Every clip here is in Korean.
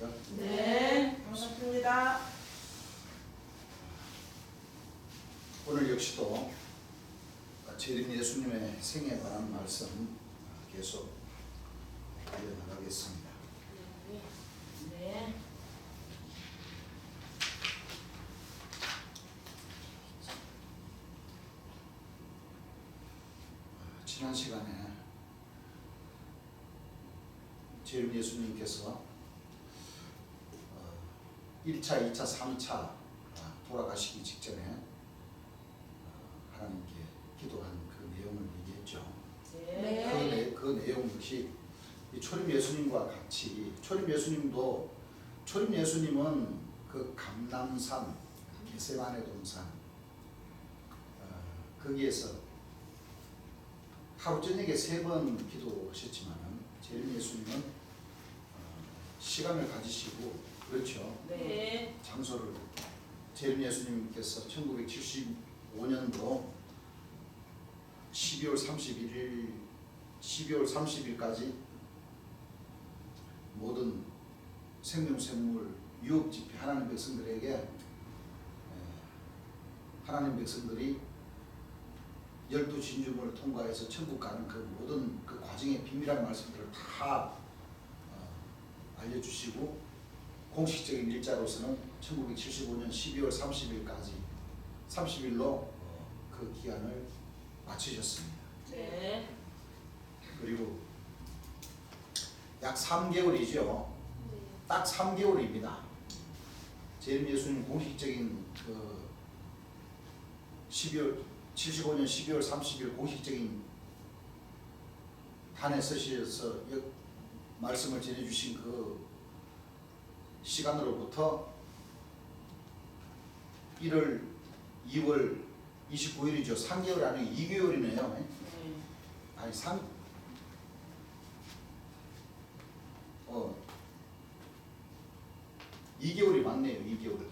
반갑습니까? 네, 반갑습니다. 오늘 역시도 재림 예수님의 생에 관한 말씀 계속 이어나가겠습니다. 네. 지난 시간에 재림 예수님께서 1차, 2차, 3차 돌아가시기 직전에 하나님께 기도한 그 내용을 얘기했죠. 네. 그 내용 역시 이 초림 예수님과 같이 초림 예수님은 그 감람산 겟세마네 동산 거기에서 하루 저녁에 3번 기도하셨지만 재림 예수님은 시간을 가지시고 그렇죠. 네. 장소를 재림 예수님께서 1975년도 12월 30일까지 모든 생명생물 유업 집회 하나님 백성들에게 하나님 백성들이 12진주문을 통과해서 천국 가는 그 모든 그 과정의 비밀한 말씀들을 다 알려주시고 공식적인 일자로서는 1975년 12월 30일로 그 기한을 마치셨습니다. 네. 그리고 약 3개월이죠. 딱 3개월입니다. 재림 예수님 공식적인 그 75년 12월 30일 공식적인 단에 서셔서 말씀을 전해주신 그 시간으로부터 1월, 2월 29일이죠. 3개월 아니고 2개월이네요. 아니 2개월이 맞네요. 2개월.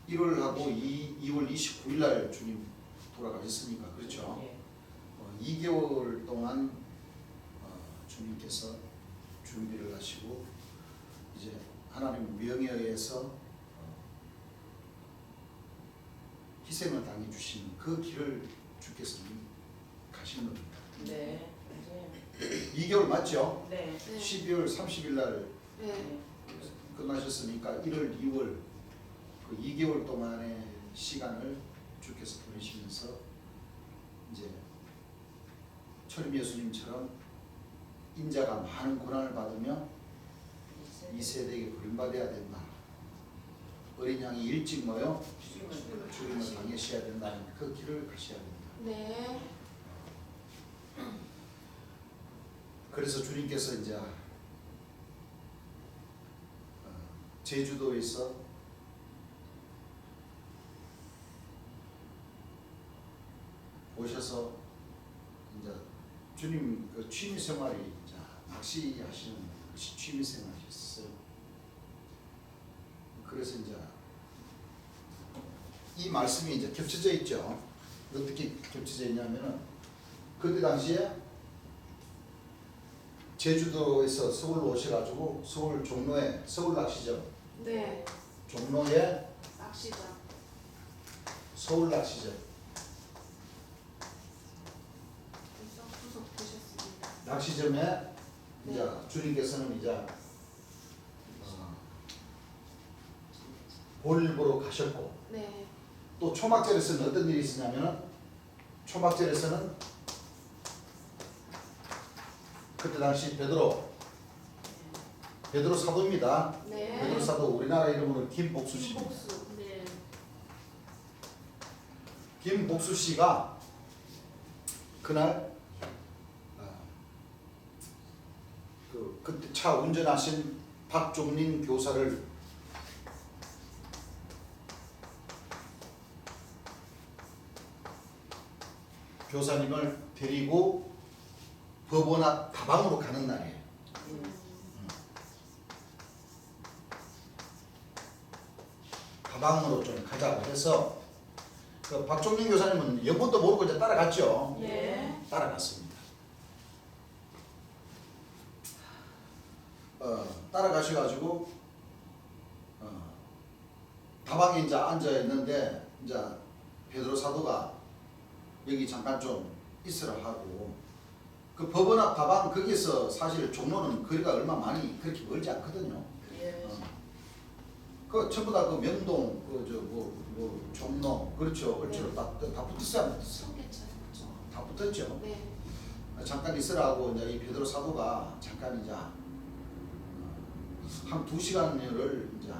1월하고 2월 29일 날 주님 돌아가셨으니까 그렇죠. 2개월 동안 주님께서 준비를 하시고 이제 하나님 명에 의해서 희생을 당해 주신 그 길을 주께서는 가신 겁니다. 네. 2개월 맞죠? 네. 12월 30일 날 네. 끝나셨으니까 1월, 2월 그 2개월 동안의 시간을 주께서 보내시면서 이제 초림 예수님처럼 인자가 많은 고난을 받으며 이 세대에게 버림받아야 된다. 어린 양이 일찍 모여 죽임을 당하셔야 된다는 그 길을 가셔야 된다. 네. 그래서 주님께서 이제 제주도에서 오셔서 이제 주님 그 취미 생활이 이제 낚시하시는 것이 취미 생활이셨어요. 그래서 이제 이 말씀이 이제 겹쳐져 있죠. 어떻게 겹쳐져 있냐면은 그때 당시에 제주도에서 서울로 오셔가지고 서울 종로에 서울 낚시점 네. 종로에 낚시장. 서울 낚시점 구석 보셨습니다. 낚시점에 네. 이제 주님께서는 이제 볼일 보러 가셨고 네. 또 초막절에서는 어떤 일이 있었냐면은 초막절에서는 그때 당시 베드로 사도입니다. 네. 베드로 사도 우리나라 이름으로 김복수 씨입니다. 김복수. 네. 김복수 씨가 그날 그때 차 운전하신 박종린 교사를 교사님을 데리고 법원 앞 다방으로 가는 날이에요. 다방으로 좀 가자고 해서 그 박종민 교사님은 여분도 모르고 이제 따라갔죠. 네. 따라갔습니다. 따라가셔가지고 다방에 이제 앉아 있는데 이제 베드로 사도가 여기 잠깐 좀 있으라 하고 그 법원 앞 다방 거기서 사실 종로는 거리가 얼마 많이 그렇게 멀지 않거든요. 예. 그 전부 다 그 명동 뭐 종로 그렇죠 다 붙었어요 안 붙었어요? 성계천. 다 붙었죠. 네. 잠깐 있으라고 이제 이 베드로 사도가 잠깐 이제 한 2시간을 이제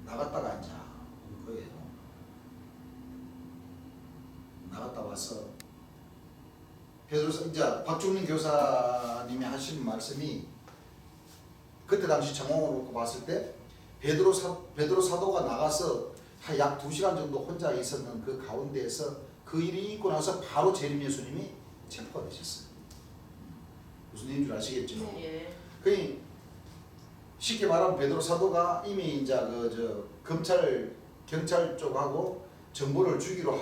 나갔다가 이제 온 거예요. 나갔다 와서 베드로 이제 박종민 교사님이 하신 말씀이 그때 당시 정황으로 놓고 봤을 때 베드로 사도가 나가서 한 약 2시간 정도 혼자 있었는 그 가운데에서 그 일이 있고 나서 바로 재림 예수님이 체포가 되셨어요. 무슨 일인 줄 아시겠죠? 예. 그 쉽게 말하면 베드로 사도가 이미 이제 경찰 쪽하고 정보를 주기로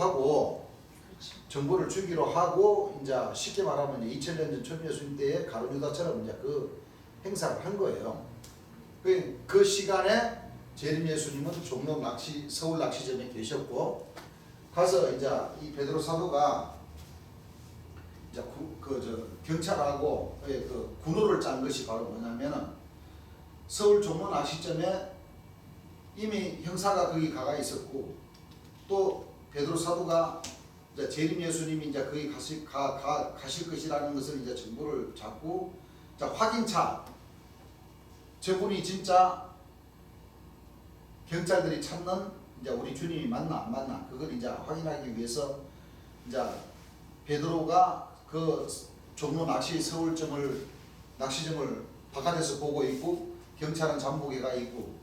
하고 이제 쉽게 말하면 2000년 전 첫 예수님 때의 가룟 유다처럼 이제 그 행사를 한 거예요. 그 시간에 재림 예수님은 종로 서울 낚시점에 계셨고 가서 이제 이 베드로 사도가 이제 경찰하고 그 군호를 짠 것이 바로 뭐냐면은 서울 종로 낚시점에 이미 형사가 거기 가가 있었고 또 베드로 사도가 이제 재림 예수님이 이제 거기 가실 것이라는 것을 이제 정보를 잡고 자 확인차 저분이 진짜 경찰들이 찾는 이제 우리 주님이 맞나 안 맞나 그걸 이제 확인하기 위해서 이제 베드로가 그 종로 낚시점을 바깥에서 보고 있고 경찰은 잠복에 가 있고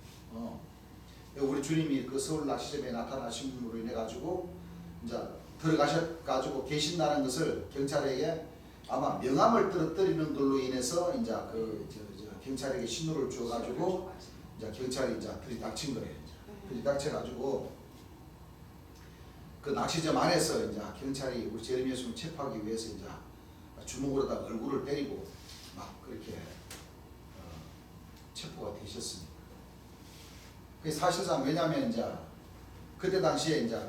우리 주님이 그 서울 낚시점에 나타나심으로 인해 가지고 이제 들어가셔가지고 계신다는 것을 경찰에게 아마 명함을 떨어뜨리는 걸로 인해서 이제 경찰에게 신호를 줘가지고 이제 경찰이 이제 들이닥친 거예요. 들이닥쳐가지고 그 낚시점 안에서 이제 경찰이 우리 재림 예수님을 체포하기 위해서 이제 주먹으로다 얼굴을 때리고 막 그렇게 체포가 되셨습니다. 그 사실상 왜냐하면 이제 그때 당시에 이제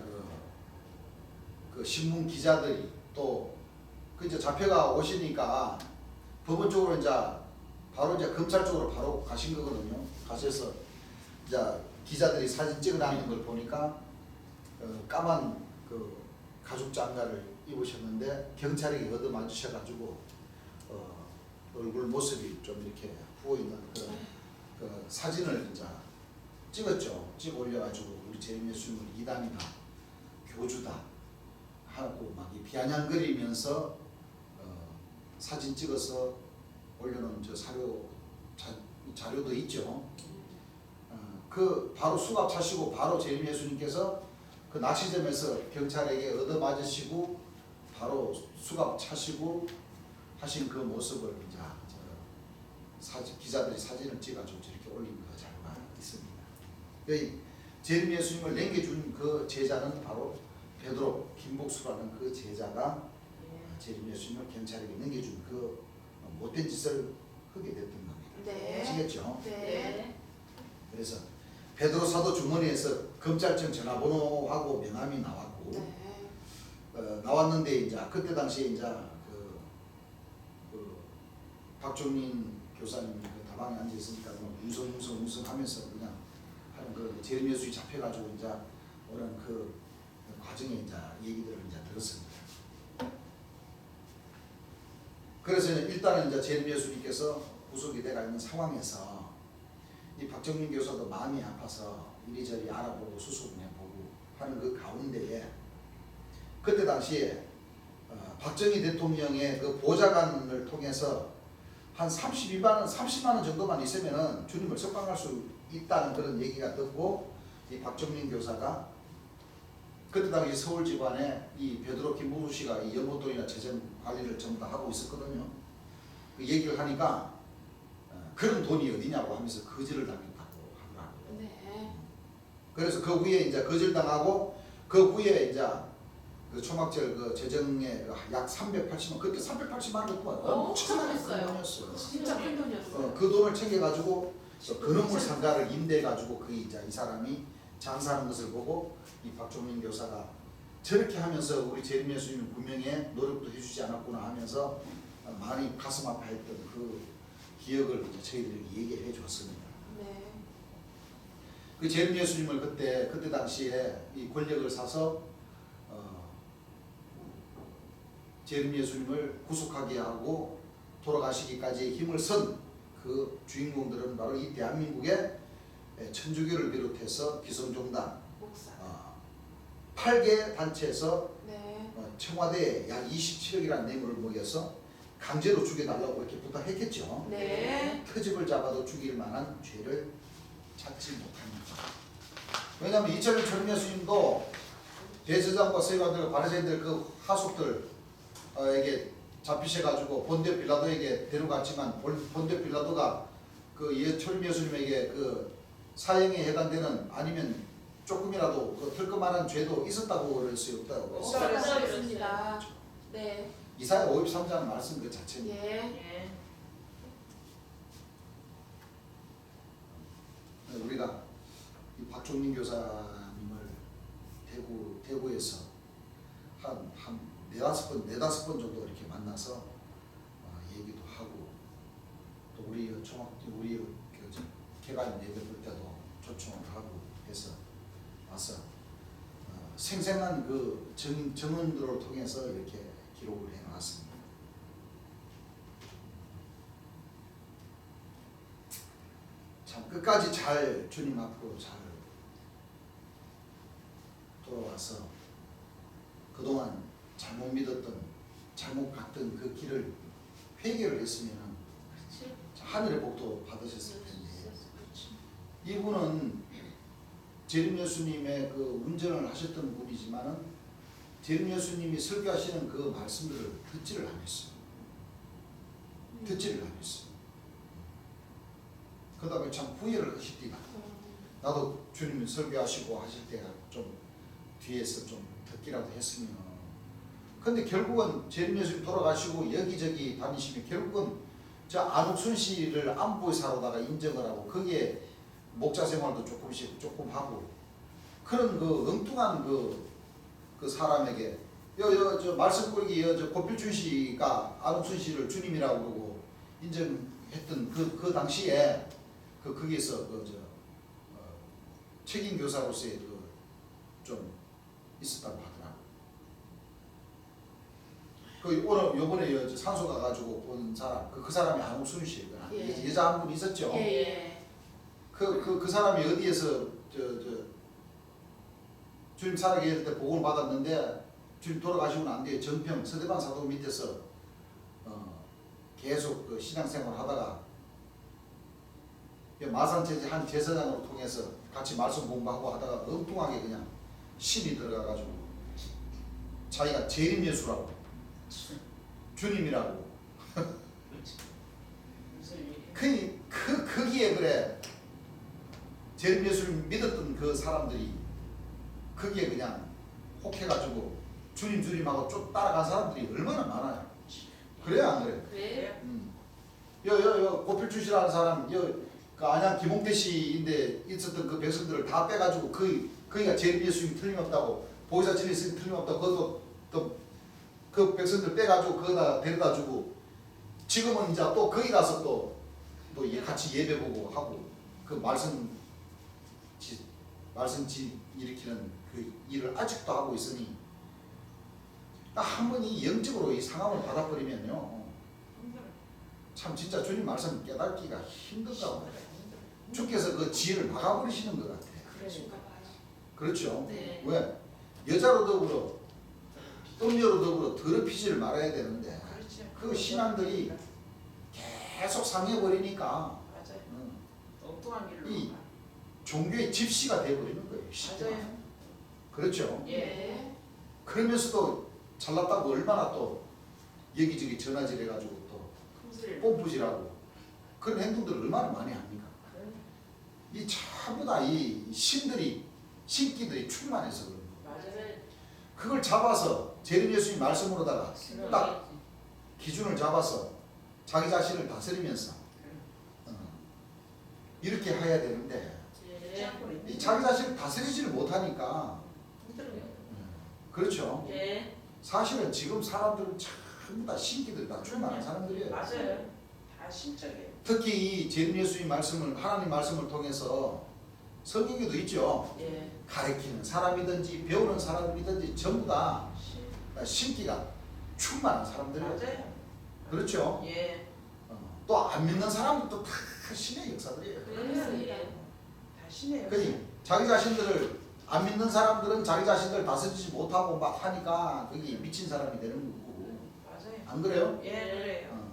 그 신문 기자들이 또 그 이제 잡혀가 오시니까 법원 쪽으로 이제 바로 이제 검찰 쪽으로 바로 가신 거거든요. 가셔서 이제 기자들이 사진 찍어놨는 걸 보니까 까만 그 가죽 장갑을 입으셨는데 경찰에게 얻어맞으셔가지고 얼굴 모습이 좀 이렇게 부어 있는 그 사진을 이제 찍었죠. 찍어 올려가지고 우리 재림 예수님을 이단이다, 교주다 하고 막 비아냥거리면서 사진 찍어서 올려놓은 저 자료도 있죠. 그 바로 수갑 차시고 바로 재림 예수님께서 그 낚시점에서 경찰에게 얻어맞으시고 바로 수갑 차시고 하신 그 모습을 이제 기자들이 사진을 찍어가지고 저렇게 올린 그 자료가 있습니다. 여기 재림 예수님을 남겨준 그 제자는 바로 베드로 김복수라는 그 제자가 재림 예수님을 경찰에게 넘겨준 그 못된 짓을 하게 됐던 겁니다. 네. 아시겠죠? 네. 그래서 베드로 사도 주머니에서 검찰청 전화번호하고 명함이 나왔고 네. 나왔는데 이제 그때 당시에 이제 그 박종민 교사님이 그 다방에 앉아 있으니까 웅성웅성 하면서 그냥 하는 그 재림 예수님이 잡혀가지고 이제 오는 그 과정에 이제 얘기들을 이제 들었습니다. 그래서 일단은 이제 재림 예수님께서 구속이 되어 있는 상황에서 이 박정민 교사도 마음이 아파서 이리저리 알아보고 수습해보고 하는 그 가운데에 그때 당시에 박정희 대통령의 그 보좌관을 통해서 한 30만 원 정도만 있으면은 주님을 석방할 수 있다는 그런 얘기가 듣고 이 박정민 교사가 그때 당시 서울 집안에 이 베드로 김부수 씨가 이 연못돈이나 재정 관리를 전부 다 하고 있었거든요. 그 얘기를 하니까 그런 돈이 어디냐고 하면서 거절을 당했다고 하더라고요. 네. 그래서 그 후에 이제 거절당하고 그 후에 이제 그 초막절 그 재정에 약 380만 그때 380만 원 동안 엄청나게 큰 엄청났어요. 돈이었어요. 진짜 큰 돈이었어요. 그 돈을 챙겨가지고 건어물 상가를 임대해 가지고 그 이제 이 사람이 장사하는 것을 보고 이 박종민 교사가 저렇게 하면서 우리 재림 예수님은 분명히 노력도 해주지 않았구나 하면서 많이 가슴 아파했던 그 기억을 이제 저희들에게 얘기해 줬습니다. 네. 그 재림 예수님을 그때 당시에 이 권력을 사서 재림 예수님을 구속하게 하고 돌아가시기까지 힘을 쓴 그 주인공들은 바로 이 대한민국의 천주교를 비롯해서 기성종단 목사. 8개 단체에서 네. 청와대에 약 27억이라는 뇌물을 먹여서 강제로 죽여달라고 이렇게 부탁했겠죠. 네. 트집을 잡아도 죽일 만한 죄를 찾지 못합니다. 왜냐하면 이철민 철민 예수님도 대제사장과 서기관들과 바리새인들 그 하속들에게 잡히셔가지고 본디오 빌라도에게 데려갔지만 본디오 빌라도가 그 철민 예수님에게 그 사형에 해당되는 아니면 조금이라도 그 털끔만한 죄도 있었다고 그럴 수 없다고 있었습니다. 네. 이사야 53장 말씀 그 자체입니다. 예. 예. 우리가 이 박종민 교사님을 대구에서 한 네다섯 번 정도 이렇게 만나서 얘기도 하고 또 우리 개관 예배 볼 때도 초청을 하고 해서 와서 생생한 그 증언들을 통해서 이렇게 기록을 해놨습니다. 참 끝까지 잘 주님 앞으로 잘 돌아와서 그동안 잘못 믿었던 잘못 갔던 그 길을 회개를 했으면 그렇지. 하늘의 복도 받으셨을 텐데 그렇지. 이분은 재림 예수님의 그 운전을 하셨던 분이지만은 재림 예수님이 설교하시는 그 말씀들을 듣지를 않았어요. 듣지를 않았어요. 그다음에 참 후회를 하시디가 나도 주님이 설교하시고 하실 때가 좀 뒤에서 좀 듣기라도 했으면. 근데 결국은 재림 예수님 돌아가시고 여기저기 다니시면 결국은 저 안옥순 씨를 안보사로다가 인정을 하고 거기에 목자 생활도 조금 하고 그런 그 엉뚱한 그 사람에게 저 말씀 꾸리기 저 고필준 씨가 안옥순 씨를 주님이라고 그러고 인정했던 그 당시에 거기에서 책임 교사로서의 좀 있었다고 하더라고. 오늘 요번에 산소 가가지고 본 사람 그 사람이 안옥순 씨가 예. 여자 한 분 있었죠. 예. 그 사람이 어디에서 주님 살아계실 때 복음을 받았는데 주님 돌아가시고 난 뒤에 정평 서대방 사도 밑에서 계속 그 신앙생활 하다가 마산 한 제사장으로 통해서 같이 말씀 공부하고 하다가 엉뚱하게 그냥 신이 들어가가지고 자기가 재림 예수라고 주님이라고 거기에 그래 재림 예수를 믿었던 그 사람들이 거기에 그냥 혹해가지고 주님하고 쭉 따라간 사람들이 얼마나 많아요. 그래요 안 그래? 그래. 고필주시라는 사람 그 안양 김홍태 씨인데 있었던 그 백성들을 다 빼가지고 거기가 재림 예수님이 틀림없다고 보혜사 진리 스님 틀림없다고 그것도 또 그 백성들 빼가지고 거기다 데려다주고 지금은 이제 또 거기 가서 또 같이 예배 보고 하고 그 말씀 일으키는 그 일을 아직도 하고 있으니 한 번이 영적으로 이 상황을 받아버리면요 참 진짜 주님 말씀 깨닫기가 힘들다고. 주께서 그 지혜를 막아버리시는 것 같아. 그러신가 봐요. 그렇죠. 네. 왜? 여자로 더불어 음녀로 더불어 더럽히지를 말아야 되는데 그렇죠. 그 신앙들이 계속 상해버리니까 맞아요. 엉뚱한 길로. 이 종교의 집시가 돼버리는 거예요. 맞아요. 그렇죠. 예. 그러면서도 잘났다고 얼마나 또 여기저기 전화질 해가지고 또 큰소리를. 뽐뿌질하고 그런 행동들을 얼마나 많이 합니까? 이 전부 다 이 신기들이 충만해서 그런 거. 맞아요. 그걸 잡아서 재림 예수님 말씀으로다가 딱 기준을 잡아서 자기 자신을 다스리면서 이렇게 해야 되는데 예. 이 자기 자신을 다스리지를 못하니까 힘들어요. 그렇죠. 예. 사실은 지금 사람들은 전부 다 신기들 다 충만한 사람들이에요. 맞아요. 다 신적이에요. 특히 이 재림 예수의 말씀을 하나님 말씀을 통해서 성경에도 있죠. 예. 가르치는 사람이든지 배우는 사람이든지 전부 다 신기가 충만한 사람들이에요. 맞아요. 그렇죠. 예. 또 안 믿는 사람들도 다 신의 역사들이에요. 그렇습니다. 예. 다 신이에요. 그러니 자기 자신들을 안 믿는 사람들은 자기 자신들을 다스리지 못하고 막 하니까 그게 미친 사람이 되는 거고. 맞아요. 안 그래요? 예, 그래요.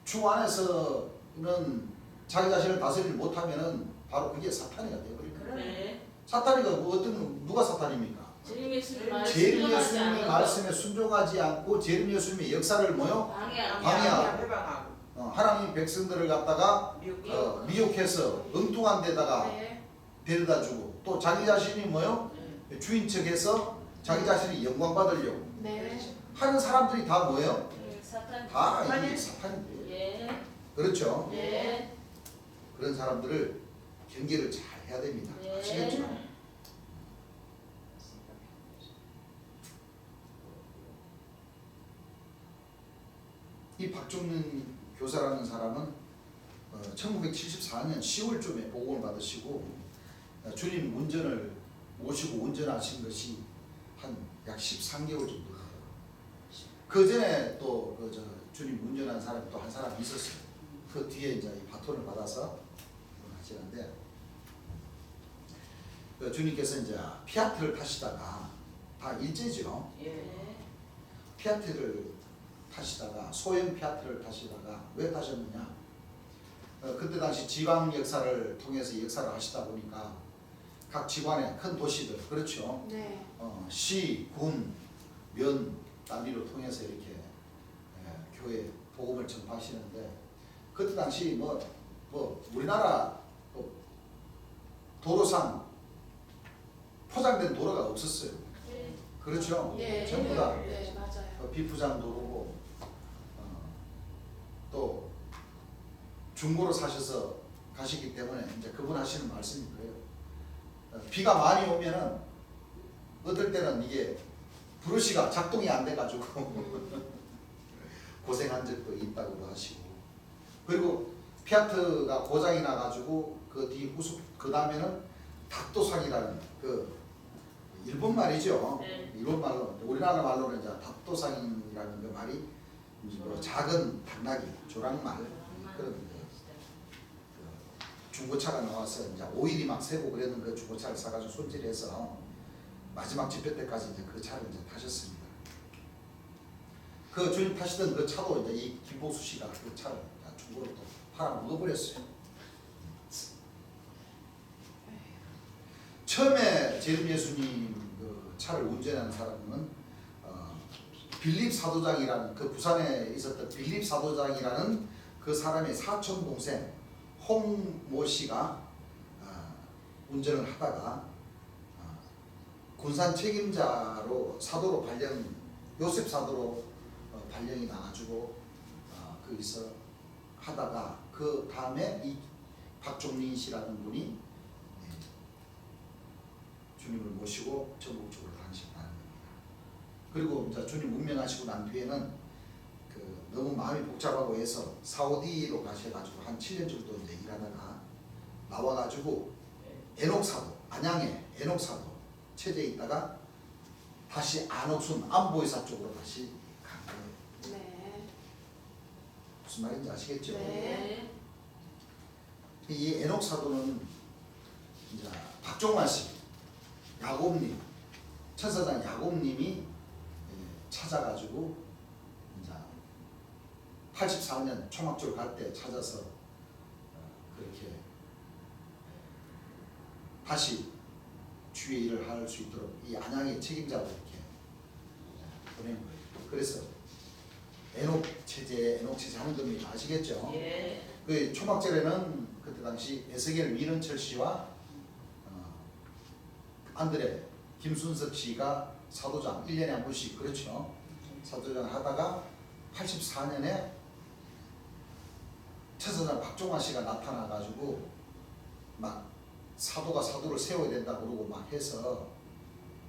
주 안에서는 자기 자신을 다스리지 못하면은 바로 그게 사탄이가 되어버립니다. 그러네. 사탄이가 뭐 어떤 누가 사탄입니까? 재림 예수님 재림 예수님의 말씀에 순종하지 않고 재림 예수님의 역사를 뭐요? 방해하고 방해하고. 해방하고 하나님 백성들을 갖다가 미혹. 미혹해서 엉뚱한 데다가 네. 데려다 주고 또 자기 자신이 뭐요? 예. 주인 척해서 자기 자신이 영광 받으려고 네. 하는 사람들이 다 뭐예요? 사탄. 다 사탄이- 이게 사탄인데. 예. 그렇죠? 예. 그런 사람들을 경계를 잘 해야 됩니다. 네. 아시겠죠? 이 박종민 교사라는 사람은 1974년 10월쯤에 보고를 받으시고 주님 운전을 모시고 운전하신 것이 한 약 13개월 정도 돼요. 그 전에 또 주님 운전한 사람이 또 한 사람이 있었어요. 그 뒤에 이제 이 바톤을 받아서 하시는데 주님께서 이제 피아트를 타시다가 다 일제죠. 예. 피아트를 타시다가 소형 피아트를 타시다가 왜 타셨느냐? 그때 당시 지방 역사를 통해서 역사를 하시다 보니까 각 지방의 큰 도시들 그렇죠. 네. 시, 군, 면 단위로 통해서 이렇게 교회 복음을 전파하시는데 그때 당시 뭐 우리나라 도로상 포장된 도로가 없었어요. 예. 그렇죠. 예. 전부 다 네, 맞아요. 비포장 도로고 또 중고로 사셔서 가시기 때문에 이제 그분 하시는 말씀이 그래요. 비가 많이 오면은 어떨 때는 이게 브러쉬가 작동이 안 돼가지고 고생한 적도 있다고도 하시고 그리고 피아트가 고장이 나가지고 그 뒤 후속 그 다음에는 닥도상이라는 그 일본 말이죠. 네. 일본 말로 우리나라 말로는 이제 닥도상이라는 그 말이 뭐 작은 당나귀 조랑말 그런 그 중고차가 나와서 이제 오일이 막 새고 그랬는 그 중고차를 사가지고 손질해서 마지막 집회 때까지 이제 그 차를 이제 타셨습니다. 그 주님 타시던 그 차도 이제 이 김보수 씨가 그 차를 중고로 또 팔아 먹어버렸어요. 처음에 재림 예수님 그 차를 운전하는 사람은 빌립 사도장이라는 그 부산에 있었던 빌립 사도장이라는 그 사람의 사촌 동생 홍모 씨가 운전을 하다가 군산 책임자로 사도로 발령 요셉 사도로 발령이 나가지고 거기서 하다가 그 다음에 이 박종민 씨라는 분이 주님을 모시고 전국적으로 다니셨다는 겁니다. 그리고 이제 주님 운명하시고 난 뒤에는 그 너무 마음이 복잡하고 해서 사우디로 가셔가지고 한 7년 정도 이제 일하다가 나와가지고 에녹사도 안양에 에녹사도 체제에 있다가 다시 안옥순 안보이사 쪽으로 다시 간 거예요. 네. 무슨 말인지 아시겠죠? 네. 이 에녹사도는 이제 박종만 씨, 야곱님, 천사장 야곱님이 찾아가지고 이제 84년 초막절 갈 때 찾아서 그렇게 다시 주의 일을 할 수 있도록 이 안양의 책임자로 이렇게 보낸 거예요. 그래서 에녹 체제 하는 겁니다. 아시겠죠? 예. 그 초막절에는 그때 당시 에스겔 민은철 씨와 안드레 김순석 씨가 사도장 1년에 한 번씩 그렇죠. 사도장 하다가 84년에 천사장 박종환 씨가 나타나가지고 막 사도가 사도를 세워야 된다 그러고 막 해서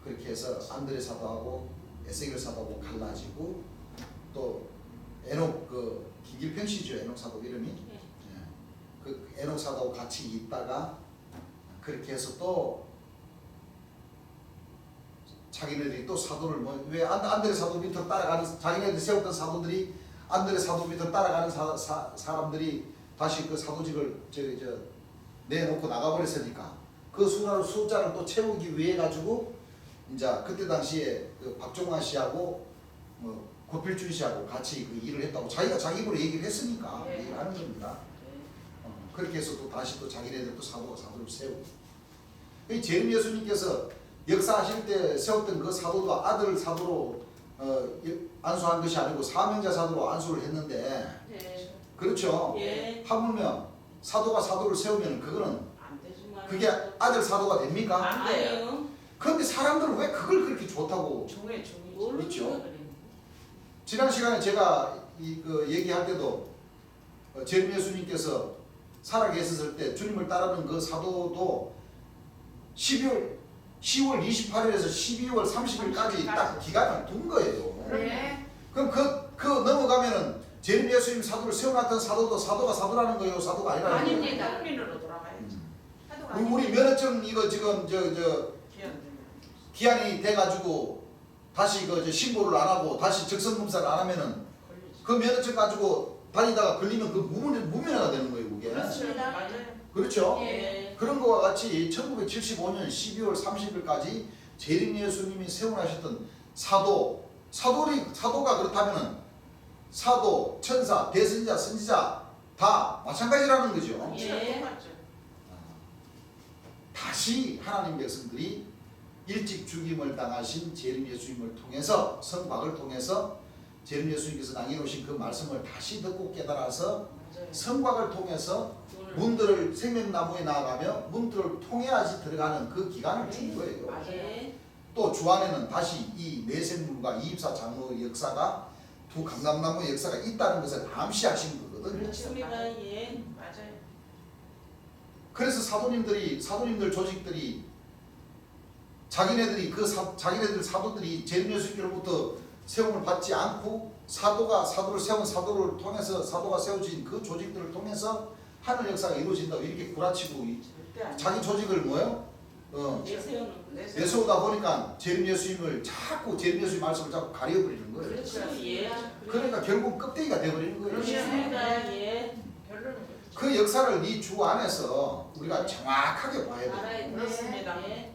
그렇게 해서 안드레 사도하고 에세겔 사도하고 갈라지고 또 에녹 그 김길평 씨죠. 에녹 사도 이름이. 네. 예. 그 에녹 사도하고 같이 있다가 그렇게 해서 또 자기네들이 또 사도를 뭐 왜 안드레 사도 밑으로 따라가는 자기네들이 세웠던 사도들이 안드레 사도 밑으로 따라가는 사람들이 다시 그 사도직을 내놓고 나가버렸으니까 그 숫자를 또 채우기 위해 가지고 이제 그때 당시에 그 박종환 씨하고 뭐 고필준 씨하고 같이 그 일을 했다고 자기가 자기 입으로 얘기를 했으니까 네. 얘기를 하는 겁니다. 네. 그렇게 해서 또 다시 또 자기네들 또 사도를 세우고 이 재림 예수님께서 역사하실 때 세웠던 그 사도도 아들 사도로 안수한 것이 아니고 사명자 사도로 안수를 했는데 네. 그렇죠. 예. 하물며 사도가 사도를 세우면 그거는 안 되지. 그게 아들 사도가 됩니까? 안 돼요. 아니요. 그런데 사람들은 왜 그걸 그렇게 좋다고? 종이. 그렇죠. 지난 시간에 제가 그 얘기할 때도 재림 예수님께서 살아계셨을 때 주님을 따르는 그 사도도 10월 28일에서 12월 30일까지 딱 기간을 둔 거예요. 네. 그럼 그 넘어가면은 재림 예수님 사도를 세워놨던 사도도 사도가 사도라는 거예요, 사도가 아니라는 거예요. 아닙니다. 국민으로 돌아가야지. 하도가 우리 면허증 이거 지금 기한 되면. 기한이 돼가지고 다시 그 신고를 안 하고 다시 적성 검사를 안 하면은 걸리지. 그 면허증 가지고 다니다가 걸리면 그 무면허가 되는 거예요, 그게. 그렇습니다. 맞아요. 그렇죠? 예. 그런 거와 같이 1975년 12월 30일까지 재림 예수님이 세워나셨던 사도가 그렇다면은 사도, 천사, 대선지자, 선지자 다 마찬가지라는 거죠. 예. 똑같죠. 다시 하나님 백성들이 일찍 죽임을 당하신 재림 예수님을 통해서 성박을 통해서 재림 예수님께서 남겨놓으신 그 말씀을 다시 듣고 깨달아서 맞아요. 성곽을 통해서 오늘 문들을 생명나무에 나아가며 문들을 통해야지 들어가는 그 기간을 준 거예요. 맞아요. 예. 또 주 안에는 다시 이 내생문과 이입사 장로의 역사가 두 감람나무의 역사가 있다는 것을 암시하신 거거든요. 그렇습니다. 예. 맞아요. 그래서 사도님들 조직들이 자기네들이 자기네들 사도들이 재림 예수님께로부터 세움을 받지 않고 사도를 세운 사도를 통해서 사도가 세워진 그 조직들을 통해서 하늘 역사가 이루어진다고 이렇게 구라치고 절대 안 자기 조직을 뭐요? 내세우는 거. 내세우다 보니까 재림 예수님을 자꾸 재림 예수님 말씀을 자꾸 가려버리는 거예요. 그렇죠. 예. 그러니까 결국 껍데기가 돼버리는 거예요. 그렇습니다. 예. 결론은 그 역사를 이 주 안에서 우리가 정확하게 봐야 돼요. 알아야 돼. 그렇습니다. 예.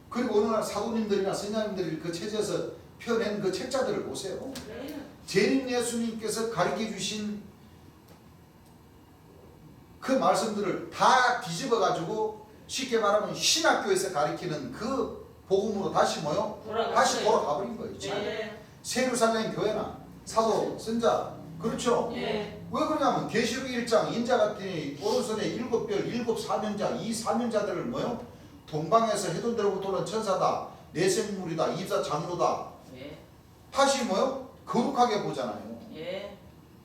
그리고 오늘날 사도님들이나 선생님들이 그 책에서 펴낸 그 책자들을 보세요. 네. 재림 예수님께서 가르쳐 주신 그 말씀들을 다 뒤집어 가지고 쉽게 말하면 신학교에서 가르치는 그 복음으로 다시 뭐요? 다시 돌아가 버린 거예요. 네. 세루살렘 교회나 사도, 선자 그렇죠? 예. 왜 그러냐면 계시록 1장 인자 같으니 오른손에 7별 7사면자 이 사면자들을 뭐요? 동방에서 해돈대로부터 오는 천사다 내생물이다 입사 장로다 예. 다시 뭐요? 거룩하게 보잖아요. 예.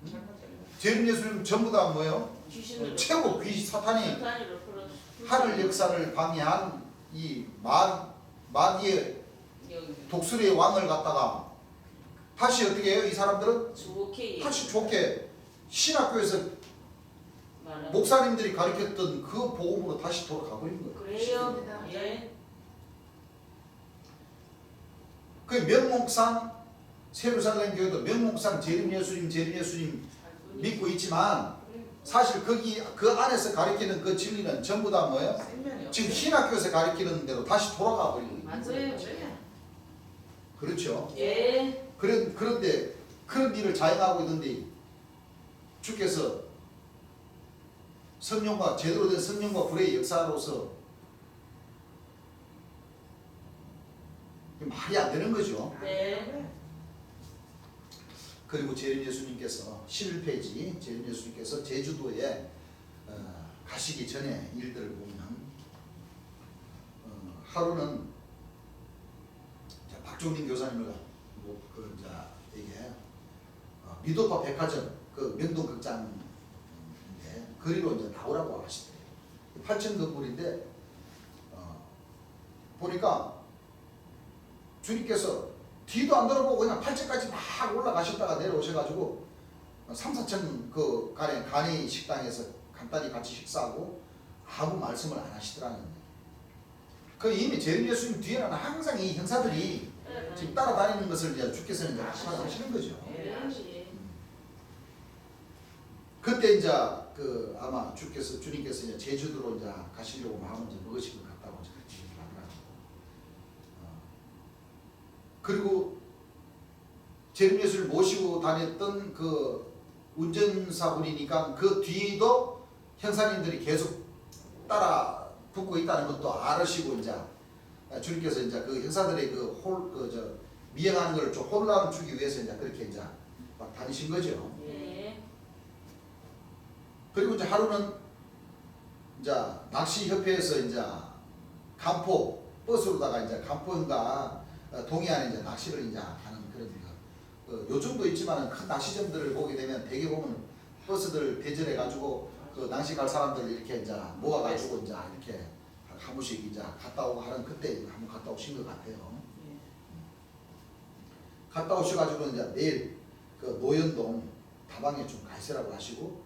잘못된 재림 예수님 전부 다 뭐요? 귀신으로. 최고 귀신 사탄이 사탄으로 풀어. 하늘 역사를 방해한 이 마귀의 여기. 독수리의 왕을 갖다가 다시 어떻게 해요? 이 사람들은 좋게. 다시 좋게 신학교에서 말하는. 목사님들이 가르쳤던 그 복음으로 다시 돌아가 버린 거예요. 그래요. 예. 그 명목상 세루살렘 교회도 명목상 재림 예수님 믿고 있지만 사실 거기 그 안에서 가르치는 그 진리는 전부 다 뭐예요? 생명이 지금 신학교에서 가르치는 대로 다시 돌아가 버리는 거예요. 맞아요. 그렇죠. 예. 그런데 그런 일을 자행하고 있는데 주께서 성령과 제대로 된 성령과 불의 역사로서 말이 안 되는 거죠. 네. 그리고 재림 예수님께서 11페이지 재림 예수님께서 제주도에 가시기 전에 일들을 보면 하루는 박종민 교사님을 이게 미도파 백화점 그 명동극장인데 거리로 이제 나오라고 하시더래요. 8천 건물인데 보니까 주님께서 뒤도 안 돌아보고 그냥 8층까지 막 올라가셨다가 내려오셔가지고 3, 4층 그 간이 식당에서 간단히 같이 식사하고 아무 말씀을 안 하시더라는 거예요. 그 이미 재림 예수님 뒤에는 항상 이 형사들이 지금 따라다니는 것을 이제 주께서는 이제 하시는 거죠. 그때 이제 그 아마 주님께서 이제 제주도로 이제 가시려고 마음을 이제 먹으신 것 같다고 그렇게 얘기를 하더라고요. 그리고 재림 예수를 모시고 다녔던 그 운전사분이니까 그 뒤도 형사님들이 계속 따라 붙고 있다는 것도 알으시고 이제 주님께서 이제 그 형사들의 미행하는 걸 좀 혼란을 주기 위해서 이제 그렇게 이제 막 다니신 거죠. 그리고 이제 하루는 이제 낚시협회에서 이제 간포 버스로다가 이제 간포인가 동해안에 이제 낚시를 이제 하는 그런 요즘도 있지만 큰 낚시점들을 보게 되면 대개 보면 버스들 대절해 가지고 그 낚시 갈 사람들 이렇게 이제 모아 가지고 이제 이렇게 한 번씩 이제 갔다 오고 하는 그때 한번 갔다 오신 것 같아요. 갔다 오셔가지고 이제 내일 그 노현동 다방에 좀 가시라고 하시고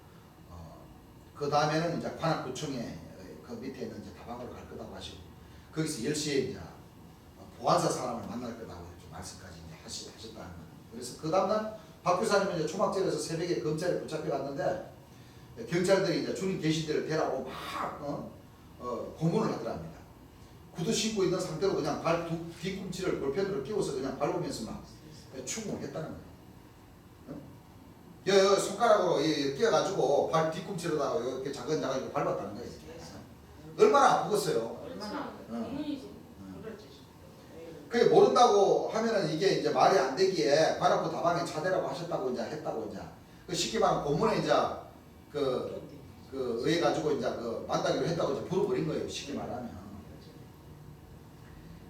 그 다음에는 이제 관악구청에 그 밑에 있는 이제 다방으로 갈 거라고 하시고 거기서 10시에 이제 보안사 사람을 만날 거라고 이렇게 말씀까지 이제 하셨다는 거예요. 그래서 그 다음날 박 교사님은 이제 초막절에서 새벽에 검찰에 붙잡혀 갔는데 경찰들이 이제 주님 계신 데를 대라고 막 고문을 하더랍니다. 구두 신고 있는 상태로 그냥 발 뒤꿈치를 볼펜으로 끼워서 그냥 밟으면서 막 추궁을 했다는 거예요. 손가락으로 끼워가지고 발 뒤꿈치로다가 이렇게 자근자근 밟았다는 거예요. 얼마나 아프겠어요. 얼마나 그게 모른다고 하면은 이게 이제 말이 안 되기에 관악구 다방에 차대라고 하셨다고 이제 했다고 이제 그 쉽게 말하면 고문에 이제 그 의해 가지고 이제 그 만나기로 했다고 이제 불어버린 거예요. 쉽게 말하면.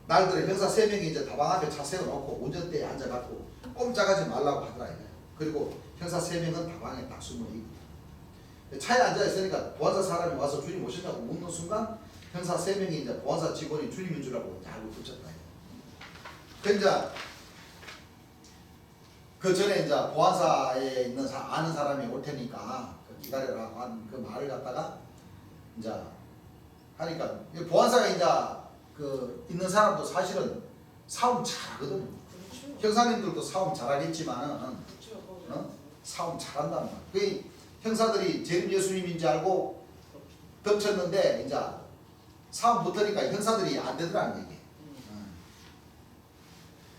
날들에 형사 3명이 이제 다방 앞에 차 세워놓고 운전대에 앉아갖고 꼼짝하지 말라고 하더라 이거예요. 그리고 형사 3명은 다방에 딱 숨어 있고 차에 앉아 있으니까 보안사 사람이 와서 주님 오신다고 묻는 순간 형사 3명이 이제 보안사 직원이 주님인 줄 알고 이제 알고 붙였다. 그 이제 그 전에 이제 보안사에 있는 아는 사람이 올 테니까 기다려라고 한 그 말을 갖다가 이제 하니까 보안사가 이제 그 있는 사람도 사실은 사움 잘하거든요. 형사님들도 사움 잘하겠지만은 사움 잘한다는 거야. 그 형사들이 재림 예수님인지 알고 덮쳤는데 이제 사움 붙으니까 형사들이 안 되더라는 얘기.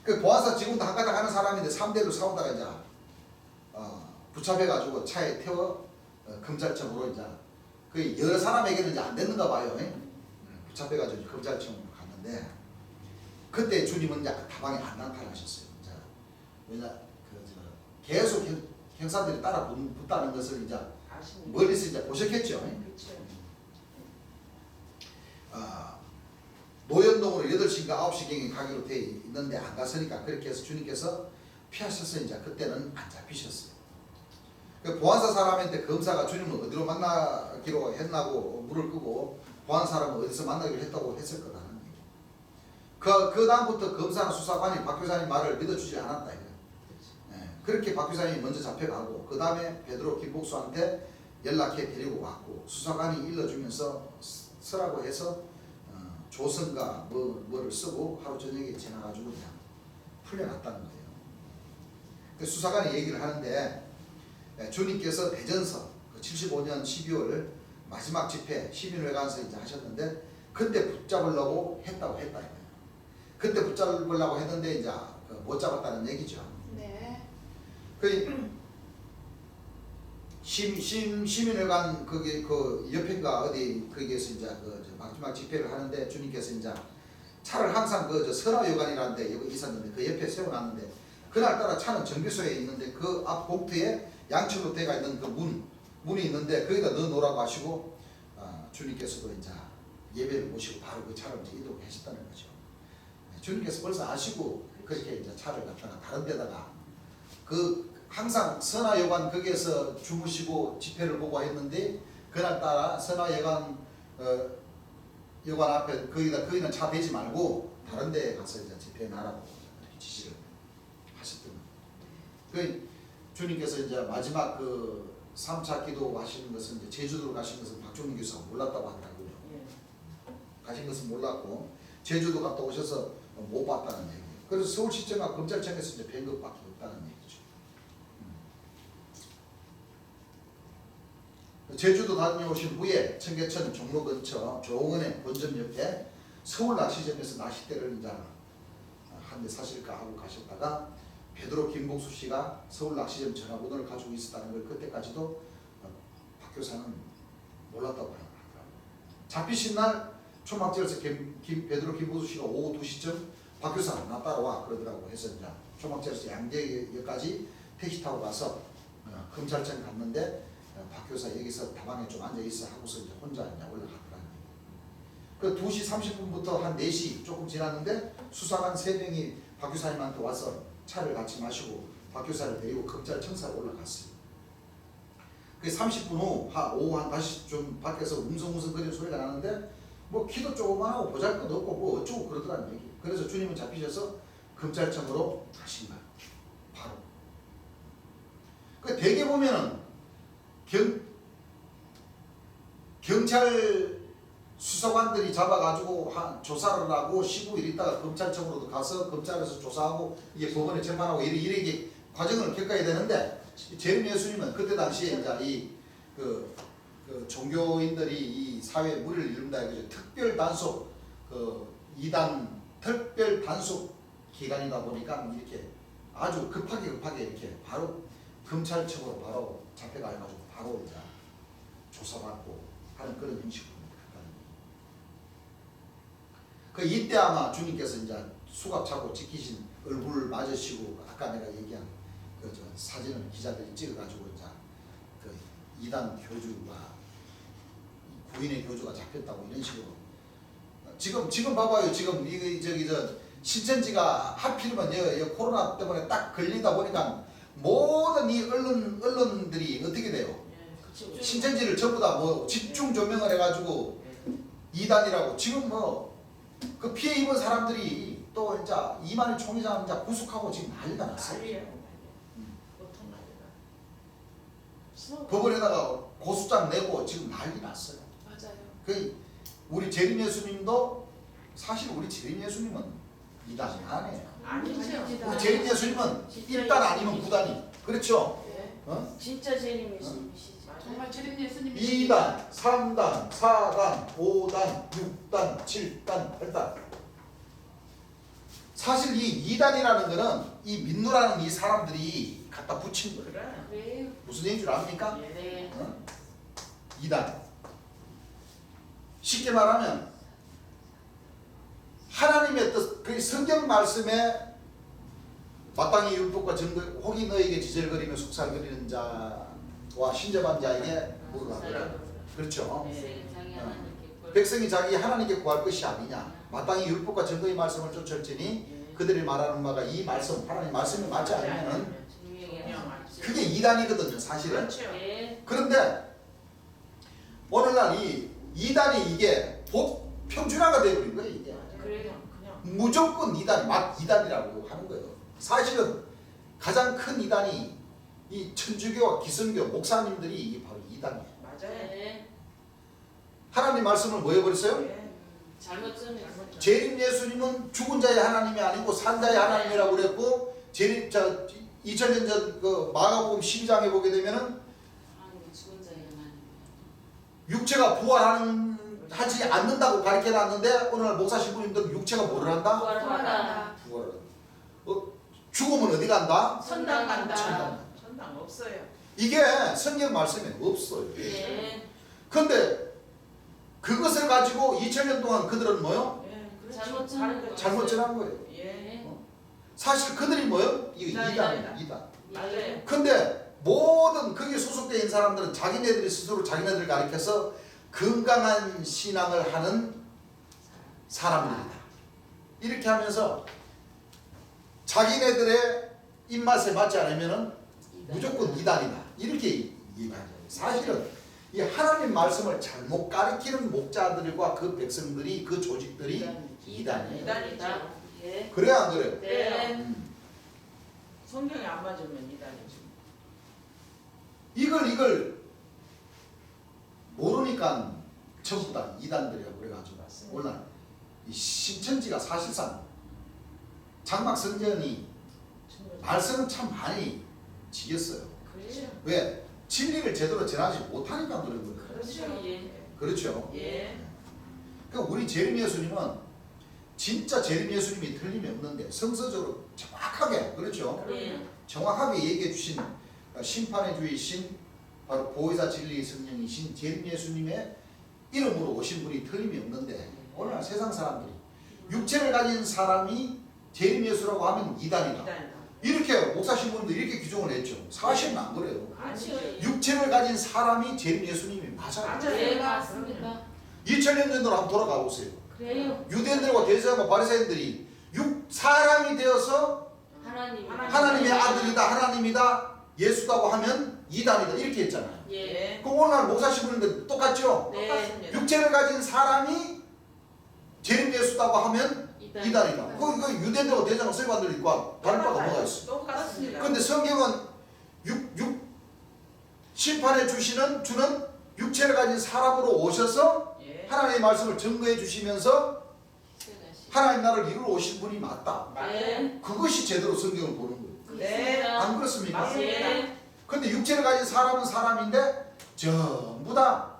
그 보안사 직원도 한 가닥 하는 사람인데 3대로 싸우다가 이제 붙잡혀가지고 차에 태워 검찰청으로 이제 그 여러 사람에게는 이제 안 됐는가 봐요. 붙잡혀가지고 검찰청으로 갔는데 그때 주님은 이제 다방에 안 나타나셨어요. 왜냐 계속 형사들이 따라 붙다는 것을 이제 멀리서 이제 보셨겠죠. 노현동으로 8시인가 9시경에 가기로 돼 있는데 안 갔으니까 그렇게 해서 주님께서 피하셔서 이제 그때는 안 잡히셨어요. 그 보안사 사람한테 검사가 주님을 어디로 만나기로 했나고 물을 끄고 보안 사람은 어디서 만나기로 했다고 했을 거다는 얘기죠. 그 다음부터 검사나 수사관이 박 교사님 말을 믿어주지 않았다 이거예요. 그렇게 박 교사님이 먼저 잡혀가고 그 다음에 베드로 김복수한테 연락해 데리고 왔고 수사관이 일러주면서 쓰라고 해서 조선과 뭐를 쓰고 하루 저녁에 지나가지고 그냥 풀려났다는 거예요. 그 수사관이 얘기를 하는데 주님께서 대전서 75년 12월 마지막 집회 시민회관에서 이제 하셨는데 그때 붙잡으려고 했다 이거예요. 그때 붙잡으려고 했는데 이제 못 잡았다는 얘기죠. 네. 그 시민회관 거기 그 옆인가 어디 거기에서 이제 그 마지막 집회를 하는데 주님께서 이제 차를 항상 그 설화여관이라는 데 여기 있었는데 그 옆에 세워놨는데 그날따라 차는 정비소에 있는데 그 앞 봉투에 양철로 돼가 있는 그 문이 있는데 거기다 넣어놓으라고 하시고 주님께서도 이제 예배를 모시고 바로 그 차를 이제 이동하셨다는 거죠. 주님께서 벌써 아시고 그렇게 이제 차를 갖다가 다른 데다가 그 항상 선화여관 거기에서 주무시고 집회를 보고 했는데 그날따라 선화여관 여관 앞에 거기는 차 대지 말고 다른 데 가서 이제 집회하라고 지시를 하셨던 거예요. 그 주님께서 이제 마지막 그 3차 기도 하시는 것은 이제 제주도로 가신 것은 박종민 교수가 몰랐다고 하더라고요. 예. 가신 것은 몰랐고 제주도 갔다 오셔서 못 봤다는 얘기예요. 그래서 서울시청과 검찰청에서 이제 뵌 것밖에 없다는 얘기죠. 제주도 다녀오신 후에 청계천 종로 근처 조원의 본점 옆에 서울 낚시점에서 낚싯대를 이제 한 대 사실까 하고 가셨다가 베드로 김봉수 씨가 서울 낚시점 전화번호를 가지고 있었다는 걸 그때까지도 박 교사는 몰랐다고 하더라고요. 잡히신 날 초막절에서 베드로 김봉수 씨가 오후 2시쯤 박 교사 나 따라와 그러더라고 해서 이제 초막절에서 양재역까지 택시 타고 가서 검찰청 갔는데 박 교사 여기서 다방에 좀 앉아 있어 하고서 이제 혼자 이제 올라가더라고요. 그 2시 30분부터 한 4시 조금 지났는데 수사관 3명이 박 교사님한테 와서 차를 같이 마시고 박 교사를 데리고 검찰청사로 올라갔어요. 그 30분 후 오후 한 5시쯤 밖에서 웅성웅성거리는 소리가 나는데 뭐 키도 조그만하고 보잘것도 없고 뭐 어쩌고 그러더라는 얘기. 그래서 주님은 잡히셔서 검찰청으로 가신 거야. 바로. 그 대개 보면은 경찰 수사관들이 잡아가지고 조사를 하고 15일 있다가 검찰청으로도 가서 검찰에서 조사하고 이게 법원에 재판하고 이렇게 과정을 겪어야 되는데 재림 예수님은 그때 당시에 이제 그 종교인들이 이 사회에 무리를 이룬다 이거죠. 특별 단속 2단 특별 단속 기간이다 보니까 이렇게 아주 급하게 이렇게 바로 검찰청으로 바로 잡혀가가지고 바로 이제 조사받고 하는 그런 형식으로. 그 이때 아마 주님께서 이제 수갑차고 지키신 얼굴을 맞으시고 아까 내가 얘기한 그 사진을 기자들이 찍어가지고 이제 그 2단 교주가 구인의 교주가 잡혔다고 이런 식으로 지금 봐봐요. 지금 신천지가 하필이면 코로나 때문에 딱 걸리다 보니까 모든 이 언론들이 어떻게 돼요? 그치. 신천지를 전부 다 뭐 집중 조명을 해가지고 2단이라고 지금 뭐 그 피해 입은 사람들이 또 이제 이만희 총회장 이제 구속하고 지금 난리가 났어요. 난리예요. 보통 난리다. 법원에다가 고소장 내고 지금 난리 났어요. 맞아요. 그 우리 재림 예수님도 사실 우리 재림 예수님은 2단이 아니에요. 아니죠. 우리 재림 예수님은 1단 아니면 9단이 그렇죠? 네. 어? 진짜 재림이시죠. 정말 재림 예수님이 2단, 3단, 4단, 5단, 6단, 7단, 8단. 사실 이 2단이라는 거는 이 민노라는 이 사람들이 갖다 붙인 거예요. 그래. 그래요. 무슨 얘기인 줄 압니까? 네. 2단. 쉽게 말하면 하나님의 뜻, 그 성경 말씀에 마땅히 율법과 증거, 혹이 너에게 지절거리며 속살거리는 자와 신접한 자에게 뭐라 그래요? 그렇죠. 백성이 자기 하나님께 구할 것이 아니냐. 마땅히 율법과 증거의 말씀을 쫓을지니 그들이 말하는 바가 이 말씀, 하나님 말씀이 맞지 않으면은 그게 2단이거든요, 사실은. 그렇죠. 그런데 오늘날 이 2단이 이게 평준화가 되어버린 거예요, 이게. 그래요. 그냥 무조건 2단, 막 2단이라고 하는 거예요. 사실은 가장 큰 2단이 이 천주교와 기성교 목사님들이 바로 2단이에요. 맞아요. 네. 하나님 말씀을 뭐 해버렸어요? 예. 잘못 좀 재림 예수님은 죽은 자의 하나님이 아니고 산 자의 하나님이라고 그랬고 2000년 전 그 마가복음 12장에 보게 되면은 하나님 죽은 자의 하나님. 육체가 부활하지 않는다고 가르쳐 놨는데 오늘 목사 신부님들은 육체가 뭐를 한다? 부활하다. 부활을 한다. 죽으면 어디 간다? 천당 간다. 천당. 천당 없어요. 이게 성경 말씀에 없어요. 예. 그런데 그것을 가지고 2000년 동안 그들은 뭐요? 예. 잘못 다른 전한 거 잘못 전한 거예요. 예. 사실 그들이 뭐요? 이거 이단이다. 2단. 맞아요. 근데 모든 거기에 소속되어 있는 사람들은 자기네들이 스스로 자기네들을 가리켜서 건강한 신앙을 하는 사람들이다. 이렇게 하면서 자기네들의 입맛에 맞지 않으면은 무조건 2단이다. 이렇게 얘기하죠. 사실은 이 하나님 말씀을 잘못 가르치는 목자들과 그 백성들이 그 조직들이 이단이에요. 이단이죠. 예. 그래야 안 그래요? 네. 성경이 안 맞으면 이단이죠. 이걸 모르니까 전부 다 이단들이라고 그래가지고 맞습니다. 오늘 이 신천지가 사실상 장막 성전이 말씀은 참 많이 지겼어요. 그렇죠. 왜? 진리를 제대로 전하지 못하니까 그런 거예요. 그렇죠. 예. 그렇죠? 예. 그러니까 우리 재림 예수님은 진짜 재림 예수님이 틀림이 없는데 성서적으로 정확하게 그렇죠? 예. 정확하게 얘기해 주신 심판의 주이신 바로 보혜사 진리의 성령이신 재림 예수님의 이름으로 오신 분이 틀림이 없는데 오늘날 세상 사람들이 육체를 가진 사람이 재림 예수라고 하면 이단이다. 이단이다. 이렇게 목사 신부님도 이렇게 규정을 했죠. 사실은 안 그래요. 아니죠. 육체를 가진 사람이 재림 예수님이 맞아요. 맞아요. 예, 맞습니다. 2000년 전으로 한번 돌아가 보세요. 그래요. 유대인들과 대제사장과 바리새인들이 사람이 되어서 하나님. 하나님의 아들이다, 하나님이다, 예수다고 하면 이단이다 이렇게 했잖아요. 예. 그럼 오늘날 목사 신부님들 똑같죠? 네. 똑같습니다. 육체를 가진 사람이 재림 예수다고 하면 이단이다. 그 유대인들과 대제사장 서기관들과 다를 바가 뭐가 있어? 똑같습니다. 근데 성경은 심판해 주는 육체를 가진 사람으로 오셔서 예. 하나님의 말씀을 증거해 주시면서 하나님 나라를 이루러 오신 분이 맞다. 예. 그것이 제대로 성경을 보는 거예요. 네. 안 그렇습니까? 맞습니다. 예. 근데 육체를 가진 사람은 사람인데 전부 다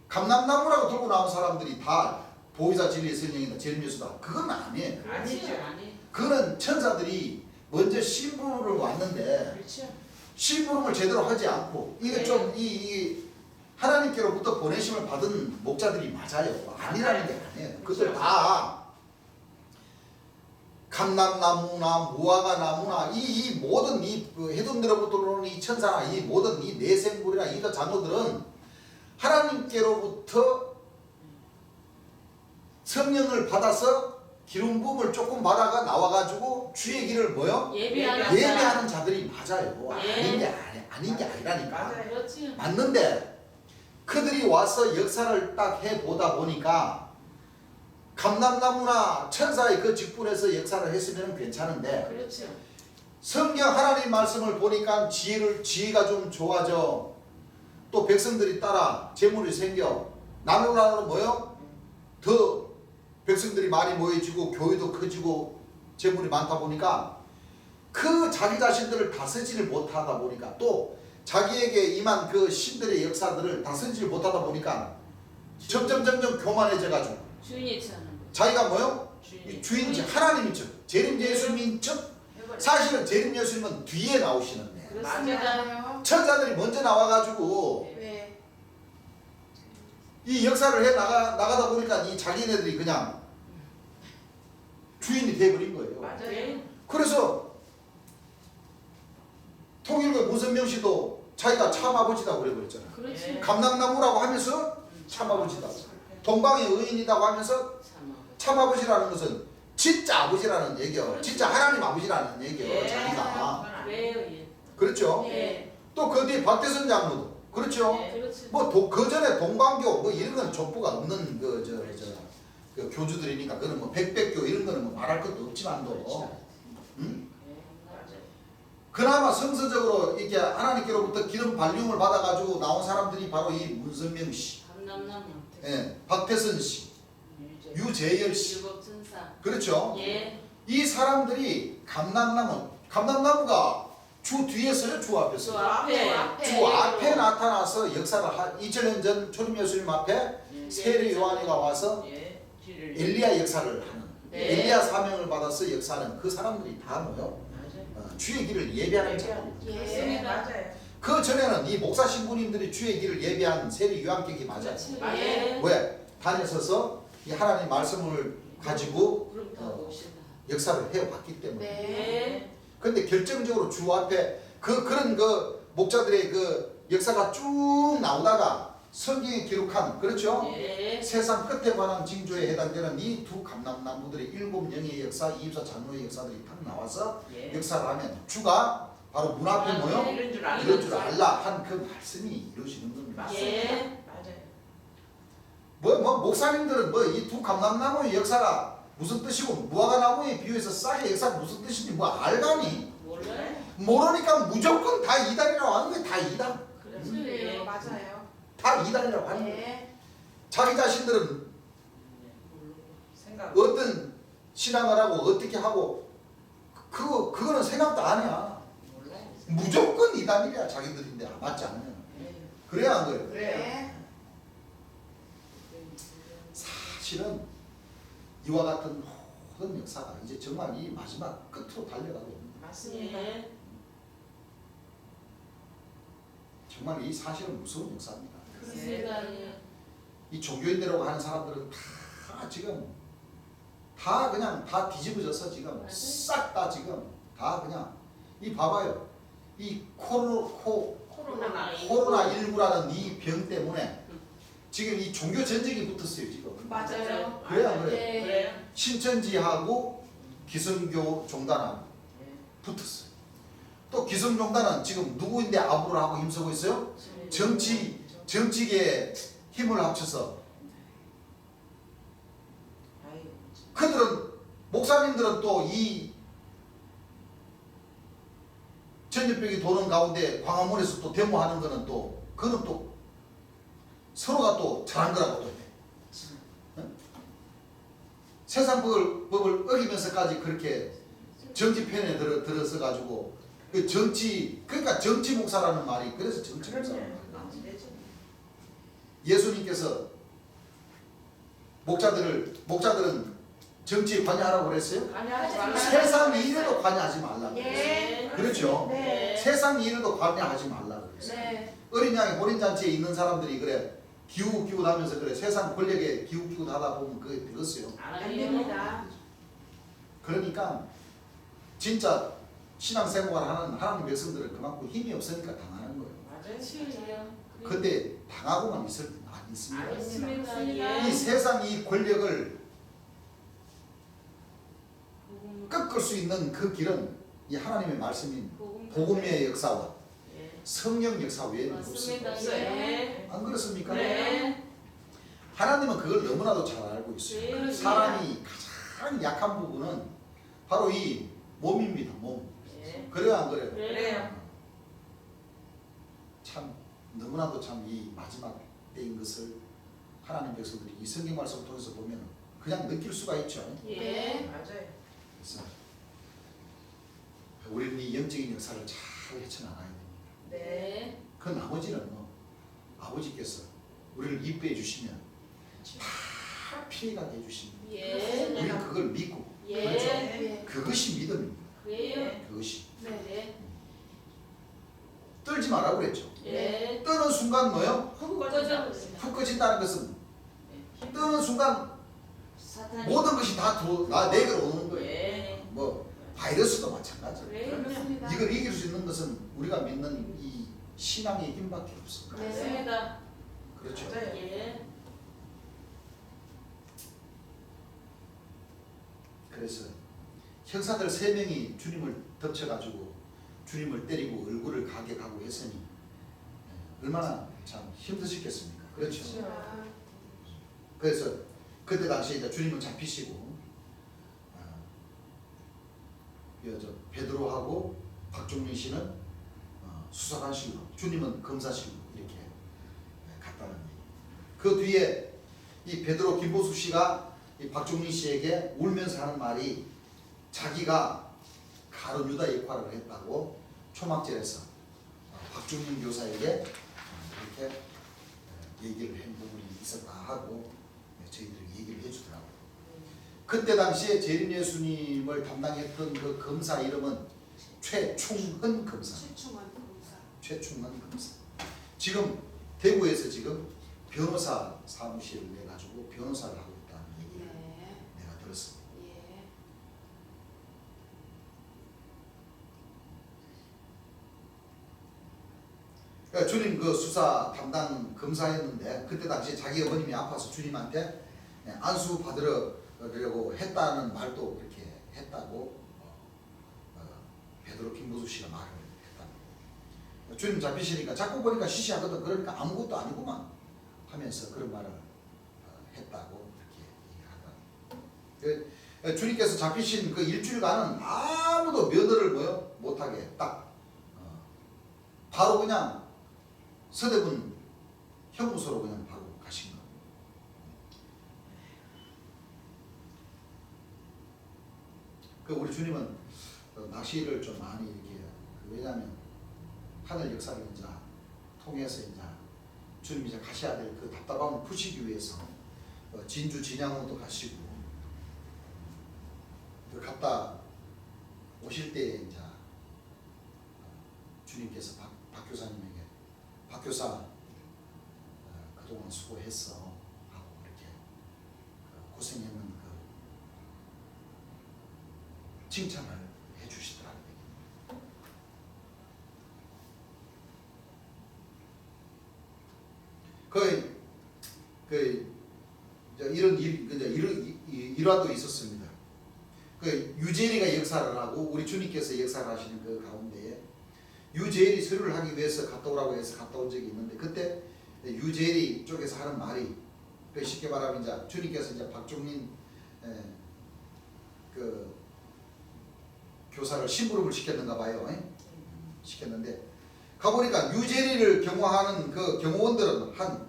감람나무라고 들고 나온 사람들이 다 보혜사 진리의 성령이다, 재림 예수다. 그건 아니에요. 아니죠. 그거는 천사들이 먼저 심부름을 왔는데 그렇죠. 심부름을 제대로 하지 않고 이게 네. 좀 이 하나님께로부터 보내심을 받은 목자들이 맞아요. 아니라는 게 아니에요. 그들 다 감람나무나 무화과 나무나 이 모든 그 해둔들로부터 오는 이 천사나 이 모든 이 내생물이나 이 장어들은 하나님께로부터 성령을 받아서 기름 부음을 조금 받아가 나와가지고 주의 길을 뭐요? 예배하는 자들이 맞아요. 예. 아닌 게 아니라니까. 맞아요. 그렇지. 맞는데 그들이 와서 역사를 딱 해보다 보니까 감람나무나 천사의 그 직분에서 역사를 했으면 괜찮은데 그렇죠. 성경 하나님 말씀을 보니까 지혜가 좀 좋아져. 또 백성들이 따라 재물이 생겨. 나누나는 뭐요? 더 백성들이 많이 모여지고 교회도 커지고 재물이 많다 보니까 그 자기 자신들을 다스리지를 못하다 보니까 또 자기에게 임한 그 신들의 역사들을 다스리지를 못하다 보니까 점점 교만해져 가지고 주인이 차는 거. 자기가 뭐요? 주인이. 주인지 하나님인 척, 재림 예수님인 척. 사실은 재림 예수님은 뒤에 나오시는 데 그렇습니다. 천사들이 먼저 나와가지고 네. 이 역사를 해 나가다 보니까 이 자기네들이 그냥 주인이 돼버린 거예요. 맞아요. 예. 그래서 통일교 문선명 씨도 자기가 참아버지다 그래버렸잖아요. 그렇지. 감람나무라고 하면서 참아버지다. 동방의 의인이라고 하면서 참. 참아버지라는 것은 진짜 아버지라는 얘기요. 그렇지. 진짜 하나님 아버지라는 얘기요. 예. 자기가. 그래요. 예. 그렇죠? 예. 또 그 뒤에 박대선 장로도 그렇죠? 예. 그렇지. 뭐 그 전에 동방교 뭐 이런 건 족보가 없는 그 교주들이니까 그는 뭐 백백교 이런 거는 뭐 말할 것도 없지만도 응? 맞아요. 그나마 성서적으로 이렇게 하나님께로부터 기름 발림을 받아가지고 나온 사람들이 바로 이 문선명 씨, 감남나무. 예, 박태선 씨, 유재열 씨, 일곱 천사. 그렇죠? 예. 이 사람들이 감람나무가 주 뒤에 서요, 주 앞에 주 서요? 앞에. 주 앞에 나타나서 역사를 2000년 전 초림 예수님 앞에 세례 요한이가 와서 예. 길을. 엘리야 역사를 하는 네. 엘리야 사명을 받아서 역사하는 그 사람들이 다 뭐요? 맞아요. 주의 길을 예배하는 예배하는 자들. 예. 맞아요. 그 전에는 이 목사 신부님들이 주의 길을 예배한 세례 요한격이 맞아요. 그렇지. 맞아요. 예. 왜? 다니셔서 이 하나님 말씀을 가지고 그럼 더 봅시다. 역사를 해왔기 때문에. 네. 근데 결정적으로 주 앞에 그런 그 목자들의 그 역사가 쭉 나오다가 성경에 기록한 그렇죠? 예. 세상 끝에 관한 징조에 해당되는 이 두 감람나무들의 7 영의 역사, 24 장로의 역사들이 탁 나와서 예. 역사를 하면 주가 바로 문 앞에 모여 이런 줄 알고. 이런 줄 알라 한 그 말씀이 이루어지는 겁니다. 맞습니다. 예. 맞아요. 뭐 목사님들은 뭐 이 두 감람나무의 역사가 무슨 뜻이고 무화과나무에 비유해서 싹의 역사가 무슨 뜻인지 뭐 알다니? 몰라요. 모르니까 무조건 다 이단이라고 하는 거예요. 다 이단. 예. 맞아요. 다 이단이라고 하는 거예요. 네. 자기 자신들은 생각. 어떤 신앙을 하고 어떻게 하고 그거는 생각도 안 해. 몰라요. 무조건 이단이야 자기들인데 맞지 않으면. 네. 그래야 안 그래요. 그래요. 네. 사실은 이와 같은 모든 역사가 이제 정말 이 마지막 끝으로 달려가고 있습니다. 맞습니다. 예. 정말 이 사실은 무서운 역사입니다. 그렇습니다. 예. 이 종교인들이라고 하는 사람들은 다 지금 다 그냥 다 뒤집어져서 지금 맞아요. 싹 다 지금 다 그냥 이 봐봐요. 이 코로나 코로나19라는 이 병 때문에 지금 이 종교 전쟁이 붙었어요 지금. 맞아요. 그래요, 안 그래요? 예. 그래요. 신천지하고 기성교 종단하고 네. 붙었어요. 또 기성종단은 지금 누구인데 아부를 하고 힘쓰고 있어요? 정치계에 힘을 합쳐서 아이고. 그들은 목사님들은 또 이 전염병이 도는 가운데 광화문에서 또 데모하는 거는 또 그는 또 서로가 또 잘한 거라고 또 해. 응? 세상 법을 어기면서까지 그렇게 정치편에 들어서 가지고 그 그러니까 정치 목사라는 말이 그래서 정치 목사라는 말이에요. 안 되죠. 예수님께서 목자들은 정치에 관여하라고 그랬어요? 관여하지 말라. 세상 일에도 관여하지 말라고 그랬어요. 예. 그렇죠? 네. 세상 일에도 관여하지 말라고 그랬어요. 네. 어린 양의 혼인잔치에 있는 사람들이 그래 기웃기웃하면서 그래 세상 권력에 기웃기웃하다 보면 그게 되겠어요. 안 됩니다. 그러니까 진짜 신앙생활 하는 하나님 백성들은 그만큼 힘이 없으니까 당하는 거예요. 맞아요. 근데 당하고만 있을 때 안 있습니다. 알겠습니다. 이 세상 이 권력을 꺾을 수 있는 그 길은 이 하나님의 말씀인 복음의 역사와 예. 성령 역사 외에는 없습니다. 맞습니다. 예. 안 그렇습니까? 네. 하나님은 그걸 너무나도 잘 알고 있어요. 네. 사람이 가장 약한 부분은 바로 이 몸입니다. 몸. 예. 그래요, 안 그래요? 그래요. 참 너무나도 참 이 마지막 때인 것을 하나님 백성들이 이 성경 말씀을 통해서 보면 그냥 느낄 수가 있죠. 예. 맞아요. 그래서 우리는 이 영적인 역사를 잘 헤쳐나가야 됩니다. 네. 그 나머지는 뭐 아버지께서 우리를 이뻐해 주시면 다 피해가게 해주십니다. 예. 우리는 그걸 믿고 예. 그렇죠? 네. 그것이 믿음입니다. 그래요. 그것이 네. 떨지 말라고 그랬죠. 예. 떠는 순간 뭐요? 훅 꺼져. 꺼져. 푹 꺼진다는 것은 떠는 순간 사탄이. 모든 것이 다 내게로 오는 거예요. 예. 뭐 바이러스도 마찬가지예요. 그래요. 그렇습니다. 이걸 이길 수 있는 것은 우리가 믿는 이 신앙의 힘밖에 없습니다. 네. 맞습니다. 그렇죠. 맞아요. 예. 그래서 형사들 3명이 주님을 덮쳐가지고 주님을 때리고 얼굴을 가격하고 했으니 얼마나 참 힘드셨겠습니까? 그렇죠. 그렇죠. 그래서 그때 당시에 이제 주님은 잡히시고 저 베드로하고 박종민 씨는 수사관실로 주님은 검사실로 이렇게 갔다는 얘기. 그 뒤에 이 베드로 김보수 씨가 이 박종민 씨에게 울면서 하는 말이 자기가 가룟 유다 역할을 했다고 초막절에서 박종민 교사에게 이렇게 얘기를 한 부분이 있었다 하고 저희들이 얘기를 해주더라고요. 그때 당시에 재림 예수님을 담당했던 그 검사 이름은 최충헌 검사. 최충원 검사. 최충헌 검사. 지금 대구에서 지금 변호사 사무실을 내가지고 변호사를 하고 있다는 얘기를 네. 내가 들었습니다. 예. 그러니까 주님 그 수사 담당 검사였는데 그때 당시에 자기 어머님이 아파서 주님한테 안수 받으려고 했다는 말도 그렇게 했다고 베드로 김보수 씨가 말을 주님 잡히시니까 자꾸 보니까 시시하거든. 그러니까 아무것도 아니구만 하면서 그런 말을 했다고 이렇게 얘기하다. 주님께서 잡히신 그 일주일간은 아무도 면허를 못하게 딱 바로 그냥 서대문 형무소로 그냥 바로 가신 거예요. 그 우리 주님은 낚시를 좀 많이 이렇게 왜냐하면 하늘 역사를 이제 통해서 이제 주님이 이제 가셔야 될 그 답답함을 푸시기 위해서 진주 진양으로도 가시고 그 갔다 오실 때 이제 주님께서 박 교사님에게 박 교사 그동안 수고했어 하고 이렇게 고생했는 그 칭찬을 해주시더라고요. 이런 일화도 있었습니다. 그 유재리가 역사를 하고 우리 주님께서 역사를 하시는 그 가운데에 유재리 서류를 하기 위해서 갔다 오라고 해서 갔다 온 적이 있는데 그때 유재리 쪽에서 하는 말이 쉽게 말하면 이제 주님께서 이제 박종린 그 교사를 심부름을 시켰는가 봐요. 시켰는데 가보니까 유재리를 경호하는 그 경호원들은 한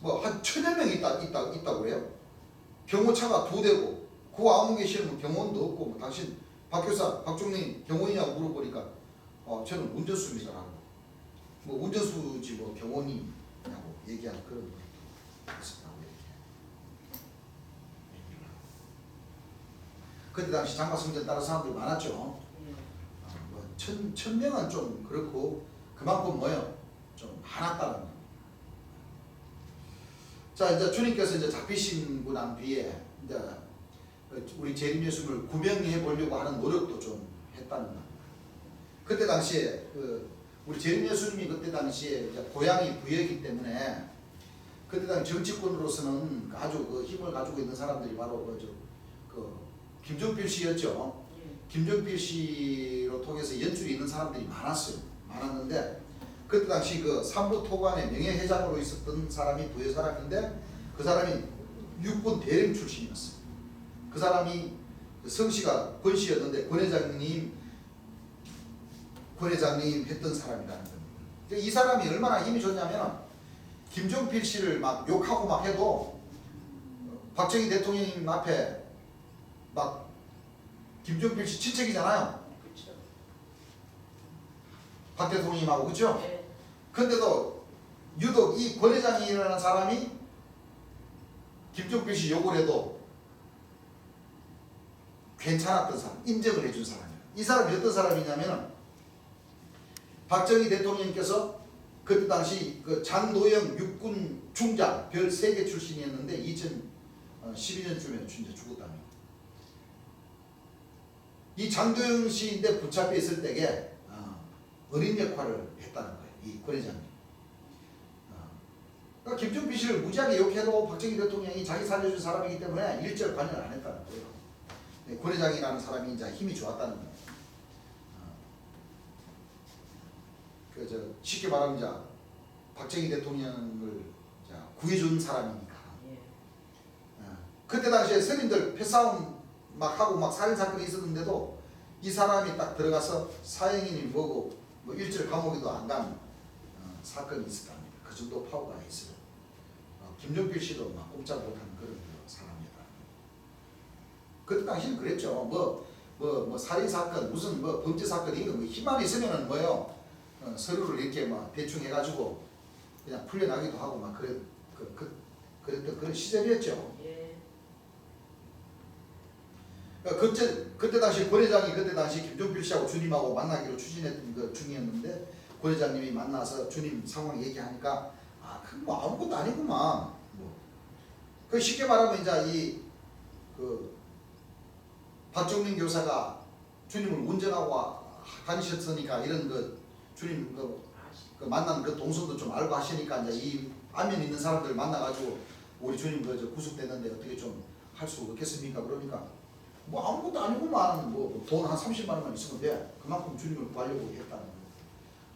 1000여 명 있다고 그래요. 경호차가 2대고 그 아무개 실은 경호원도 없고 뭐 당신 박 교사 박종린 경호원이냐고 물어보니까 저는 운전수입니다라고 뭐 운전수지 뭐 경호원이냐고 얘기한 그런 분이 있었다고 이렇게 얘기를 하고 그때 당시 장마성전 따른 사람들이 많았죠. 뭐 1000명은 좀 그렇고 그만큼 좀 많았다는 거예요. 자 이제 주님께서 이제 잡히시고 난 뒤에 이제 우리 재림 예수님을 구명해 보려고 하는 노력도 좀 했다는 겁니다. 그때 당시에 우리 재림 예수님이 그때 당시에 이제 고향이 부여이기 때문에 그때 당시 정치권으로서는 아주 그 힘을 가지고 있는 사람들이 바로 김종필 씨였죠. 김종필 씨로 통해서 연줄이 있는 사람들이 많았는데 그때 당시 그 삼부토관의 명예회장으로 있었던 사람이 부여 사람인데 그 사람이 육군 대령 출신이었어요. 그 사람이 성씨가 권씨였는데 권 회장님 했던 사람이라는 겁니다. 이 사람이 얼마나 힘이 좋냐면 김종필 씨를 막 욕하고 막 해도 박정희 대통령님 앞에 막 김종필 씨 친척이잖아요. 박 대통령님하고 그렇죠? 근데도 유독 이 권 회장이라는 사람이 김종필 씨 욕을 해도 괜찮았던 사람, 인정을 해준 사람이에요. 이 사람이 어떤 사람이냐면 박정희 대통령님께서 그때 당시 그 장노영 육군 중장 별 3개 출신이었는데 2012년쯤에 죽었답니다. 이 장도영 씨인데 붙잡혀 있을 때에 어린 역할을 했다는 거예요. 이 권 회장님. 그러니까 김종필 씨를 무지하게 욕해도 박정희 대통령이 자기 살려준 사람이기 때문에 일절 관여를 안 했다는 거예요. 권 회장이라는 사람이 이제 힘이 좋았다는 거예요. 쉽게 말하면 이제 박정희 대통령을 구해준 사람이니까. 그때 당시에 서민들 패싸움 막 하고 막 살인 사건이 있었는데도 이 사람이 딱 들어가서 사형이니 뭐고 뭐 일절 감옥에도 안 간 사건이 있었답니다. 그 정도 파워가 있어요. 김종필 씨도 막 꼼짝 못하는 그런 사람이다. 그때 당시는 그랬죠. 뭐 살인 사건 무슨 뭐 범죄 사건 이거 뭐 힘만 있으면은 서류를 이렇게 막 대충 해가지고 그냥 풀려나기도 하고 막 그랬던 그런 시절이었죠. 그때 당시 권 회장이 그때 당시 김종필 씨하고 주님하고 만나기로 추진했던 그 중이었는데 권 회장님이 만나서 주님 상황 얘기하니까 그건 뭐 아무것도 아니구만. 그 쉽게 말하면 이제 박종민 교사가 주님을 운전하고 다니셨으니까 이런 주님 그 만난 그 동선도 좀 알고 하시니까 이제 이 안면 있는 사람들 만나가지고 우리 주님 구속됐는데 어떻게 좀 할 수 없겠습니까? 그러니까 뭐 아무것도 아니구만. 뭐 돈 한 30만 원만 있으면 돼. 그만큼 주님을 구하려고 했다는 거예요.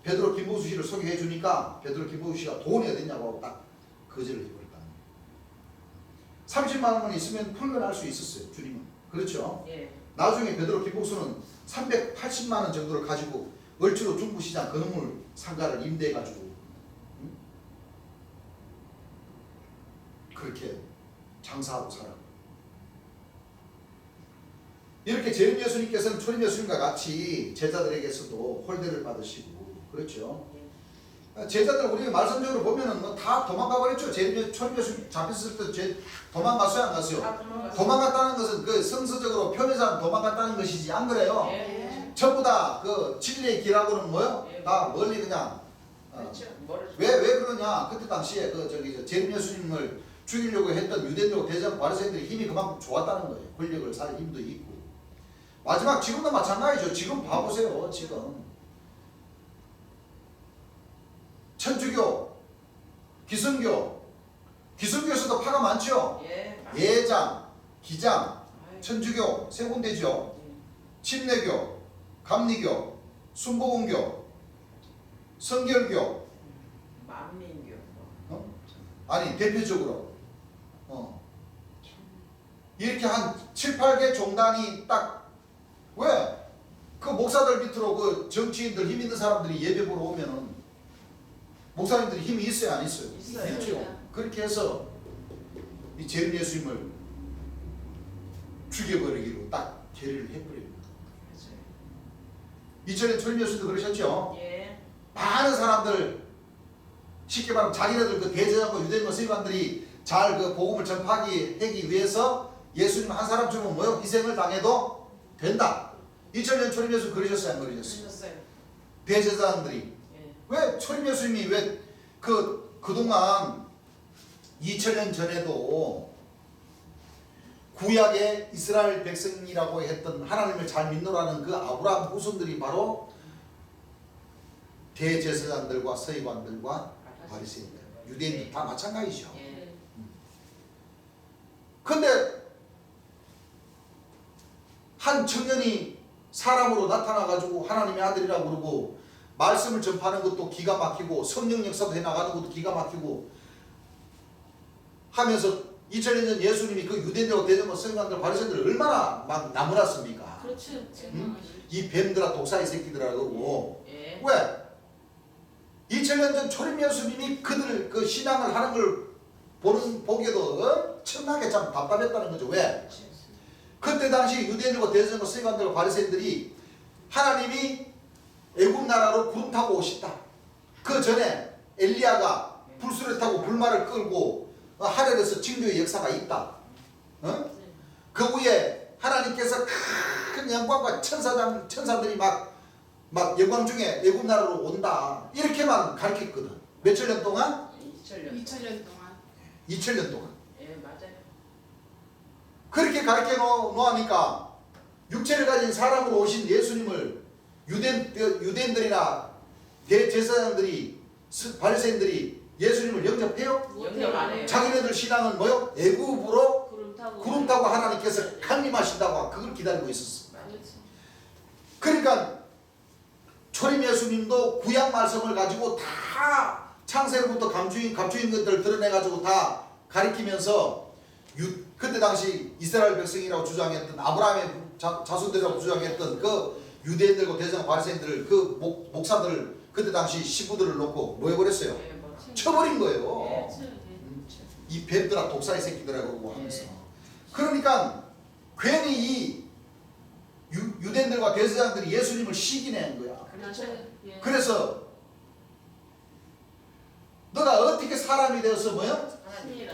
베드로 김보수 씨를 소개해 주니까 베드로 김보수 씨가 돈이 어딨냐고 하고 딱 거절을 해버렸다는 거예요. 30만 원만 있으면 풀려날 수 있었어요. 주님은. 그렇죠? 예. 나중에 베드로 김보수는 380만 원 정도를 가지고 얼추로 중부시장 건물 상가를 임대해가지고 그렇게 장사하고 살아. 이렇게 재림 예수님께서는 초림 예수님과 같이 제자들에게서도 홀대를 받으시고 그렇죠. 제자들 우리 말씀적으로 보면은 뭐 다 도망가 버렸죠. 초림 예수님 잡혔을 때 도망갔어요, 안 갔어요? 다 도망갔어요. 도망갔다는 것은 그 성서적으로 표면상 도망갔다는 것이지 안 그래요? 예. 전부 다 그 진리의 길하고는 뭐요? 예. 다 멀리 그냥 그렇죠. 뭐를 왜 그러냐? 그때 당시에 그 저기 재림 예수님을 죽이려고 했던 유대인들 대장 바리새인들이 힘이 그만큼 좋았다는 거예요. 권력을 살 힘도 있고. 마지막 지금도 마찬가지죠. 지금 봐보세요. 지금 천주교, 기성교에서도 파가 많죠. 예. 예장, 기장, 아유. 천주교 세 군데죠. 예. 침례교, 감리교, 순복음교, 성결교. 만민교. 아니 대표적으로 이렇게 한 7, 8개 종단이 딱 왜? 그 목사들 밑으로 그 정치인들 힘 있는 사람들이 예배 보러 오면은 목사님들이 힘이 있어요, 안 있어요? 있어요. 있죠. 그렇게 해서 이 재림 예수님을 죽여버리기로 딱 결의를 해버립니다. 맞아요. 이전에 초림 예수님도 그러셨죠. 예. 많은 사람들 쉽게 말하면 자기네들 그 대제장과 유대인과 서기관들이 잘 그 복음을 전파하기 위해서 예수님 한 사람쯤은 뭐요? 희생을 당해도 된다. 2000년 초림 예수 그러셨어요, 안 그러셨어요? 그러셨어요. 대제사장들이 예. 왜 초림 예수님이 왜 그동안 2000년 전에도 구약의 이스라엘 백성이라고 했던 하나님을 잘 믿노라는 그 아브라함 후손들이 바로 대제사장들과 서기관들과 바리새인들, 유대인들 다 마찬가지죠. 예. 근데 한 청년이 사람으로 나타나가지고 하나님의 아들이라고 그러고 말씀을 전파하는 것도 기가 막히고 성령 역사도 해나가는 것도 기가 막히고 하면서 2000년 전 예수님이 그 유대인들과 대제사장과 서기관들 바리새인들을 얼마나 막 나무랐습니까? 그렇죠. 이 뱀들아 독사의 새끼들아 그러고 예. 왜? 2000년 전 초림 예수님이 그들 그 신앙을 하는 걸 보기에도 엄청나게 참 답답했다는 거죠. 왜? 그때 당시 유대인들과 대제사장과 서기관들과 바리새인들이 하나님이 애굽 나라로 구름 타고 오시다. 그 전에 엘리야가 불수를 타고 불말을 끌고 하늘에서 징조의 역사가 있다. 그 후에 하나님께서 큰 영광과 천사들이 막 영광 중에 애굽 나라로 온다. 이렇게만 가르쳤거든. 몇천 년 동안? 2000년. 2000년 동안 2000년 동안. 예, 맞아요. 그렇게 가르쳐 놓으니까 육체를 가진 사람으로 오신 예수님을 유대인들이나 대제사장들이 바리새인들이 예수님을 영접해요? 영접 안 해요. 자기네들 신앙은 뭐요? 애굽으로 구름 타고 하나님께서 강림하신다고 그걸 기다리고 있었어. 그렇죠. 그러니까 초림 예수님도 구약 말씀을 가지고 다 창세로부터 감추인 것들을 드러내가지고 다 가리키면서 그때 당시 이스라엘 백성이라고 주장했던 아브라함의 자손들이라고 주장했던 그 유대인들과 대제사장 바리새인들을 그 목사들 그때 당시 시부들을 놓고 뭐 해버렸어요? 예, 뭐. 쳐버린 거예요. 그렇죠. 이 뱀들아 독사의 새끼들아 그러고 하면서. 그러니까 괜히 이 유대인들과 대제사장들이 예수님을 시기낸 거야. 그렇죠. 예. 그래서 너가 어떻게 사람이 되어서 뭐요?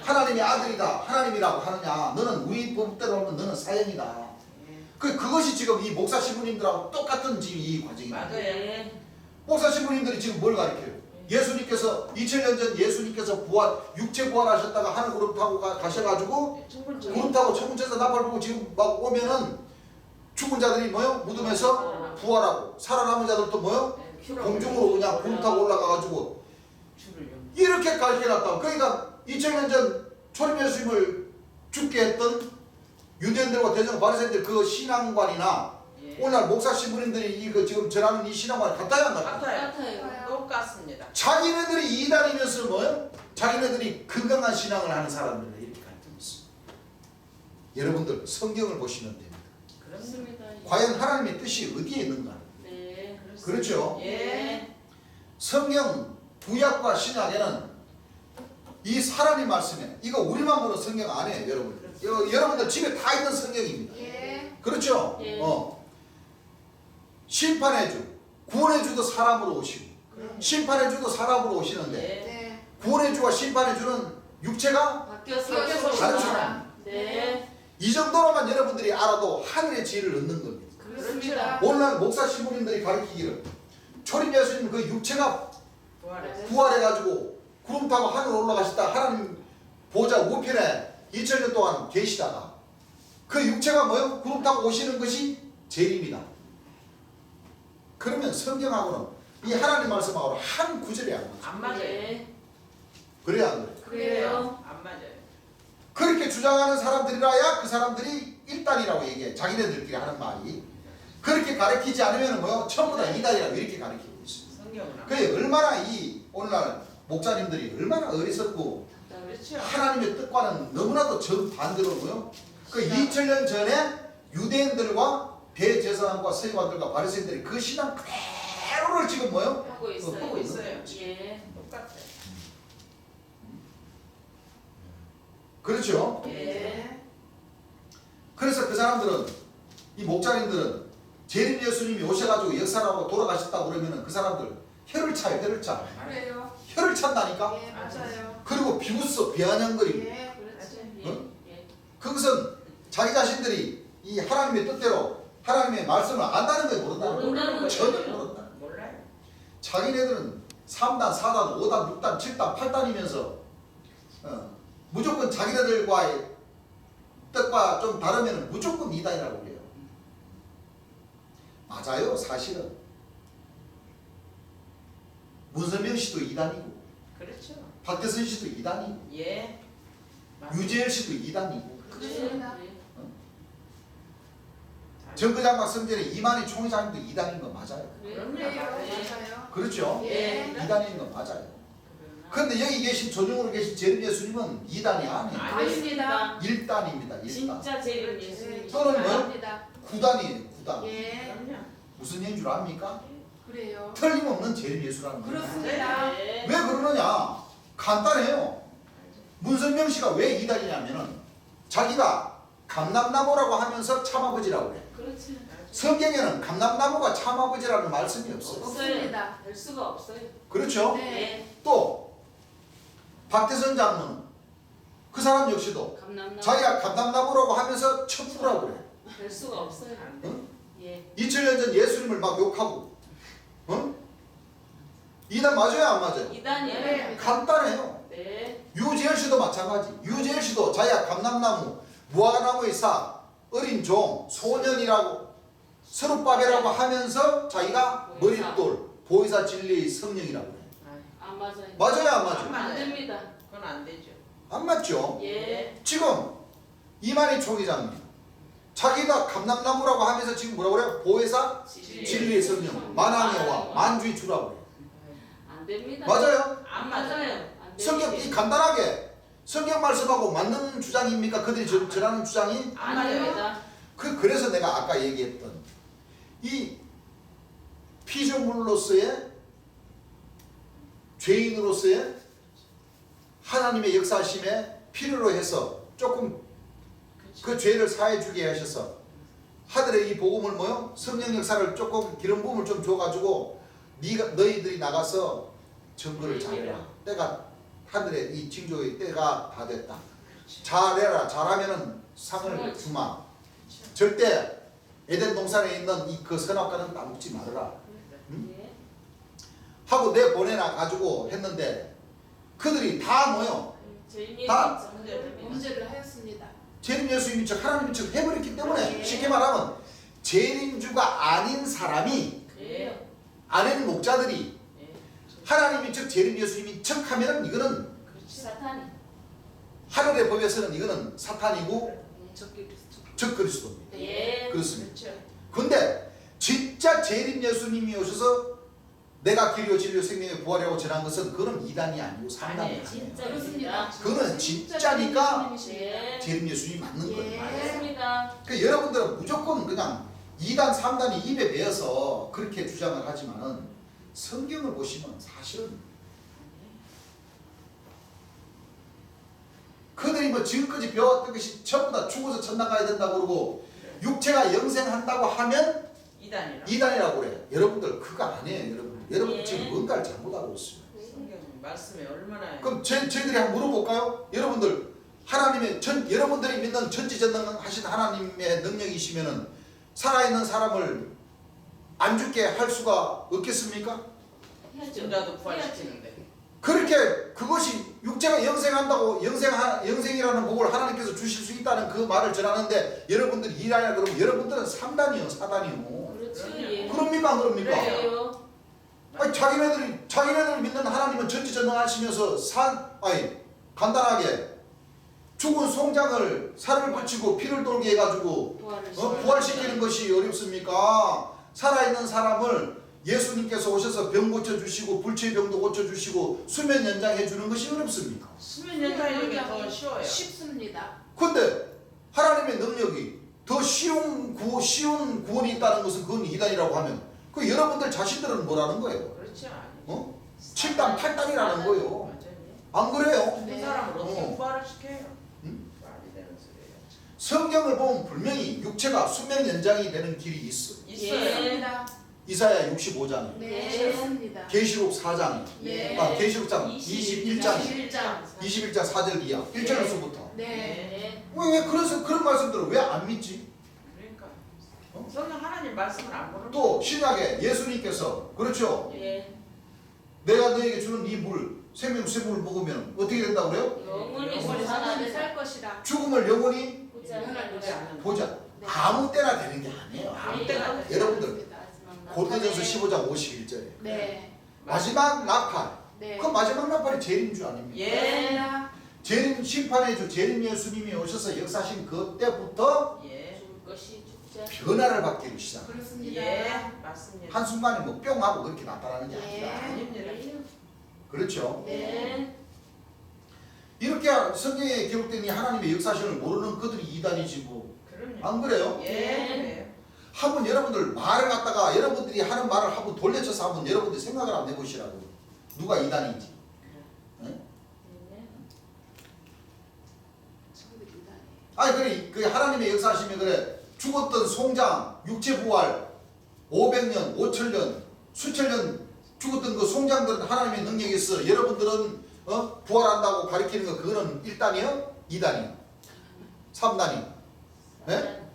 하나님의 아들이다 하나님이라고 하느냐. 너는 우리 법대로 하면 너는 사형이다. 예. 그것이 지금 이 목사 신부님들하고 똑같은 지금 이 과정입니다. 맞아요. 예. 목사 신부님들이 지금 뭘 가르쳐요? 예수님께서 2000년 전 예수님께서 육체 부활하셨다가 하늘 구름 타고 가셔가지고 구름 타고 천군천사 나팔 불고 지금 막 오면은 죽은 자들이 뭐요? 무덤에서 부활하고 살아남은 자들도 뭐요? 공중으로 그냥 구름 타고 올라가가지고 줄을 이렇게 가르쳐놨다. 그러니까 2000년 전 초림 예수님을 죽게 했던 유대인들과 대제사장 바리새인들 그 신앙관이나 예. 오늘날 목사 신부님들이 이거 지금 전하는 이 신앙과 같아요 안 같아요? 같아요. 똑같습니다. 자기네들이 이단이면서 뭐요? 자기네들이 건강한 신앙을 하는 사람들을 이렇게 가르치고 있습니다. 여러분들 성경을 보시면 됩니다. 그렇습니다. 과연 하나님의 뜻이 어디에 있는가? 네. 그렇죠? 예. 성경 구약과 신약에는 이 하나님 말씀에 이거 우리만 보는 성경 아니에요, 여러분. 이거 여러분들 집에 다 있는 성경입니다. 예. 그렇죠? 예. 심판의 주, 구원의 주도 사람으로 오시고 그럼요. 심판의 주도 사람으로 오시는데 예. 네. 구원의 주와 심판의 주는 육체가 바뀌었어요. 다른 사람. 네. 이 정도로만 여러분들이 알아도 하늘의 지혜를 얻는 겁니다. 그렇습니다. 오늘날 목사 신부님들이 가르치기를 초림 예수님 그 육체가 부활했어요. 부활해가지고 구름 타고 하늘 올라가시다 하나님 보좌 우편에 2000년 동안 계시다가 그 육체가 뭐요? 구름 타고 오시는 것이 재림이다. 그러면 성경하고는 이 하나님 말씀하고는 한 구절이 안 맞죠. 안 맞아요. 네. 그래야 안 그래. 그래요. 안 맞아요. 그렇게 주장하는 사람들이라야 그 사람들이 일단이라고 얘기해. 자기네들끼리 하는 말이. 그렇게 가르치지 않으면 뭐요? 전부 다 이단이라고 이렇게 가르치고 있습니다. 성경은 안 그게 얼마나 이 오늘날 목사님들이 얼마나 어리석고 그렇죠. 하나님의 뜻과는 너무나도 정반대로 뭐요? 그 2000년 전에 유대인들과 대제사장과 서기관들과 바리새인들이 그 신앙 그대로를 지금 뭐요? 하고 있어요. 하고 있어요. 예. 똑같아요. 그렇죠? 예. 그래서 그 사람들은 이 목자님들은 재림 예수님이 오셔가지고 역사하고 돌아가셨다고 그러면은 그 사람들 혀를 차요, 혀를 차. 그래요. 혀를 찬다니까? 예, 맞아요. 그리고 비웃어, 비아냥거리고. 예. 그렇죠. 응? 예. 그것은 자기 자신들이 이 하나님의 뜻대로 하나님의 말씀을 안다는 걸 모른다는 거예요. 모른다는 거예요. 전혀 모른다. 몰라요. 자기네들은 3단, 4단, 5단, 6단, 7단, 8단이면서 무조건 자기네들과의 뜻과 좀 다르면 무조건 이단이라고 그래요. 맞아요, 사실은. 문선명 씨도 이단이고 그렇죠. 박대선 씨도 이단이고 예. 유재열 씨도 이단이고 그렇습니다. 예. 정거장막 성전에 이만희 총회장님도 이단인 거 맞아요. 그래요. 그래요. 맞아요. 그렇죠? 예. 이단인 거 맞아요. 그런데 여기 계신 전용으로 계신 재림 예수님은 2단이 아니에요. 아닙니다. 1단입니다. 1단. 진짜 재림 예수님. 또는 뭐? 아닙니다. 9단이에요. 9단. 예. 그럼요. 무슨 얘기인 줄 압니까? 그래요. 틀림없는 재림 예수라는 거예요. 그렇습니다. 네. 왜 그러느냐? 간단해요. 문선명 씨가 왜 2단이냐면은 자기가 감람나무라고 하면서 참아버지라고 그래. 그렇지. 성경에는 감람나무가 참아버지라는 말씀이 없어요. 없습니다. 될 수가 없어요. 그렇죠? 네. 또 박대선 장로는 그 사람 역시도 감남나. 자기가 감람나무라고 하면서 첩부라고 그래. 될 수가 없어요. 안 돼. 응? 예. 2000년 전 예수님을 막 욕하고 이단 맞아요 안 맞아요? 이단이에요. 네. 간단해요. 네. 유재열 씨도 마찬가지. 유재열 씨도 자기가 감람나무, 무화과나무의 사, 어린 종, 소년이라고 서룻바베라고 하면서 자기가 머릿돌, 보혜사 진리의 성령이라고 해요. 안 맞아요. 맞아요 안 맞아요? 안 됩니다. 그건 안 되죠. 안 맞죠? 예. 지금 이만희 총회장님 자기가 감람나무라고 하면서 지금 뭐라고 그래요? 보혜사 진리의 성령, 만왕의 만주의 주라고 그래요. 안 됩니다. 맞아요? 안 맞아요. 안 성경 이 됩니다. 간단하게 성경 말씀하고 맞는 주장입니까? 그들이 전하는 주장이? 안 됩니다. 그래서 내가 아까 얘기했던 이 피조물로서의 죄인으로서의 하나님의 역사심에 필요로 해서 조금 그 죄를 사해 주게 하셔서 하늘의 이 복음을 뭐요? 성령 역사를 조금 기름 부음을 좀 줘가지고 너희들이 나가서 증거를 잘해라. 때가 하늘의 이 징조의 때가 다 됐다. 잘해라. 잘하면은 상을 주마. 절대 에덴 동산에 있는 이 그 선악과는 따먹지 말아라. 예. 하고 내 보내나 가지고 했는데 그들이 다 뭐요? 재림이 다 범죄를 하였습니다. 재림 예수님인 척 하나님인 척 해버렸기 때문에 예. 쉽게 말하면 재림주가 아닌 사람이 예. 아닌 목자들이 예. 하나님인 척 재림 예수님인 척 하면은 이거는 사탄이. 하늘의 법에서는 이거는 사탄이고 적그리스도. 적그리스도입니다. 예. 그렇습니다. 그렇죠. 근데 진짜 재림 예수님이 오셔서 내가 길이요 진리요 생명의 부활이라고 전한 것은 그건 이단이 아니고 상단이 아니에요. 아니에요. 진짜 그렇습니다. 그거는 진짜니까 예. 재림 예수님이 맞는 예. 거예요. 맞습니다. 그 여러분들은 무조건 그냥 2단, 3단이 입에 배어서 그렇게 주장을 하지만은 성경을 보시면 사실은 그들이 뭐 지금까지 배웠던 것이 전부 다 죽어서 천당 가야 된다고 그러고 육체가 영생한다고 하면 이단이라. 2단이라고 그래. 여러분들 그거 아니에요. 여러분 예. 지금 뭔가를 잘못하고 있어요. 성경 말씀에 얼마나 그럼 저희들이 한번 물어볼까요? 여러분들 하나님의 여러분들이 믿는 전지전능하신 하나님의 능력이시면은 살아있는 사람을 안 죽게 할 수가 없겠습니까? 해야죠. 진자도 부활시키는데. 그렇게 그것이 육체가 영생한다고 영생이라는 복을 하나님께서 주실 수 있다는 그 말을 전하는데 여러분들이 2단이라 그러면 여러분들은 3단이요 4단이요 그렇죠. 예. 그럽니까 안 그럽니까? 그래요. 아니 자기네들 믿는 하나님은 전지전능하시면서 간단하게 죽은 송장을 살을 붙이고 피를 돌게 해가지고 부활시키는 것이 어렵습니까? 살아있는 사람을 예수님께서 오셔서 병 고쳐주시고 불치병도 고쳐주시고 수면 연장해 주는 것이 어렵습니까? 수면 연장하는 게 더 쉬워요. 쉽습니다. 근데 하나님의 능력이 더 쉬운 구원이 있다는 것은 그건 이단이라고 하면 그 여러분들 자신들은 뭐라는 거예요? 그렇지 않아요. 어? 7단 8단이라는 거예요. 맞아요. 안 그래요? 그 네. 사람을 어떻게 어. 부활을 시켜요? 응? 말이 되는 소리예요. 성경을 보면 분명히 육체가 수면 연장이 되는 길이 있어. 있어요. 있습니다. 이사야 65장에 네, 있습니다. 계시록 4장에 네. 계시록장 21장에 21장. 21장 4절 이하 1절에서부터 네. 네. 왜 그래서 그런 말씀들을 왜 안 믿지? 그러니까 어? 성경 하나님 말씀을 안 보는 또 신약에 예수님께서 그렇죠. 예. 내가 너에게 주는 이 물 생명수물을 먹으면 어떻게 된다고 그래요? 영원히 영원히 영원히 살아야 살 것이라. 죽음을 영원히 보자. 보지 않는 보자. 네. 아무 때나 되는 게 아니에요. 아무 때나 안 돼요. 여러분들 고린도전서 15장 51절에 네. 마지막 나팔 네. 그 마지막 나팔이 재림주 아닙니까? 예. 재림 심판의 주 재림 예수님이 오셔서 역사하신 그때부터 예. 죽을 것이 죽자. 변화를 받기로 시작. 그렇습니다. 예. 맞습니다. 한순간에 뭐 뿅 하고 그렇게 나타나는 게 예. 아니라 아닙니다. 그렇죠. 네. 이렇게 성경에 기록된 이 하나님의 역사심을 모르는 그들이 이단이지 뭐. 그럼요. 안 그래요? 예. 그래요. 한번 여러분들 말을 갖다가 여러분들이 하는 말을 한번 돌려쳐서 한번 여러분들 생각을 한번 해보시라고. 누가 이단인지. 네? 네. 저입니다. 아니 그래 그 하나님의 역사심이 그래 죽었던 송장 육체 부활 500년 5000년 수천 년 죽었던 그 송장들은 하나님의 능력이 있어. 여러분들은 부활한다고 가리키는 거 그거는 1단이요? 2단이요? 3단이요? 네? 아유.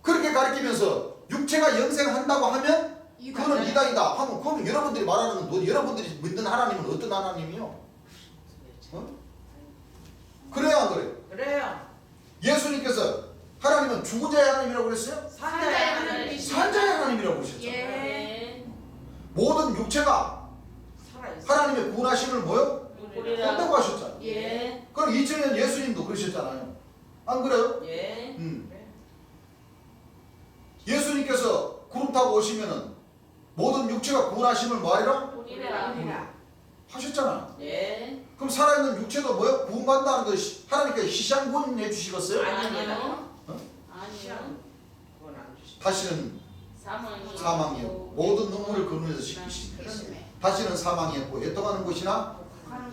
그렇게 가리키면서 육체가 영생한다고 하면 그거는 2단이다 하면 그럼 여러분들이 말하는 건 여러분들이 믿는 하나님은 어떤 하나님이요? 그래요 안 그래요? 그래요. 예수님께서 하나님은 죽은 자의 하나님이라고 그랬어요? 산자의 하나님. 산자의 하나님이라고 그러셨죠. 예. 네. 모든 육체가 살아있어. 하나님의 구원하심을 뭐요? 우리라. 한다고 하셨잖아요. 예. 그럼 2000년 예수님도 그러셨잖아요. 안 그래요? 예. 그래. 예수님께서 구름 타고 오시면은 모든 육체가 구원하심을 뭐하리라? 우리라. 우리라. 하셨잖아요. 예. 그럼 살아있는 육체도 뭐요? 구원받는다는 거 하나님께서 희생 구원해 주시겠어요? 아니요. 어? 아니요. 그건 안 주시죠. 다시는 사망이. 사망이요. 모든 눈물을 그늘에서 씻기시니 이심에. 다시는 사망이 없고 애통하는 곳이나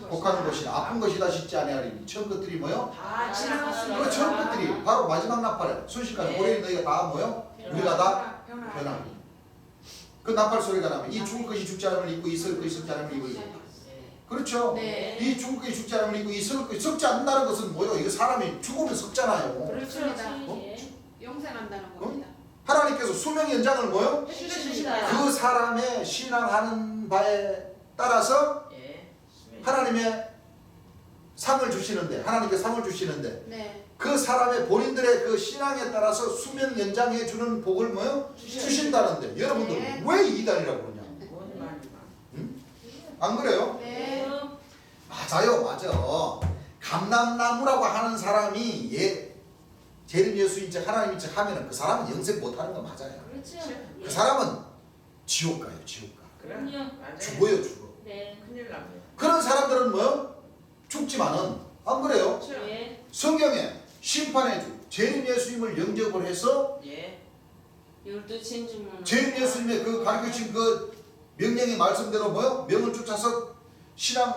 복하는 곳이나 아픈 것이 다 쉽지 아니하리니 처음 것들이 뭐요? 다 지나갔습니다. 그 처음 것들이 바로 마지막 나팔에 순식간에 예. 올해 너희가 다 뭐요? 우리가 다 변하니 그 나팔 소리가 나면 이 죽을 것이 죽지 않음을 입고 이 썩을 것이 썩지 않음을 입고 예. 그렇죠? 네. 이 죽을 것이 죽지 않음을 입고 이 썩을 것이 썩지 않는다는 것은 뭐요? 이거 사람이 죽으면 썩잖아요. 그렇습니다. 예. 영생한다는 겁니다. 하나님께서 수명 연장을 뭐요? 해주십니다. 그 사람의 신앙하는 바에 따라서 예. 수면. 하나님의 상을 주시는데 하나님께 상을 주시는데 네. 그 사람의 본인들의 그 신앙에 따라서 수명 연장해 주는 복을 뭐요? 주신다는데 여러분들 네. 왜 이단이라고 그러냐? 뭔 말이야. 안 그래요? 네. 맞아요, 맞아. 감람나무라고 하는 사람이 재림 예수인 척 하나님인 척 하면은 그 사람은 영생 못하는 거 맞아요. 그렇죠. 그 사람은 지옥 가요, 지옥 가. 그래. 그럼요. 맞아요. 죽어요, 죽어. 네. 큰일 납니다. 그런 사람들은 뭐요? 죽지만은 안 그래요? 그렇죠. 예. 성경에 심판의 주 재림 예수님을 영접을 해서 예. 12진주문. 재림 예수님의 그 가르치신 그 명령의 말씀대로 뭐요? 명을 쫓아서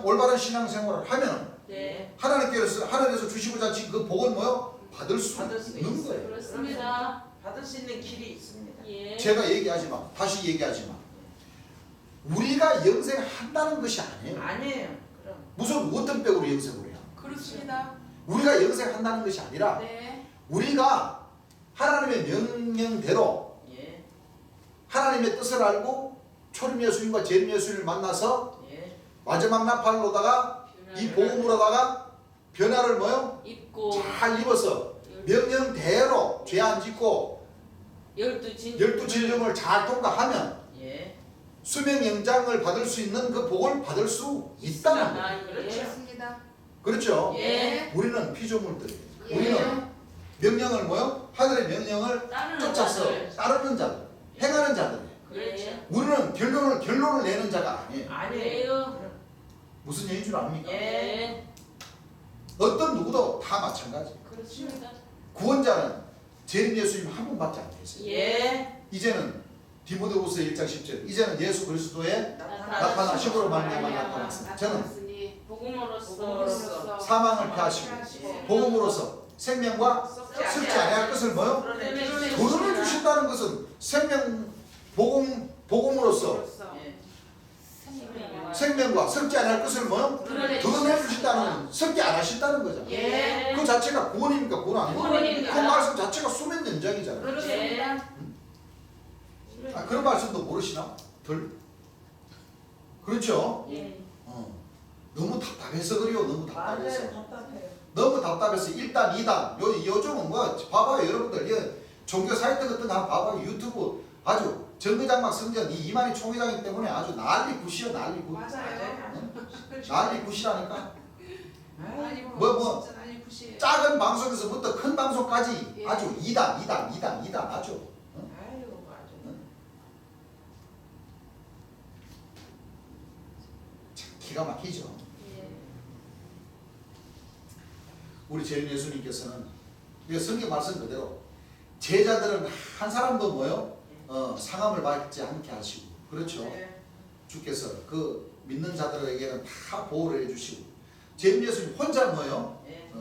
올바른 신앙생활을 하면 네. 하나님께서 주시고자 하신 그 복은 뭐요? 받을 수 받을 수 있는 있어요. 거예요. 그렇습니다. 받을 수 있는 길이 있습니다. 예. 제가 얘기하지만 다시 얘기하지만 우리가 영생한다는 것이 아니에요. 아니에요. 그럼. 무슨 어떤 벽으로 영생을 해요? 그렇습니다. 우리가 영생한다는 것이 아니라 네. 우리가 하나님의 명령대로 예. 하나님의 뜻을 알고 초림 예수님과 재림 예수님을 만나서 예. 마지막 나팔로다가 이 복음으로다가 변화를 뭐요? 입고 잘 입어서 명령대로 죄 안 짓고 12진주. 12진정을 잘 통과하면 예. 수명 영장을 받을 수 있는 그 복을 받을 수 있다는 거예요. 아, 예. 그렇죠. 그렇습니다. 그렇죠? 예. 우리는 피조물들이에요. 예. 우리는 명령을 뭐요? 하늘의 명령을 따르는 쫓아서 자들. 따르는 자들, 행하는 자들이에요. 그렇죠. 예. 우리는 결론을 내는 자가 아니에요. 아니에요. 무슨 얘기인 줄 압니까? 예. 어떤 누구도 다 마찬가지. 그렇습니다. 구원자는 재림 예수님 한 분밖에 안 계세요. 예. 이제는 디모데후서 1장 10절 이제는 예수 그리스도의 나타나심으로 말미암아 나타났습니다. 저는 나타났으니 복음으로써 사망을 피하시고 복음으로서 생명과 썩지 아니할 것을 뭐요? 도전을 주신다는 것은 복음으로서 예. 생명과 썩지 아니할 것을 뭐요? 도전해 주신다는 썩지 안 하신다는 거잖아요. 예. 그 자체가 구원입니까? 구원 아닙니까? 구원입니다. 그 말씀 자체가 수면 연장이잖아요. 그렇습니다. 아, 그런 말씀도 모르시나? 그렇죠? 예. 너무 답답해서 그래요. 너무 답답해서. 맞아요. 답답해요. 너무 답답해서 1단, 2단. 요즘은 뭐 봐봐요. 여러분들 종교 사이트 같은 거 한번 봐봐요. 유튜브 아주 정거장막 성전 이 이만희 총회장이기 때문에 아주 난리 굿이요. 난리 굿. 맞아요. 난리 굿이라니까. 아니 뭐. 진짜 아니 굿이에요. 작은 방송에서부터 큰 방송까지 예. 아주 2단 아주. 아유, 맞아. 참 기가 막히죠. 예. 우리 재림 예수님께서는 이거 성경 말씀 그대로 제자들은 한 사람도 뭐요? 상함을 받지 않게 하시고 그렇죠. 네. 주께서 그 믿는 자들에게는 다 보호를 해주시고 재림 예수님 혼자 뭐요? 예.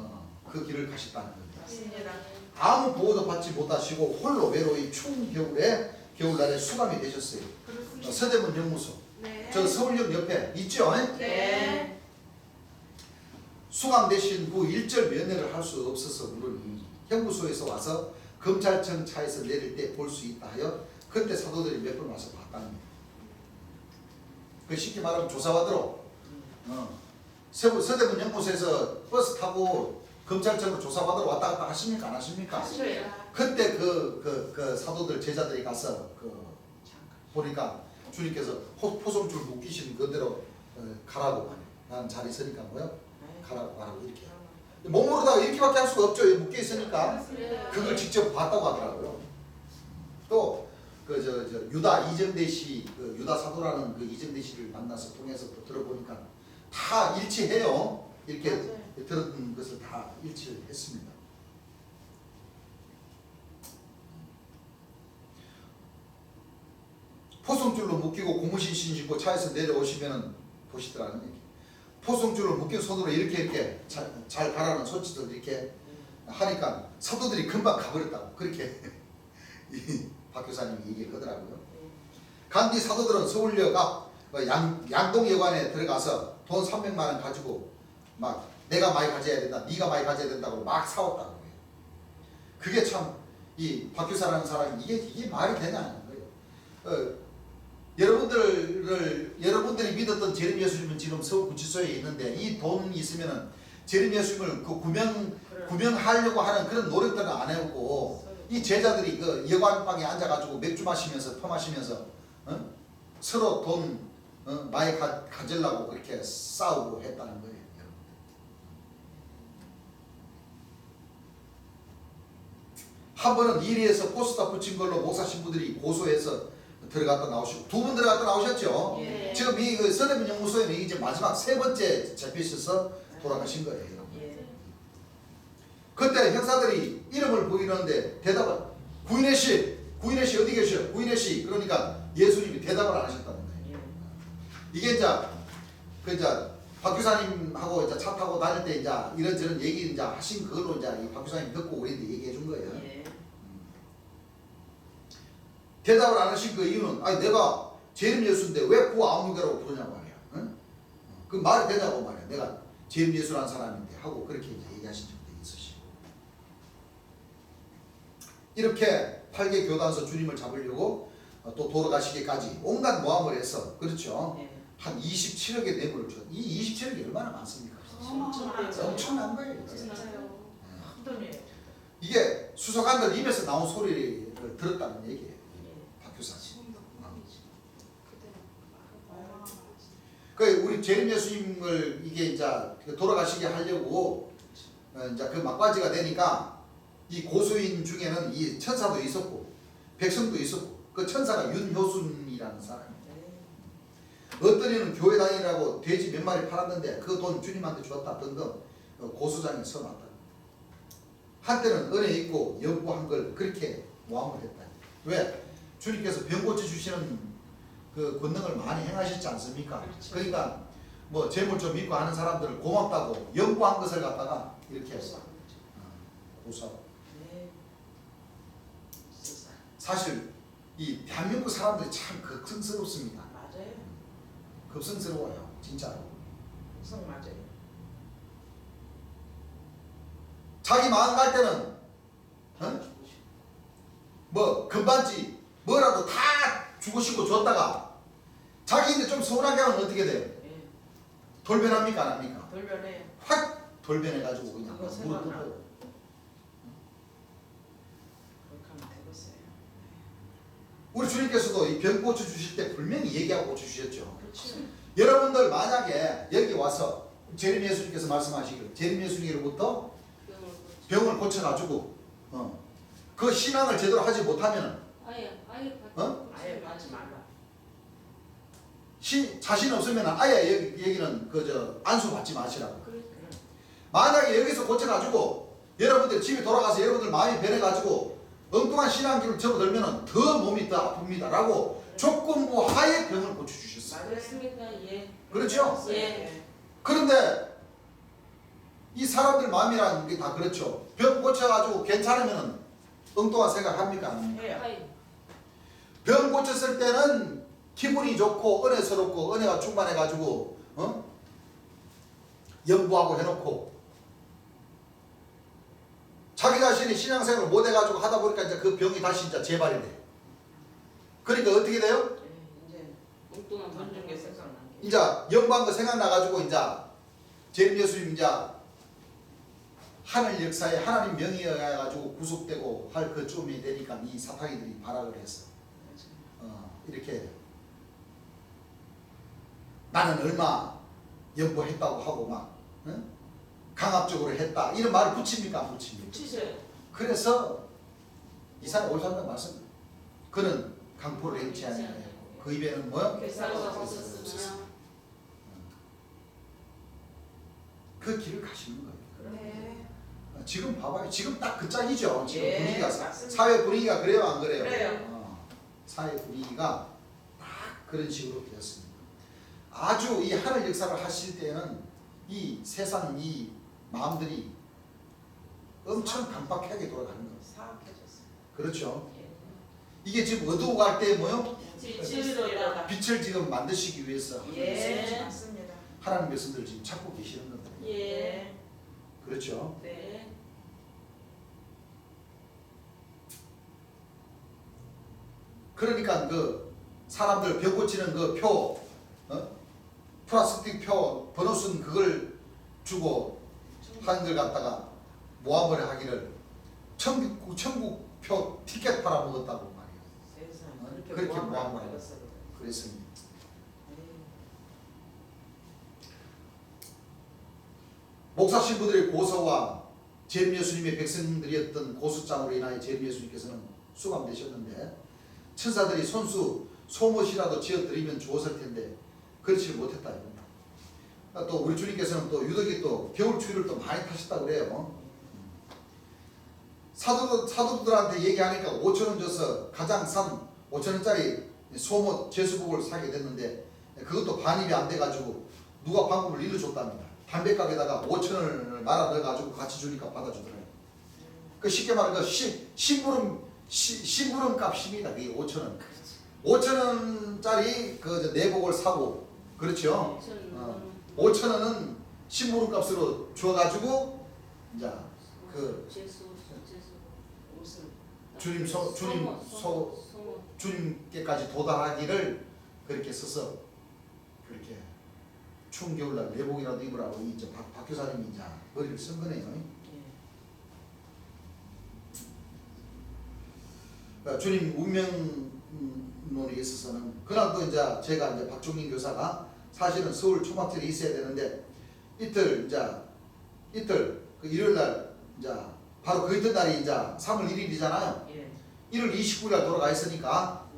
그 길을 가셨다는 겁니다. 맞습니다. 아무 보호도 받지 못하시고 홀로 외로이 추운 겨울날에 수감이 되셨어요. 그렇습니다. 서대문 영무소 네. 저 서울역 옆에 있죠? 네. 수감되신 후 일절 면회를 할 수 없어서 물으니 형무소에서 와서 검찰청 차에서 내릴 때 볼 수 있다 하여 그때 사도들이 몇 번 와서 봤다는 거예요. 그 쉽게 말하면 조사받으러 서대문 영무소에서 버스 타고 검찰청으로 조사받으러 왔다 갔다 하십니까? 안 하십니까? 맞습니다. 그때 그 사도들 제자들이 가서 보니까 주님께서 포송줄 묶이신 그대로 가라고 말해요. 난 잘 있으니까 뭐요? 가라고 이렇게. 몸으로다가 이렇게밖에 할 수가 없죠. 묶여 있으니까. 그걸 직접 봤다고 하더라고요. 또 그 유다 이정대 씨, 그 유다 사도라는 그 이정대 씨를 만나서 통해서 또 들어보니까 다 일치해요. 이렇게 맞아요. 들었던 것을 다 일치했습니다. 포송줄로 묶이고 고무신 신고 차에서 내려오시면은 보시더라는 얘기. 포송줄로 묶인 손으로 이렇게 잘 가라는 손짓을 이렇게 하니까 사도들이 금방 가버렸다고 그렇게 이 박교사님이 얘기하더라고요. 간뒤 사도들은 서울역 앞 양동여관에 들어가서 돈 300만 원 가지고 막 내가 많이 가져야 된다, 네가 많이 가져야 된다고 막 사왔다고 해요. 그게 참 이 박교사라는 사람이 이게 말이 되냐는 거예요. 여러분들이 믿었던 재림 예수님은 지금 서울구치소에 있는데 이 돈이 있으면은 재림 예수님을 그 구명하려고 하는 그런 노력들은 안 해오고 이 제자들이 그 여관방에 앉아가지고 맥주 마시면서 퍼마시면서 서로 돈 많이 가지려고 그렇게 싸우고 했다는 거예요. 여러분. 한 번은 이리에서 포스터 붙인 걸로 목사 신부들이 고소해서 들어갔다 나오시고 2번 들어갔다 나오셨죠. 예. 지금 이그 서대문 연구소에는 이제 마지막 3번째 잡히셔서 돌아가신 거예요. 예. 그때 형사들이 이름을 보이는데 대답을 구인혜 씨 어디 계셔? 구인혜 씨 그러니까 예수님이 대답을 안 하셨다는 거예요. 예. 이게 이제 박 교사님하고 이제 차 타고 다닐 때 이제 이런저런 얘기 이제 하신 그걸로 이제 이 박 교사님 듣고 우리한테 얘기해 준 거예요. 예. 대답을 안 하신 그 이유는 아니 내가 재림 예수인데 왜 구 아무개라고 부르냐고 말이야. 응? 그 말이 되냐고 말이야. 내가 재림 예수라는 사람인데 하고 그렇게 이제 얘기하신 적도 있으시고. 이렇게 8개 교단서 주님을 잡으려고 또 돌아가시기까지 온갖 모함을 해서 그렇죠. 예. 한 27억의 뇌물을 줬. 이 27억이 얼마나 많습니까? 엄청난 거예요. 진짜요. 큰 돈이에요. 이게 수사관들 입에서 나온 소리를 들었다는 얘기예요. 예. 박 교사. 지금도 꿈이지. 그때 그 우리 재림 예수님을 이게 이제 돌아가시게 하려고 이제 그 막바지가 되니까 이 고소인 중에는 이 천사도 있었고 백성도 있었고 그 천사가 윤효순이라는 사람이에요. 어떤 이는 교회 다니라고 돼지 몇 마리 팔았는데 그 돈 주님한테 줬다 등등 고소장에 써놨다. 한때는 은혜 있고 연구한 걸 그렇게 모함을 했다. 왜? 주님께서 병 고쳐 주시는 그 권능을 많이 행하셨지 않습니까? 그렇죠. 그러니까 뭐 재물 좀 있고 하는 사람들을 고맙다고 연구한 것을 갖다가 이렇게 해서 고소. 네. 세상. 사실 이 대한민국 사람들이 참 걱정스럽습니다. 맞아요. 급성스러워요, 진짜로. 우선 맞아요. 자기 마음 갈 때는 뭐 금반지 뭐라도 다 주고 싶고 줬다가 자기 이제 좀 서운하게 하면 어떻게 돼요? 예. 돌변합니까 안 합니까? 돌변해요. 확 돌변해가지고 그냥 그거 무릎 생각나. 꿇어요. 그렇게 하면 되겠어요. 우리 주님께서도 이 병 고쳐 주실 때 분명히 얘기하고 고쳐 주셨죠. 그렇죠. 여러분들 만약에 여기 와서 재림 예수님께서 말씀하시길 재림 예수님으로부터 병을 고쳐가지고 그 신앙을 제대로 하지 못하면 아예 아예 받지 말라. 자신 없으면 아예 여기는 그저 안수 받지 마시라고. 그래. 만약에 여기서 고쳐가지고 여러분들 집에 돌아가서 여러분들 마음이 변해가지고 엉뚱한 신앙길을 접어들면 더 몸이 더 아픕니다라고 조건부 하에 병을 고쳐주셨어요. 그렇습니다. 예. 그렇죠? 예. 그런데 이 사람들 마음이라는 게 다 그렇죠. 병 고쳐가지고 괜찮으면 엉뚱한 생각 합니까? 안 합니까? 해요. 아예. 병 고쳤을 때는 기분이 좋고 은혜스럽고 은혜가 충만해가지고 연구하고 해놓고 자기 자신이 신앙생활을 못해가지고 하다 보니까 이제 그 병이 다시 이제 재발이 돼. 그러니까 어떻게 돼요? 예. 이제 엉뚱한 던진 게 생각난 게. 이제 연구한 거 생각나가지고 이제 재림 예수님 이제 하늘 역사에 하나님 명의에 가지고 구속되고 할 그쯤이 되니까 이 사파이들이 발악을 했어. 이렇게 나는 얼마 연구했다고 하고 막 강압적으로 했다 이런 말을 붙입니까 안 붙입니까? 치세요. 그래서 이사야 53장 말씀 그는 강포를 행치 아니하였고 그 입에는 뭐요? 괴사가 없었으며 그 길을 가시는 거예요. 네. 지금 봐봐요. 지금 딱 그 짝이죠. 지금 예, 분위기가 맞습니다. 사회 분위기가 그래요 안 그래요? 그래요. 사회 분위기가 딱 그런 식으로 되었습니다. 아주 이 하늘 역사를 하실 때는 이 세상 이 마음들이 엄청 강박하게 돌아가는 거예요. 사악해졌어요. 그렇죠. 예. 이게 지금 어두워 갈 때 뭐요? 지치리로다. 빛을 지금 만드시기 위해서 예. 맞습니다. 하나님 백성들 지금 찾고 계시는 겁니다. 예. 그렇죠. 네. 그러니까 그 사람들 벽 고치는 그 표, 플라스틱 표 번호 쓴 그걸 주고 하는 걸 갖다가 모함을 하기를 천국표 티켓 팔아먹었다고 말이에요. 세상 그렇게 그렇게 모함을 모함을 하고 하겠어요. 그랬습니다. 목사 신부들의 고소와 재림 예수님의 백성들이었던 고수장으로 인하여 재림 예수님께서는 수감되셨는데 천사들이 손수 소못이라도 지어드리면 좋았을 텐데 그렇지 못했다 이겁니다. 또 우리 주님께서는 또 유독히 또 겨울 추위를 또 많이 타셨다고 그래요. 사도들한테 얘기하니까 5,000원 줘서 가장 싼 5,000원짜리 소못 제수복을 사게 됐는데 그것도 반입이 안 돼가지고 누가 방법을 일러줬답니다. 담배가게다가 5,000원을 말아 넣어가지고 같이 주니까 받아주더래요. 그 쉽게 말하면 그 심부름 값입니다. 그게 5,000원. 5,000원짜리 그 내복을 사고 그렇죠. 5,000원은 심부름 값으로 줘가지고 이제 그 옷을 주님께까지 도달하기를 그렇게 써서 그렇게 추운 겨울날 내복이라도 입으라고 이제 박 교사님이 이제 머리를 쓴 거네요. 그러니까 주님 운명론에 있어서는 그날도 이제 제가 이제 박종인 교사가 사실은 서울 초막절에 있어야 되는데 이틀 그 일요일 날 이제 바로 그 이튿날이 이제 3월 1일이잖아요. 1월 29일 날 돌아가 있으니까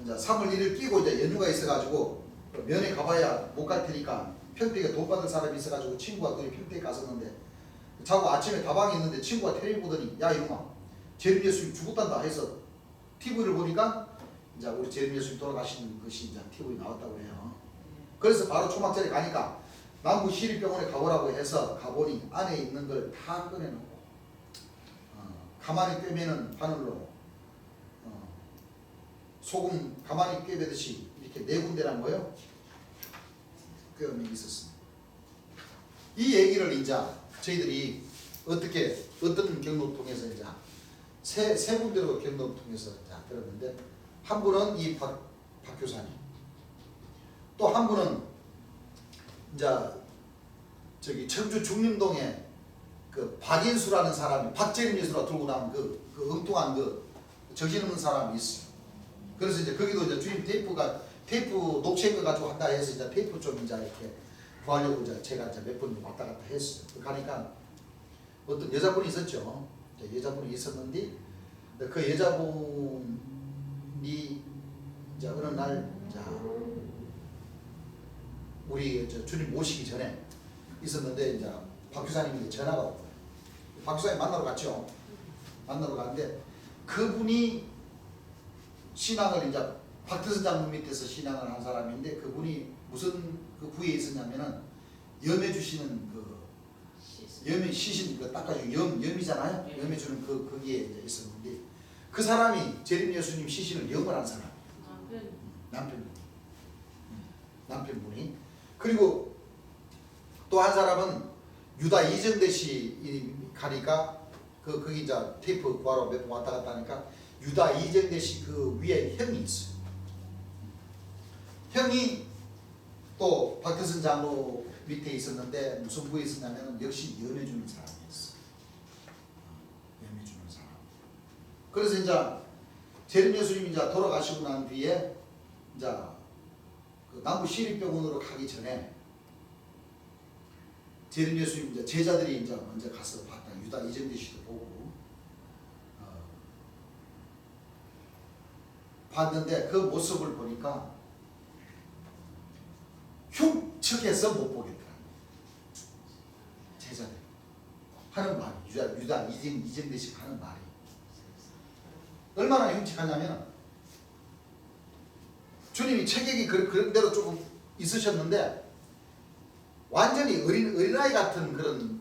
이제 3월 1일 끼고 이제 연휴가 있어가지고 면회 가봐야 못 갈 테니까 평택에 돈 받을 사람이 있어가지고 친구가 둘이 평택에 갔었는데 자고 아침에 다방에 있는데 친구가 텔레비 보더니 야 이놈아 재림 예수님 죽었단다 해서 TV를 보니까 이제 우리 재림 예수님 돌아가신 것이 이제 TV에 나왔다고 해요. 그래서 바로 초막절에 가니까 남부 시립병원에 가보라고 해서 가보니 안에 있는 걸 다 꺼내놓고 가만히 꿰매는 바늘로 소금 가만히 꿰매듯이 이렇게 네 군데란 거예요. 꿰매 있었습니다. 이 얘기를 이제 저희들이 어떤 경로를 통해서 이제 세 군데로 경로를 통해서 이제 들었는데 한 분은 이 박 교사님, 또 한 분은 이제 저기 청주 중림동에 그 박인수라는 사람이 박재림 예수라 들고 나온 그 엉뚱한 그 정신없는 사람이 있어요. 그래서 이제 거기도 이제 주님 테이프 녹취한 거 가지고 한다 해서 이제 테이프 좀 이제 이렇게 구하려고 이제 제가 이제 몇 번 왔다 갔다 했어요. 가니까 어떤 여자분이 있었죠. 여자분이 있었는데 그 여자분이 이제 어느 날 우리 주님 모시기 전에 있었는데 이제 박 교사님이 전화가 오고 박 교사님 만나러 갔죠. 만나러 갔는데 그분이 신앙을 이제 박태선 장로 밑에서 신앙을 한 사람인데 그분이 무슨 그 부에 있었냐면은 염해 주시는 그 염해 시신 그 닦아주는 염이잖아요. 염해 주는 거기에 이제 있었는데 그 사람이 재림 예수님 시신을 염을 한 사람. 남편분이. 그리고 또 한 사람은 유다 이정대 씨 가니까 거기 이제 테이프 구하러 몇 번 왔다 갔다 하니까 유다 이정대 씨 그 위에 형이 있어요. 형이 또 박태선 장로 밑에 있었는데 무슨 부에 있었냐면 역시 염해주는 사람이었어. 염해주는 사람. 그래서 이제 재림 예수님이 이제 돌아가시고 난 뒤에 이제 그 남부 시립병원으로 가기 전에 재림 예수님 이제 제자들이 이제 먼저 가서 봤다. 유다 이정대 씨도 보고 봤는데 그 모습을 보니까 흉측해서 못 보겠더라. 제자들 하는 말이 유다 이정대 씨가 하는 말이 얼마나 흉측하냐면 주님이 체격이 그런 대로 조금 있으셨는데 완전히 어린아이 같은 그런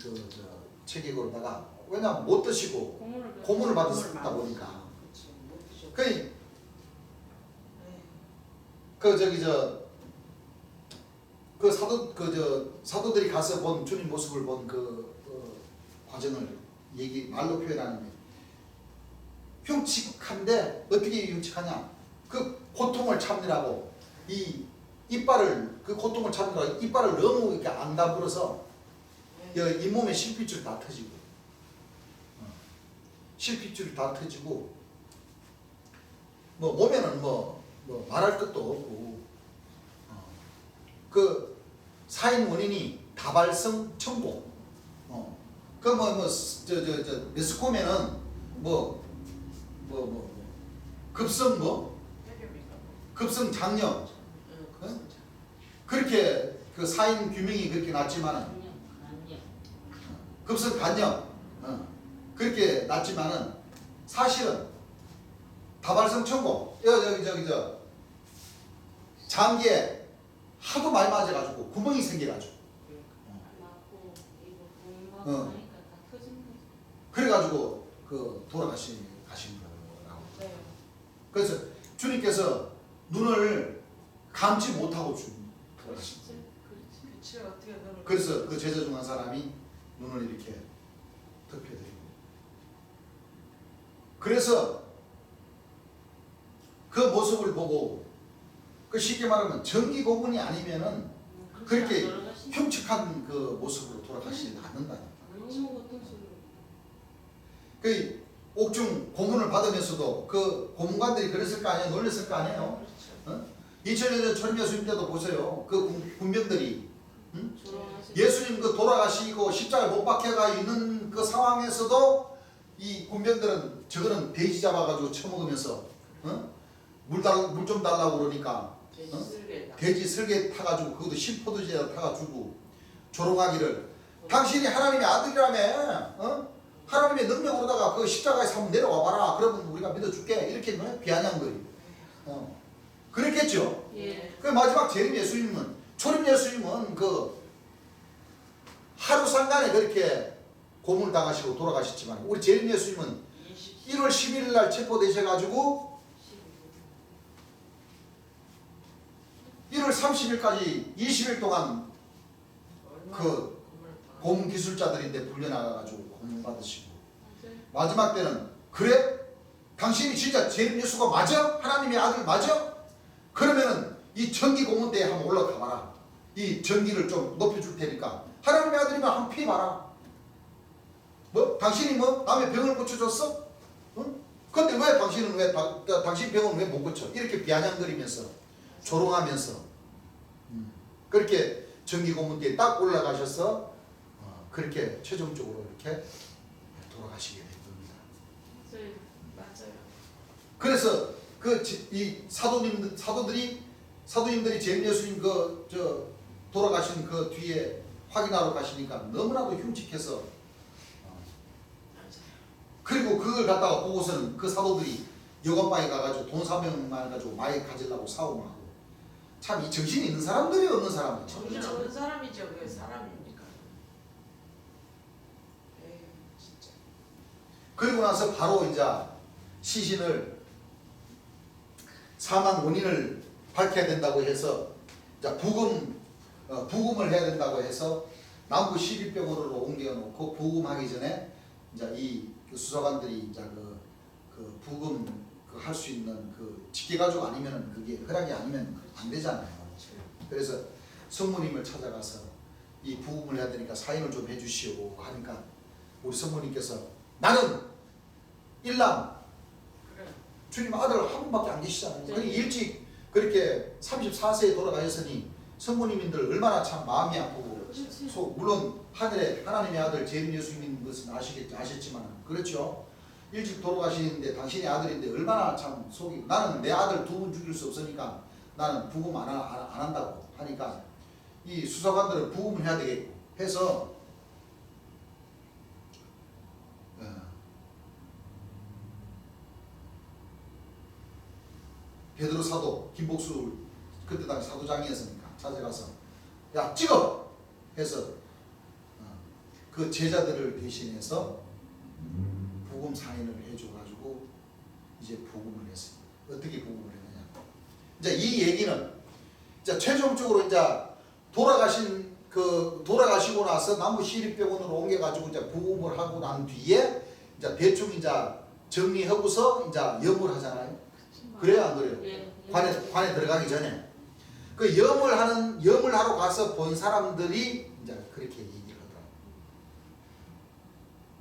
체격으로다가 왜냐면 못 드시고 고문을 받았다 보니까 사도들이 가서 본 주님 모습을 본 그 과정을 말로 표현하는데 흉측한데 어떻게 흉측하냐? 그 고통을 참느라고 그 고통을 참느라고 이빨을 너무 이렇게 안 다물어서 잇몸에 실핏줄 다 터지고 실핏줄 다 터지고 뭐 몸에는 뭐 말할 것도 없고 그 사인 원인이 다발성 천공 그 매스컴에는 급성 급성 장염 그렇게 그 사인 규명이 그렇게 났지만은 급성 간염 그렇게 났지만은 사실은 다발성 천공 장기에 하도 많이 맞아가지고 구멍이 생겨가지고 맞고 이거 어. 공부하고 나니까 다 터진 거지. 그래가지고 그 돌아가신 거라고. 네. 그래서 주님께서 눈을 감지 못하고 돌아가신 거예요. 그렇지. 그치 어떻게 그걸. 그래서 그 제자 중 한 사람이 눈을 이렇게 덮여드리고 그래서 그 모습을 보고 그 쉽게 말하면 정기 고문이 아니면은 그렇게 흉측한 그 모습으로 돌아가시지 않는다니까. 너무 어떤 소리. 그 옥중 고문을 받으면서도 그 고문관들이 그랬을 거 아니에요? 놀랬을 거 아니에요? 그렇죠. 2000년 전 초림 예수님 때도 보세요. 그 군병들이 조롱하시고. 예수님 그 돌아가시고 십자가에 못 박혀가 있는 그 상황에서도 이 군병들은 저거는 돼지 잡아가지고 처먹으면서 물 좀 달라고 그러니까 돼지 슬개 타가지고 그것도 신포도제에다 타가지고 조롱하기를 당신이 하나님의 아들이라며 하나님의 능력으로다가 그 십자가에서 한번 내려와 봐라 그러면 우리가 믿어줄게 이렇게 비아냥거리 그랬겠죠. 예. 그 마지막 재림 예수님은 초림 예수님은 그 하루 상간에 그렇게 고문을 당하시고 돌아가셨지만 우리 재림 예수님은 1월 11일 날 체포되셔가지고 1월 30일까지 20일 동안 그 고문 기술자들인데 불려나가가지고 고문 받으시고 마지막 때는 그래? 당신이 진짜 재림 예수가 맞아? 하나님의 아들 맞아? 그러면은 이 전기 고문대에 한번 올라가 봐라. 이 전기를 좀 높여줄 테니까 하나님의 아들이면 한번 피해봐라. 뭐? 당신이 뭐? 남의 병을 고쳐줬어? 응? 근데 왜 당신은 당신 병은 왜 못 고쳐? 이렇게 비아냥거리면서 조롱하면서 그렇게 전기 고문대에 딱 올라가셔서 그렇게 최종적으로 이렇게 돌아가시게 된 겁니다. 맞아요. 그래서 이 사도님들이 재림 예수님 돌아가신 그 뒤에 확인하러 가시니까 너무나도 흉측해서 그리고 그걸 갖다가 보고서는 그 사도들이 여관방에 가가지고 돈 300만 가지고 마약 가지려고 싸움하고 참 이 정신이 있는 사람들이 없는 사람이죠. 정신 없는 사람이죠. 왜 사람입니까? 에이 진짜. 그리고 나서 바로 이제 시신을 사망 원인을 밝혀야 된다고 해서 이제 부금을 해야 된다고 해서 남부 시립병원으로 옮겨놓고 부금하기 전에 이제 이 수사관들이 이제 그 부금 할 수 있는 그 직계가족 아니면은 그게 허락이 아니면 안 되잖아요. 그래서 성모님을 찾아가서 이 부금을 해야 되니까 사인을 좀 해주시오 하니까 우리 성모님께서 나는 일남 주님 아들 한 분밖에 안 계시잖아요. 네. 일찍 그렇게 34세에 돌아가셨으니 성모님들 얼마나 참 마음이 아프고 그렇지. 물론 하늘에 하나님의 아들 재림 예수님인 것은 아셨지만 그렇죠. 일찍 돌아가시는데 당신의 아들인데 얼마나 참 속이 나는 내 아들 두 분 죽일 수 없으니까 나는 부금 안 한다고 하니까 이 수사관들은 부금을 해야 되겠고 해서 베드로 사도 김복수 그때 당시 사도장이었으니까 찾아가서 야 찍어 해서 그 제자들을 대신해서 부금 사인을 해줘가지고 이제 부금을 했습니다. 어떻게 부금을 했느냐? 이제 이 얘기는 이제 최종적으로 이제 돌아가시고 나서 남부 시립병원으로 옮겨가지고 이제 부금을 하고 난 뒤에 이제 대충 이제 정리하고서 이제 염을 하잖아요. 그래요, 안 그래요? 예. 관에 들어가기 전에 그 염을 하러 가서 본 사람들이 이제 그렇게 얘기를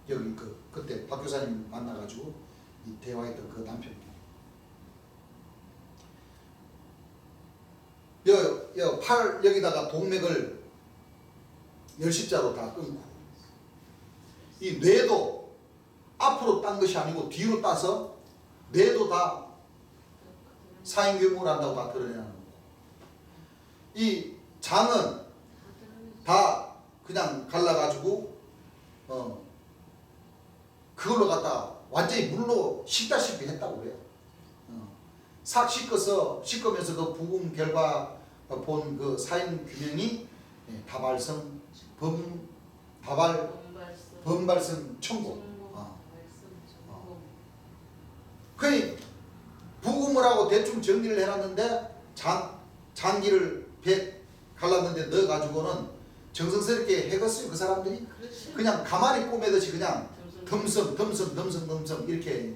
하더라고요. 여기 그때 박 교사님 만나가지고 이 대화했던 그 남편이 여기다가 동맥을 열십자로 다 끊고 이 뇌도 앞으로 딴 것이 아니고 뒤로 따서 뇌도 다 사인교육을 한다고 다 드러내는 거고, 이 장은 다 그냥 갈라가지고 그걸로 갖다 완전히 물로 씻다시피 했다고 그래요. 싹 씻으면서 그 부금 결과 본 그 사인 규명이 다발성 범발성 천공. 거의 부금을 하고 대충 정리를 해놨는데 장기를 갈랐는데 넣어가지고는 정성스럽게 해갔어요. 그 사람들이 그냥 가만히 꼬매듯이 그냥 덤섬 이렇게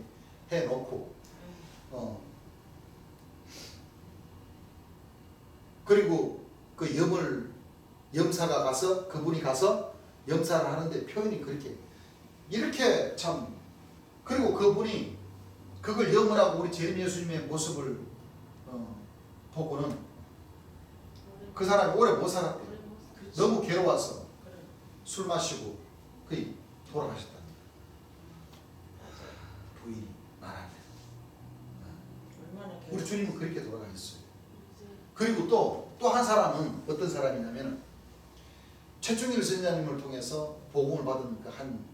해놓고 그리고 그 염사가 가서 그분이 가서 염사를 하는데 표현이 그렇게 이렇게 참, 그리고 그분이 그걸 염을 하고 우리 재림 예수님의 모습을 보고는 그 사람이 오래 못 살았대. 너무 괴로워서 술 마시고 거의 돌아가셨다. 부인이 말하는 우리 주님은 그렇게 돌아가셨어요. 그리고 또 한 사람은 어떤 사람이냐면 최충일 선생님을 통해서 복음을 받은 그 한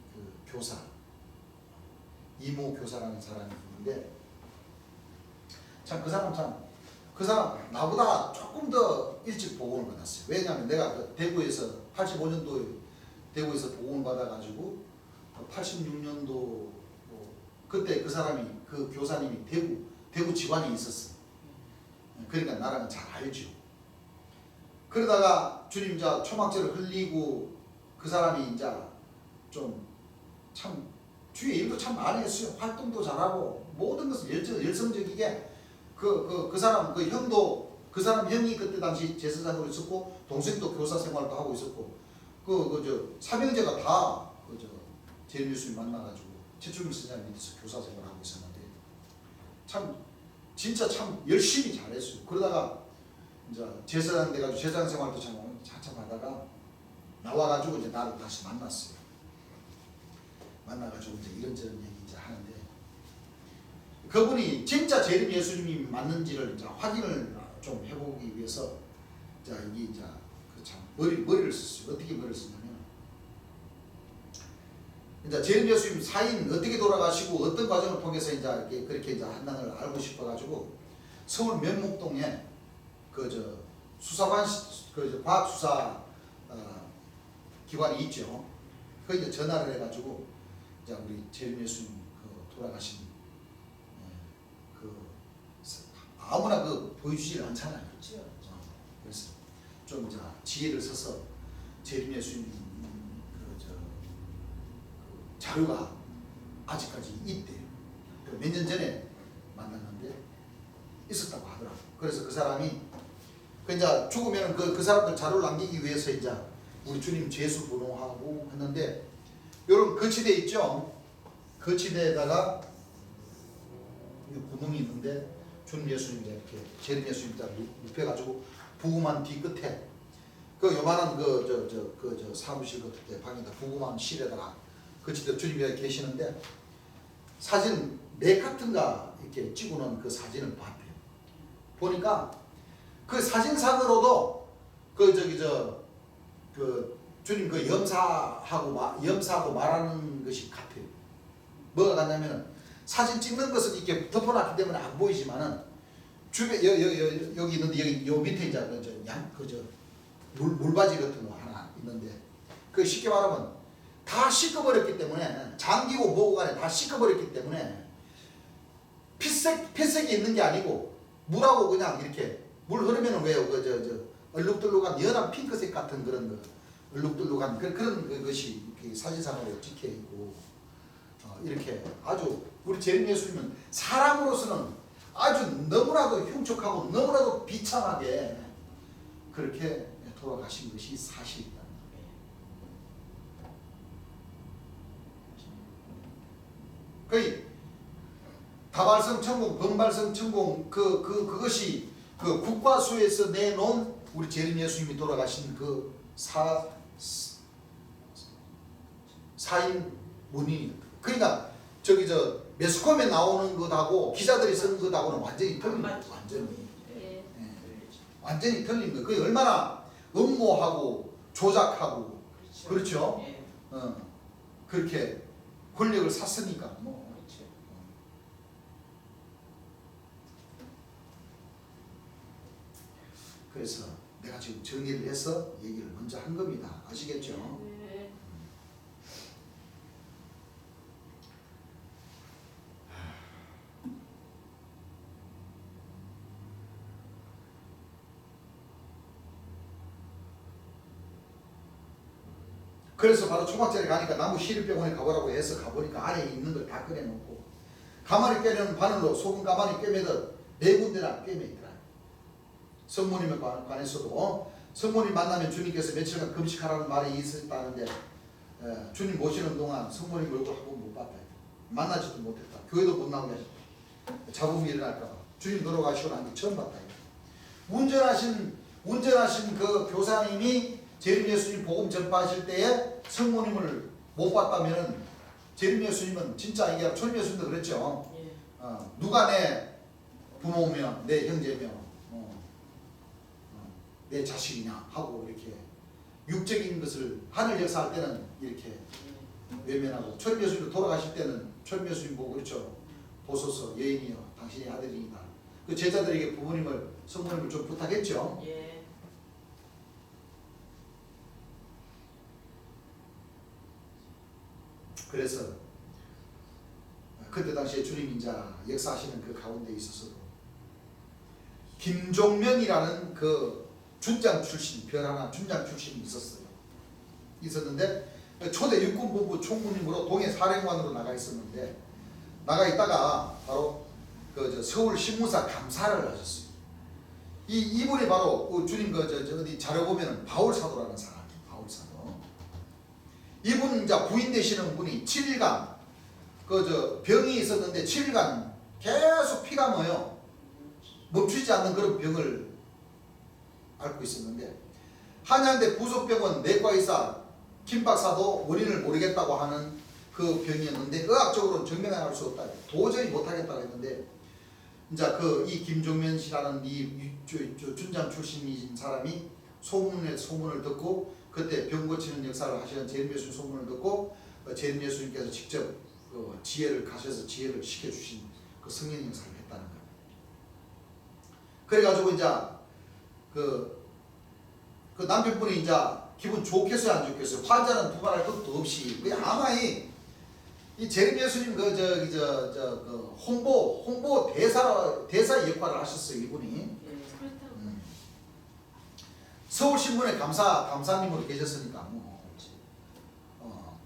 교사, 이모 교사라는 사람이 있는데 참 그 사람 나보다 조금 더 일찍 복음을 받았어요. 왜냐하면 내가 그 대구에서 85년도에 대구에서 복음을 받아가지고 86년도 그때 그 교사님이 대구 직관에 있었어. 그러니까 나랑은 잘 알죠. 그러다가 주님 이제 초막절을 흘리고 그 사람이 이제 좀 참 주위에 일도 참 많이 했어요. 활동도 잘하고 모든 것을 열성적이게 그 사람 그 형도 그 사람 형이 그때 당시 제사장으로 있었고 동생도 교사 생활도 하고 있었고 삼형제가 다 재림 예수님 만나가지고 최충일 선생님 밑에서 교사 생활하고 있었는데 참 진짜 참 열심히 잘했어요. 그러다가 이제 제사장 돼가지고 제사장 생활도 참 한참 하다가 나와가지고 이제 나를 다시 만났어요. 만나가지고 이제 이런저런 얘기 이제 하는데 그분이 진짜 재림 예수님이 맞는지를 이제 확인을 좀 해보기 위해서 자 이게 이제 그 참 머리를 썼어요. 어떻게 머리를 썼냐면 이제 재림 예수님 사인 어떻게 돌아가시고 어떤 과정을 통해서 이제 그렇게 이제 한단을 알고 싶어가지고 서울 면목동에 수사관 과학수사 기관이 있죠. 그 이제 전화를 해가지고 이제 우리 재림 예수님 돌아가신 아무나 보여주질 않잖아요. 그렇죠. 그래서 좀 이제 지혜를 써서 재림 예수님 자료가 아직까지 있대요. 몇 년 전에 만났는데 있었다고 하더라고. 그래서 그 사람이 이제 죽으면 그 사람들 자료를 남기기 위해서 이제 우리 주님 제수 분홍하고 했는데 요런 거치대 있죠. 거치대에다가 구멍이 있는데 주님 예수님이 이렇게 재림 예수님이 눕혀가지고 부금한 뒤끝에 그 요만한 사무실 같은 데 방에다 부금한 실에다가 거치대 주님이 계시는데 사진 4카트인가 이렇게 찍어놓은 그 사진을 봤대요. 보니까 그 사진상으로도 주님 염사하고 말하는 것이 같아요. 뭐가 같냐면 사진 찍는 것은 이렇게 덮어놨기 때문에 안 보이지만은 주변 여기 있는데 요 밑에 이제 물바지 같은 거 하나 있는데 그 쉽게 말하면 다 씻어버렸기 때문에 장기고 뭐고 간에 다 씻어버렸기 때문에 피색이 있는 게 아니고 물하고 그냥 이렇게 물 흐르면은 왜요? 얼룩덜룩한 연한 핑크색 같은 그런 얼룩덜룩한 그런 것이 사진상으로 찍혀 있고 이렇게 아주 우리 재림 예수님은 사람으로서는 아주 너무나도 흉측하고 너무나도 비참하게 그렇게 돌아가신 것이 사실이다. 거의 다발성 천공, 범발성 천공 그것이 국과수에서 내놓은 우리 재림 예수님이 돌아가신 그 사인 원인이. 그러니까 저기 저 매스컴에 나오는 것하고 기자들이 쓰는 것하고는 완전히 틀린 거예요. 완전히. 예. 완전히 틀린 거예요. 그게 얼마나 음모하고 조작하고 그렇죠. 예. 그렇게 권력을 샀으니까 뭐. 그렇죠. 그래서 내가 지금 정리를 해서 얘기를 먼저 한 겁니다. 아시겠죠? 네. 그래서 바로 초막절에 가니까 나무 시립병원에 가보라고 해서 가보니까 안에 있는 걸 다 꺼내놓고 가마를 꿰려는 바늘로 소금 가마니 꿰매듯 네 군데나 꿰매 있더라. 성모님에 관해서도 성모님 만나면 주님께서 며칠간 금식하라는 말이 있었다는데 주님 모시는 동안 성모님 얼굴 한 번 못 봤다. 만나지도 못했다. 교회도 못 나오게 하셨다. 잡음이 일어날까 봐. 주님 돌아가시고 난 뒤 처음 봤다. 운전하신 그 교사님이 재림 예수님 복음 전파하실 때에 성모님을 못 봤다면은 재림 예수님은 진짜 이게 초림 예수님도 그랬죠. 예. 누가 내 부모며 내 형제며 내 자식이냐 하고 이렇게 육적인 것을 하늘 역사할 때는 이렇게 외면하고 초림 예수님 돌아가실 때는 초림 예수님 보고 그렇죠. 보소서 여인이여 당신의 아들이니라. 그 제자들에게 부모님을 성모님을 좀 부탁했죠. 예. 그래서 그때 당시에 주님 이제 역사하시는 그 가운데 있어서도 김종면이라는 그 준장 출신 별하나 준장 출신이 있었는데 초대 육군본부 총무님으로 동해 사령관으로 나가 있었는데 나가 있다가 바로 그 서울 신문사 감사를 하셨어요. 이분이 바로 그 주님 그 어디 자료 보면은 바울 사도라는 사람이에요. 바울 사도. 이분 이제 부인 되시는 분이 7일간 병이 있었는데 7일간 계속 피가 나요. 멈추지 않는 그런 병을 앓고 있었는데 한양대 부속병원 내과의사 김 박사도 원인을 모르겠다고 하는 그 병이었는데 의학적으로는 증명할 수 없다. 도저히 못하겠다고 했는데 이제 이 김종면 씨라는 이 준장 출신인 사람이 소문을 듣고 그때 병 고치는 역사를 하시는 재림 예수님 소문을 듣고 재림 예수님께서 직접 지혜를 가셔서 지혜를 시켜주신 그 성령 역사를 했다는 거예요. 그래가지고 이제 그 남편분이 이제 기분 좋겠어요, 안 좋겠어요? 환자는 두말할 것도 없이 아마 이 재림 예수님 그 홍보 대사 역할을 하셨어요, 이분이. 그렇다고. 서울신문에 감사님으로 계셨으니까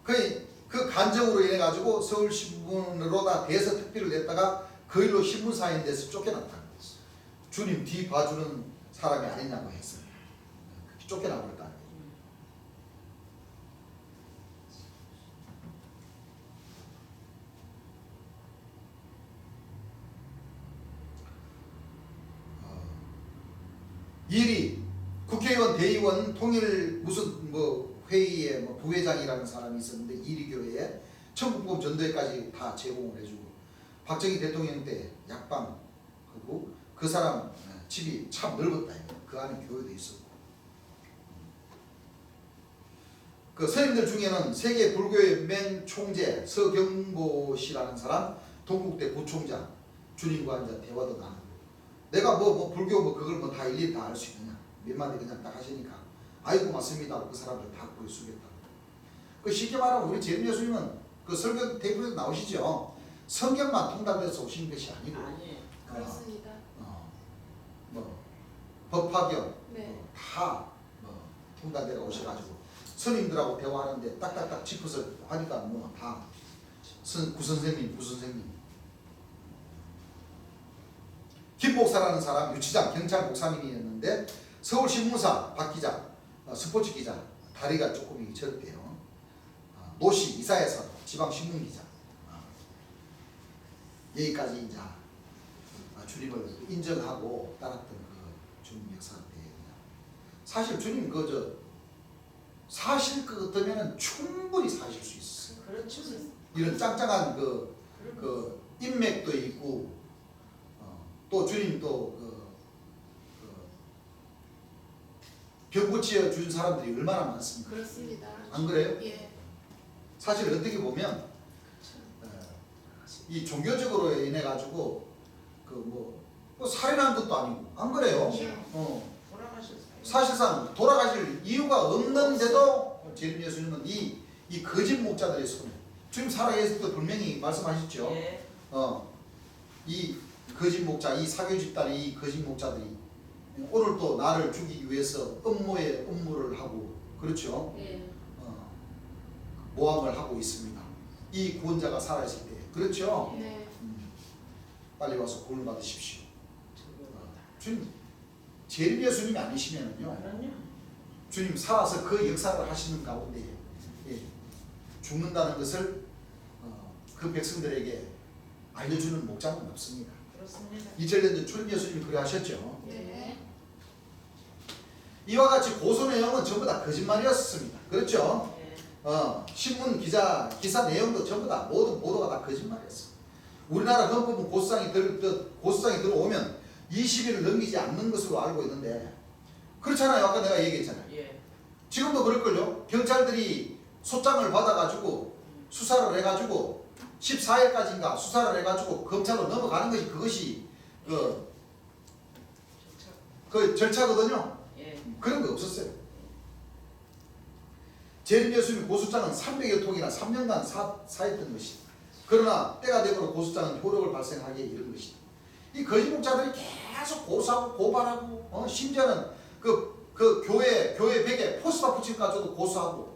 그 간정으로 인해 가지고 서울신문으로다 대서 특비를 냈다가 그 일로 신문사인 데서 쫓겨났다는 거죠. 주님 뒤 봐주는 사람이 아니냐고 했어요. 쫓겨나 버렸다는 거죠. 일이 국회의원, 대의원, 통일 무슨 회의에 부회장이라는 사람이 있었는데 이리교회에 천국복음 전도회까지 다 제공을 해주고 박정희 대통령 때 약방 하고 그 사람 집이 참 넓었다. 그 안에 교회도 있었고 그 스님들 중에는 세계 불교연맹 총재 서경보 씨라는 사람 동국대 부총장 주님과 이제 대화도 나누고 내가 불교 그걸 다 일일이 다 알 수 있느냐 몇 마디 그냥 딱 하시니까 아이고 맞습니다. 그 사람들 다 뿌리 숙였다. 그 쉽게 말하면 우리 재림 예수님은 그 설교 테이프에서 나오시죠. 성경만 통달돼서 오신 것이 아니고 아니에요. 그렇습니다. 법화경 네. 다 통달되어 오셔가지고 스님들하고 대화하는데 딱딱딱 짚어서 하니까 다 구선생님 김 목사라는 사람 유치장 경찰 목사님이었는데 서울신문사 박 기자 스포츠 기자 다리가 조금 저렇대요. 노시 이사야사 지방신문 기자 여기까지 이제 주님을 인정하고 따랐던 그 주님 역사 때 사실 주님 사실 것 같으면 충분히 사실 수 있어요. 그렇죠. 이런 짱짱한 그 인맥도 있고 또 주님 벽 붙여 준 사람들이 얼마나 많습니까? 그렇습니다. 안 그래요? 예. 사실 어떻게 보면 이 종교적으로 인해 가지고 뭐 살인한 것도 아니고 안 그래요? 돌아가셨어요. 사실상 돌아가실 이유가 없는데도 재림 예수님은 이 거짓 목자들의 손에 주님 살아계실 때 분명히 말씀하셨죠. 예. 이 거짓 목자, 이 사교 집단의 이 거짓 목자들이 오늘 또 나를 죽이기 위해서 음모에 음모를 하고 그렇죠. 예. 모함을 하고 있습니다. 이 구원자가 살아있을 때 그렇죠. 네. 빨리 와서 구원을 받으십시오. 주님 재림 예수님이 아니시면은요. 그럼요. 주님 살아서 그 역사를 하시는 가운데 죽는다는 것을 그 백성들에게 알려주는 목자는 없습니다. 그렇습니다. 2000년 전 주님 예수님이 그래 하셨죠. 네. 이와 같이 고소 내용은 전부 다 거짓말이었습니다. 그렇죠? 예. 신문 기사 내용도 전부 다 모든 보도가 다 거짓말이었어. 우리나라 헌법은 고소장이 들어오면 20일을 넘기지 않는 것으로 알고 있는데 그렇잖아요. 아까 내가 얘기했잖아요. 예. 지금도 그럴걸요. 경찰들이 소장을 받아가지고 수사를 해가지고 14일까지인가 수사를 해가지고 검찰로 넘어가는 것이 그것이 그 절차거든요. 예. 그런 거 없었어요. 재림 예수님 고소장은 300여 통이나 3년간 사했던 것이다. 그러나 때가 되고 고소장은 효력을 발생하게 이른 것이다. 이 거짓 목자들이 계속 고소하고 고발하고 심지어는 그 교회 벽에 포스터 붙임까지도 고소하고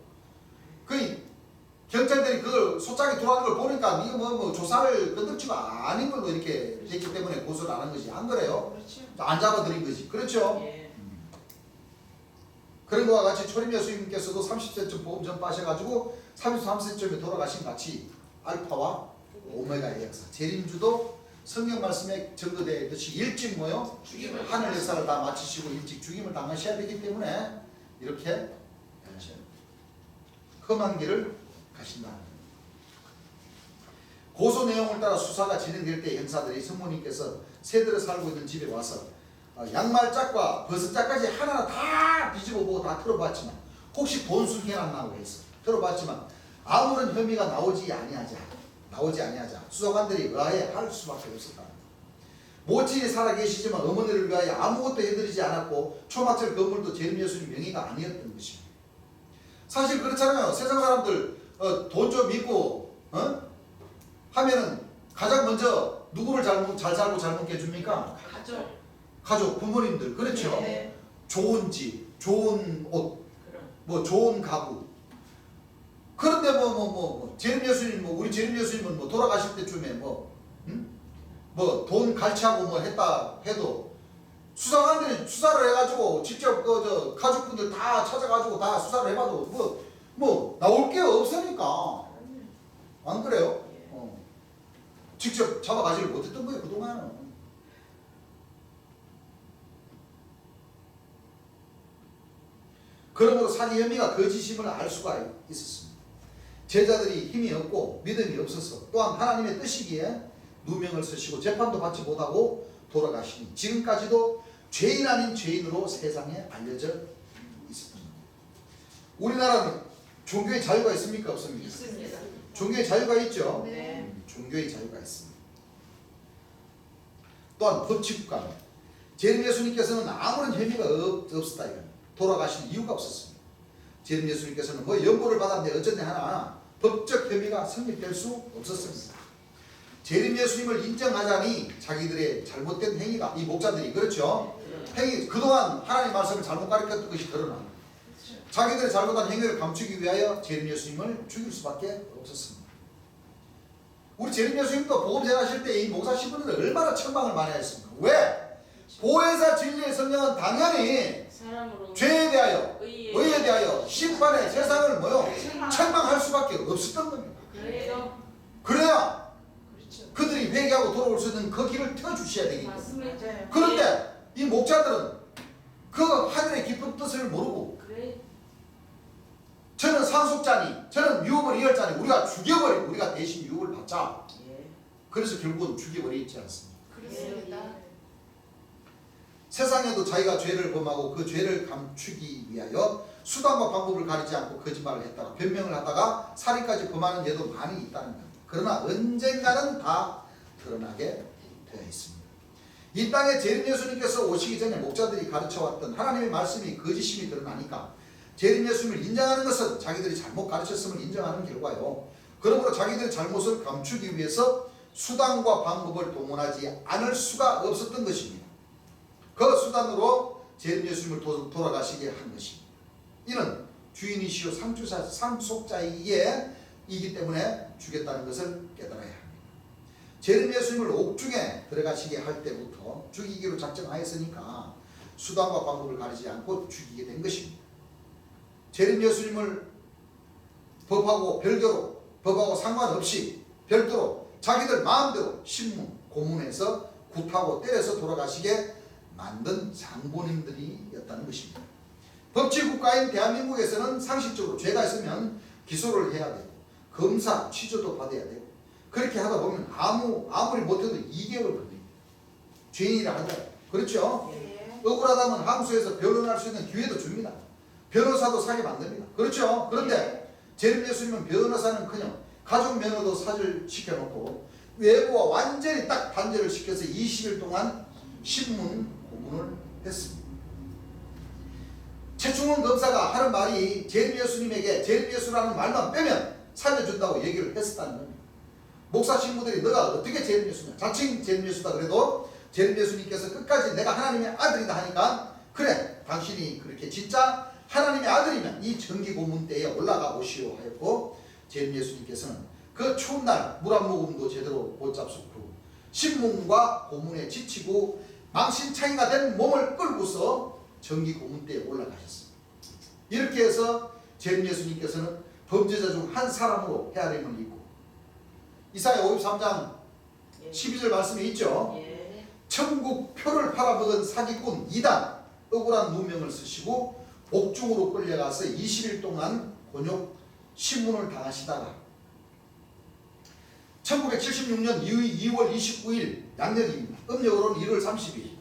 경찰들이 그걸 소장이 들어가는 걸 보니까 이거 뭐 조사를 건덕지가 아닌 걸로 이렇게 됐기 때문에 고소를 안 한 거지. 안 그래요? 그렇죠. 안 잡아들인 거지. 그렇죠? 예. 그런 것과 같이 초림 예수님께서도 30세쯤 보험 전파하셔가지고 33세쯤에 돌아가신 같이 알파와 오메가의 역사 재림주도 성경 말씀에 증거되어 있듯이 일찍 뭐요? 죽임을 하늘 역사를 다 마치시고 일찍 죽임을 당하셔야 되기 때문에 이렇게 험한 길을 가신다. 고소 내용을 따라 수사가 진행될 때 형사들이 성모님께서 새들을 살고 있는 집에 와서 양말짝과 버섯짝까지 하나하나 다 뒤집어 보고 다 털어봤지만 혹시 돈수기 해놨나고 해서 털어봤지만 아무런 혐의가 나오지 아니하자 수사관들이 의아해 할 수밖에 없었다. 모친이 살아계시지만 어머니를 위하여 아무것도 해드리지 않았고 초막절 건물도 재림 예수님 명의가 아니었던 것입니다. 사실 그렇잖아요. 세상 사람들 돈 좀 믿고 하면은 가장 먼저 누구를 잘 살고 잘 먹게 해줍니까? 가족, 부모님들. 그렇죠. 네. 좋은 집, 좋은 옷, 그럼. 뭐 좋은 가구. 그런데 재림 예수님 우리 재림 예수님은 돌아가실 때쯤에 돈 갈취하고 했다 해도 수사관들이 수사를 해가지고 직접 가족분들 다 찾아가지고 다 수사를 해봐도 나올 게 없으니까. 안 그래요? 예. 직접 잡아가지를 못했던 거예요 그동안은. 그러므로 사기 혐의가 거짓임을 알 수가 있었습니다. 제자들이 힘이 없고 믿음이 없어서 또한 하나님의 뜻이기에 누명을 쓰시고 재판도 받지 못하고 돌아가시니 지금까지도 죄인 아닌 죄인으로 세상에 알려져 있습니다. 우리나라는 종교의 자유가 있습니까? 없습니까? 있습니다. 종교의 자유가 있죠. 네. 종교의 자유가 있습니다. 또한 법치국가입니다. 재림 예수님께서는 아무런 혐의가 없었다 이겁니다. 돌아가신 이유가 없었습니다. 재림 예수님께서는 연고를 받았는데 어쩐지 하나 법적 혐의가 성립될 수 없었습니다. 재림 예수님을 인정하자니 자기들의 잘못된 행위가 이 목자들이 그렇죠. 그동안 하나님 말씀을 잘못 가르쳤던 것이 드러나 자기들의 잘못한 행위를 감추기 위하여 재림 예수님을 죽일 수밖에 없었습니다. 우리 재림 예수님도 복음 전하실 때 이 목사 시분들 얼마나 책망을 많이 했습니까? 왜? 보혜사 진리의 성령은 당연히 사람으로 죄에 대하여 의에 대하여 심판의 세상을 책망. 책망할 수밖에 없었던 겁니다. 그래요. 그래야 그렇죠. 그들이 회개하고 돌아올 수 있는 그 길을 펴주셔야 되기 때문에. 맞습니다. 맞아요. 그런데 이 목자들은 그 하늘의 깊은 뜻을 모르고 그래. 저는 상속자니 저는 유업을 이을 자니 우리가 죽여버리고 우리가 대신 유업을 받자. 예. 그래서 결국은 죽여버리지 않습니까? 그렇습니다. 세상에도 자기가 죄를 범하고 그 죄를 감추기 위하여 수단과 방법을 가리지 않고 거짓말을 했다가 변명을 하다가 살인까지 범하는 예도 많이 있다는 겁니다. 그러나 언젠가는 다 드러나게 되어 있습니다. 이 땅에 재림 예수님께서 오시기 전에 목자들이 가르쳐왔던 하나님의 말씀이 거짓임이 드러나니까 재림 예수님을 인정하는 것은 자기들이 잘못 가르쳤음을 인정하는 결과요. 그러므로 자기들의 잘못을 감추기 위해서 수단과 방법을 동원하지 않을 수가 없었던 것입니다. 그 수단으로 재림 예수님을 돌아가시게 한 것입니다. 이는 주인이시오 상속자이기 때문에 죽였다는 것을 깨달아야 합니다. 재림 예수님을 옥중에 들어가시게 할 때부터 죽이기로 작정하였으니까 수단과 방법을 가리지 않고 죽이게 된 것입니다. 재림 예수님을 법하고 별개로 법하고 상관없이 별도로 자기들 마음대로 신문 고문해서 굿하고 때려서 돌아가시게 만든 장본인들이었다는 것입니다. 법치국가인 대한민국에서는 상식적으로 죄가 있으면 기소를 해야 되고 검사 취조도 받아야 되고 그렇게 하다 보면 아무리 못해도 2개월 걸립니다. 죄인이라 하더라도. 그렇죠? 네. 억울하다면 항소해서 변론할 수 있는 기회도 줍니다. 변호사도 사게 만듭니다. 그렇죠? 그런데 재림 예수님은 변호사는커녕 가족 면허도 사절시켜놓고 외부와 완전히 딱 단절을 시켜서 20일 동안 신문 고문을 했습니다. 최충원 검사가 하는 말이 재림 예수님에게 재림 예수라는 말만 빼면 살려준다고 얘기를 했었다는 겁니다. 목사 신부들이 너가 어떻게 재림 예수냐, 자칭 재림 예수다 그래도 재림 예수님께서 끝까지 내가 하나님의 아들이다 하니까 그래 당신이 그렇게 진짜 하나님의 아들이면 이 정기 고문 때에 올라가 보시오 하였고 재림 예수님께서는 그 추운 날 물 한 모금도 제대로 못 잡수고 신문과 고문에 지치고 망신창이가 된 몸을 끌고서 정기 고문 때에 올라가셨습니다. 이렇게 해서 재림 예수님께서는 범죄자 중 한 사람으로 헤아림을 입고 이사야 53장 12절 말씀에 있죠. 예. 천국 표를 팔아먹은 사기꾼 이단 억울한 누명을 쓰시고 옥중으로 끌려가서 20일 동안 곤욕 신문을 당하시다가 1976년 2월 29일 양력입니다. 음력으로는 1월 30일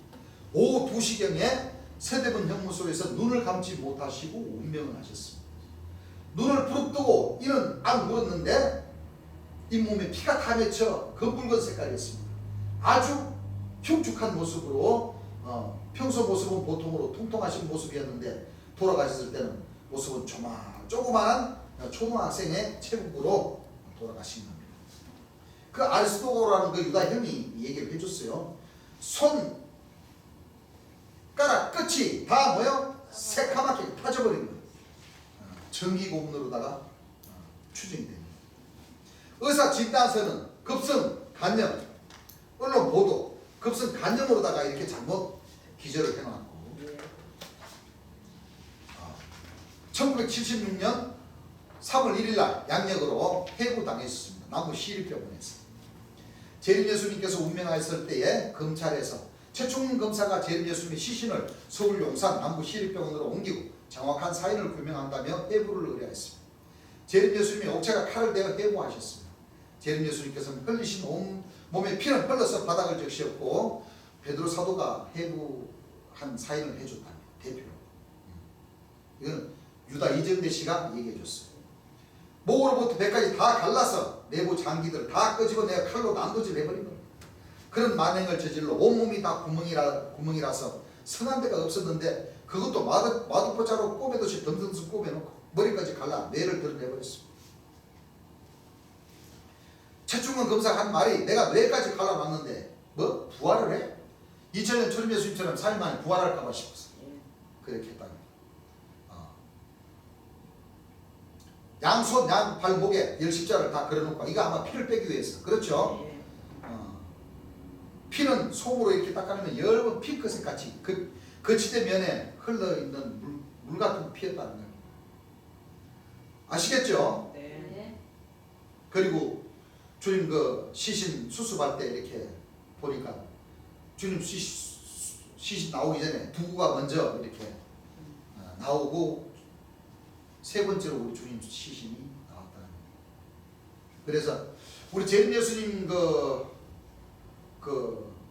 오후 2시경에 세대본 형무소에서 눈을 감지 못하시고 운명을 하셨습니다. 눈을 부릅뜨고 이는 안 물었는데 잇몸에 피가 다 맺혀 검붉은 색깔이었습니다. 아주 흉측한 모습으로 평소 모습은 보통으로 통통하신 모습이었는데 돌아가셨을 때는 모습은 조그마한 초등학생의 체격으로 돌아가신 겁니다. 그 아리스토고라는 그 유다 형이 얘기를 해줬어요. 손가락 끝이 다 뭐요? 새카맣게 타져버린 거예요. 전기 고문으로다가 추정이 됩니다. 의사 진단서는 급성 간염, 언론 보도 급성 간염으로다가 이렇게 잘못 기재를 해놨고 1976년 3월 1일날 양력으로 해고당했습니다. 남부 시립병원에서. 재림 예수님께서 운명하였을 때에 검찰에서 최충문 검사가 재림 예수님의 시신을 서울 용산 남부 시립병원으로 옮기고 정확한 사인을 규명한다며 해부를 의뢰했습니다. 재림 예수님이 옥체가 칼을 대어 해부하셨습니다. 재림 예수님께서는 흘리신 온 몸에 피는 흘러서 바닥을 적시었고 베드로 사도가 해부한 사인을 해줬답니다. 대표로. 이건 유다 이정대 씨가 얘기해 줬어요. 목으로부터 배까지 다 갈라서 내부 장기들 다 끄집어내어 칼로 난도질 해버린 겁니다. 그런 만행을 저질러 온몸이 다 구멍이라서 성한 데가 없었는데 그것도 마두포자로 꼬매듯이 덤덤 꼬매놓고 머리까지 갈라 뇌를 드러내버렸습니다. 최충원 검사가 한 말이 내가 뇌까지 갈라놨는데 뭐 부활을 해? 2000년 초림 예수님처럼 4일 만에 부활할까봐 싶었어. 그렇게 했다. 양손 양발목에 열십자를 다 걸어놓고 이거 아마 피를 빼기 위해서 그렇죠? 피는 솜으로 이렇게 닦아내면 엷은 핑크색 같이 거치대 면에 흘러있는 물 같은 피였다는 거예요. 아시겠죠? 네. 그리고 주님 그 시신 수습할 때 이렇게 보니까 주님 시신 나오기 전에 두부가 먼저 이렇게 나오고 세 번째로 우리 주님 시신이 나왔다는 거예요. 그래서 우리 재림 예수님 그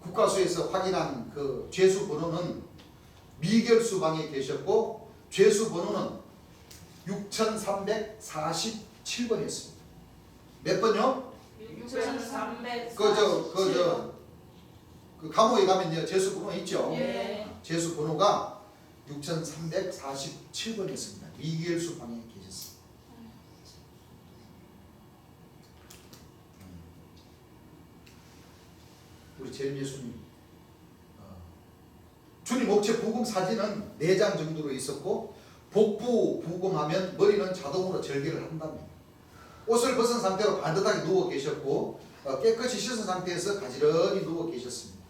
국가수에서 확인한 그 죄수 번호는 미결수 방에 계셨고 죄수 번호는 6347번이었습니다. 몇 번요? 6300. 그 감옥에 가면요 죄수 번호 있죠? 예. 죄수 번호가 6347번이었습니다. 미결수 방에 계셨습니다. 우리 재림 예수님 주님 목체 부금 사진은 4장 정도로 있었고 복부 부금하면 머리는 자동으로 절개를 한답니다. 옷을 벗은 상태로 반듯하게 누워 계셨고 깨끗이 씻은 상태에서 가지런히 누워 계셨습니다.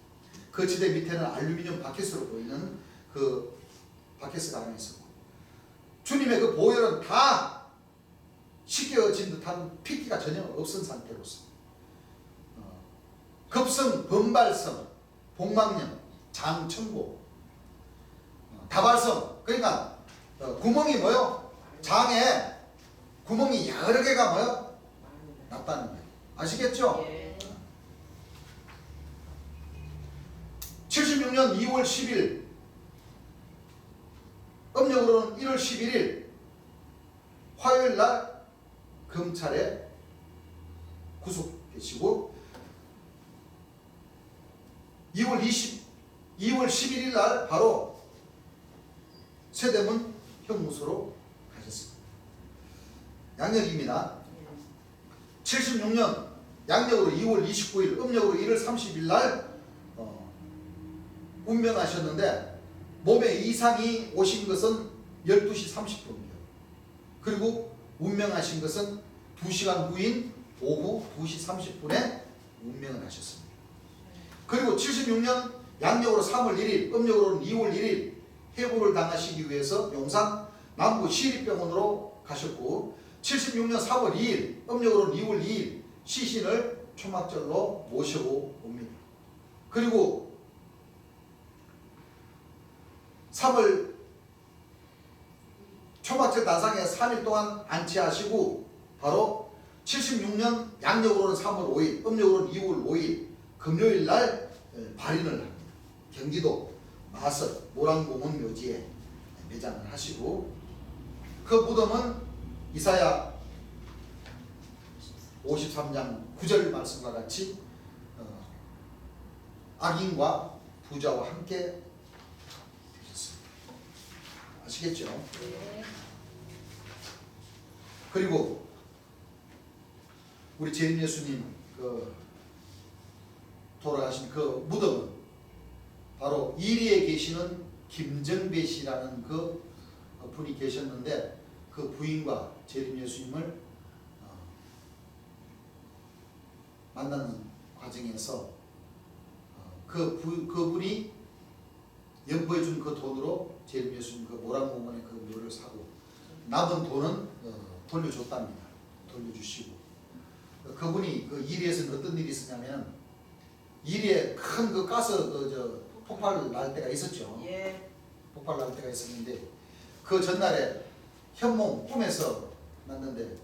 거치대 밑에는 알루미늄 바켓으로 보이는 그 바켓가 하나 있었고 주님의 그 보혈은 다 씻겨진 듯한 핏기가 전혀 없은 상태로서 급성, 범발성, 복막염, 장천고, 다발성 그러니까 구멍이 뭐요? 장에 구멍이 여러 개가 뭐요? 났다는 거예요. 아시겠죠? 예. 76년 2월 10일 음력으로는 1월 11일 화요일 날 검찰에 구속되시고 2월 11일 날 바로 세대문 형무소로 가셨습니다. 양력입니다. 76년 양력으로 2월 29일 음력으로 1월 30일 날 운명하셨는데 몸에 이상이 오신 것은 12시 30분이에요. 그리고 운명하신 것은 2시간 후인 오후 2시 30분에 운명을 하셨습니다. 그리고 76년 양력으로 3월 1일 음력으로는 2월 1일 해고를 당하시기 위해서 용산 남구 시립병원으로 가셨고 76년 3월 2일 음력으로는 2월 2일 시신을 초막절로 모시고 옵니다. 그리고 3월 초막절 단상에 3일 동안 안치하시고 바로 76년 양력으로는 3월 5일 음력으로는 2월 5일 금요일 날 발인을 합니다. 경기도 마석 모란공원 묘지에 매장을 하시고 그 무덤은 이사야 53장 9절 말씀과 같이 악인과 부자와 함께 되셨습니다. 아시겠죠? 예. 그리고 우리 재림 예수님 돌아가신 그 무덤은 바로 이리에 계시는 김정배 씨라는 그 분이 계셨는데 그 부인과 재림 예수님을 만나는 과정에서 그분이 연보해 준 그 돈으로 재림 예수님 그 모란공원에 그 묘를 사고 남은 돈은 돌려줬답니다. 돌려주시고 그분이 그 이리에서는 어떤 일이 있었냐면 이리에 큰 그 가스 폭발 날 때가 있었죠. 예. 폭발 날 때가 있었는데 그 전날에 현몽 꿈에서 났는데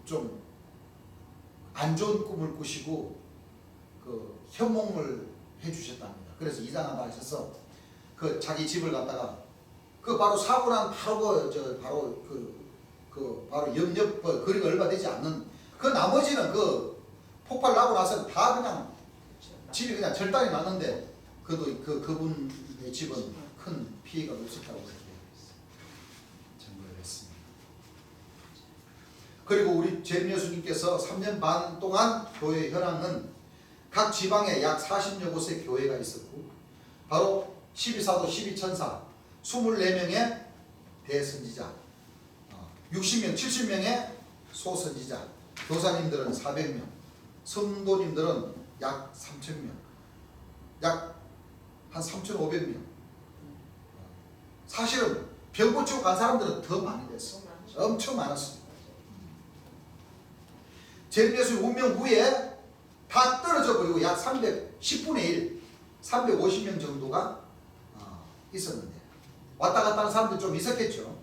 좀 안 좋은 꿈을 꾸시고 그 현몽을 해주셨답니다. 그래서 이상하다 하셔서 그 자기 집을 갔다가 그 바로 사고 난 바로 바로 옆 거리가 얼마 되지 않는 그 나머지는 그 폭발 나고 나서 다 그냥 집이 그냥 절단이 났는데 그분의 집은 큰 피해가 없었다고 그렇게 증거를 했습니다. 그리고 우리 재림 예수님께서 3년 반 동안 교회 현황은 각 지방에 약 40여 곳의 교회가 있었고 바로 12사도 12천사 24명의 대선지자 60명 70명의 소선지자 교사님들은 400명 성도님들은 약 3,000명 약 한 3,500명 사실은 병 고치고 간 사람들은 더 많이 됐어. 엄청 많았습니다. 재림 예수님 운명 후에 다 떨어져 버리고 약 10분의 1 350명 정도가 있었는데 왔다 갔다 하는 사람들이 좀 있었겠죠.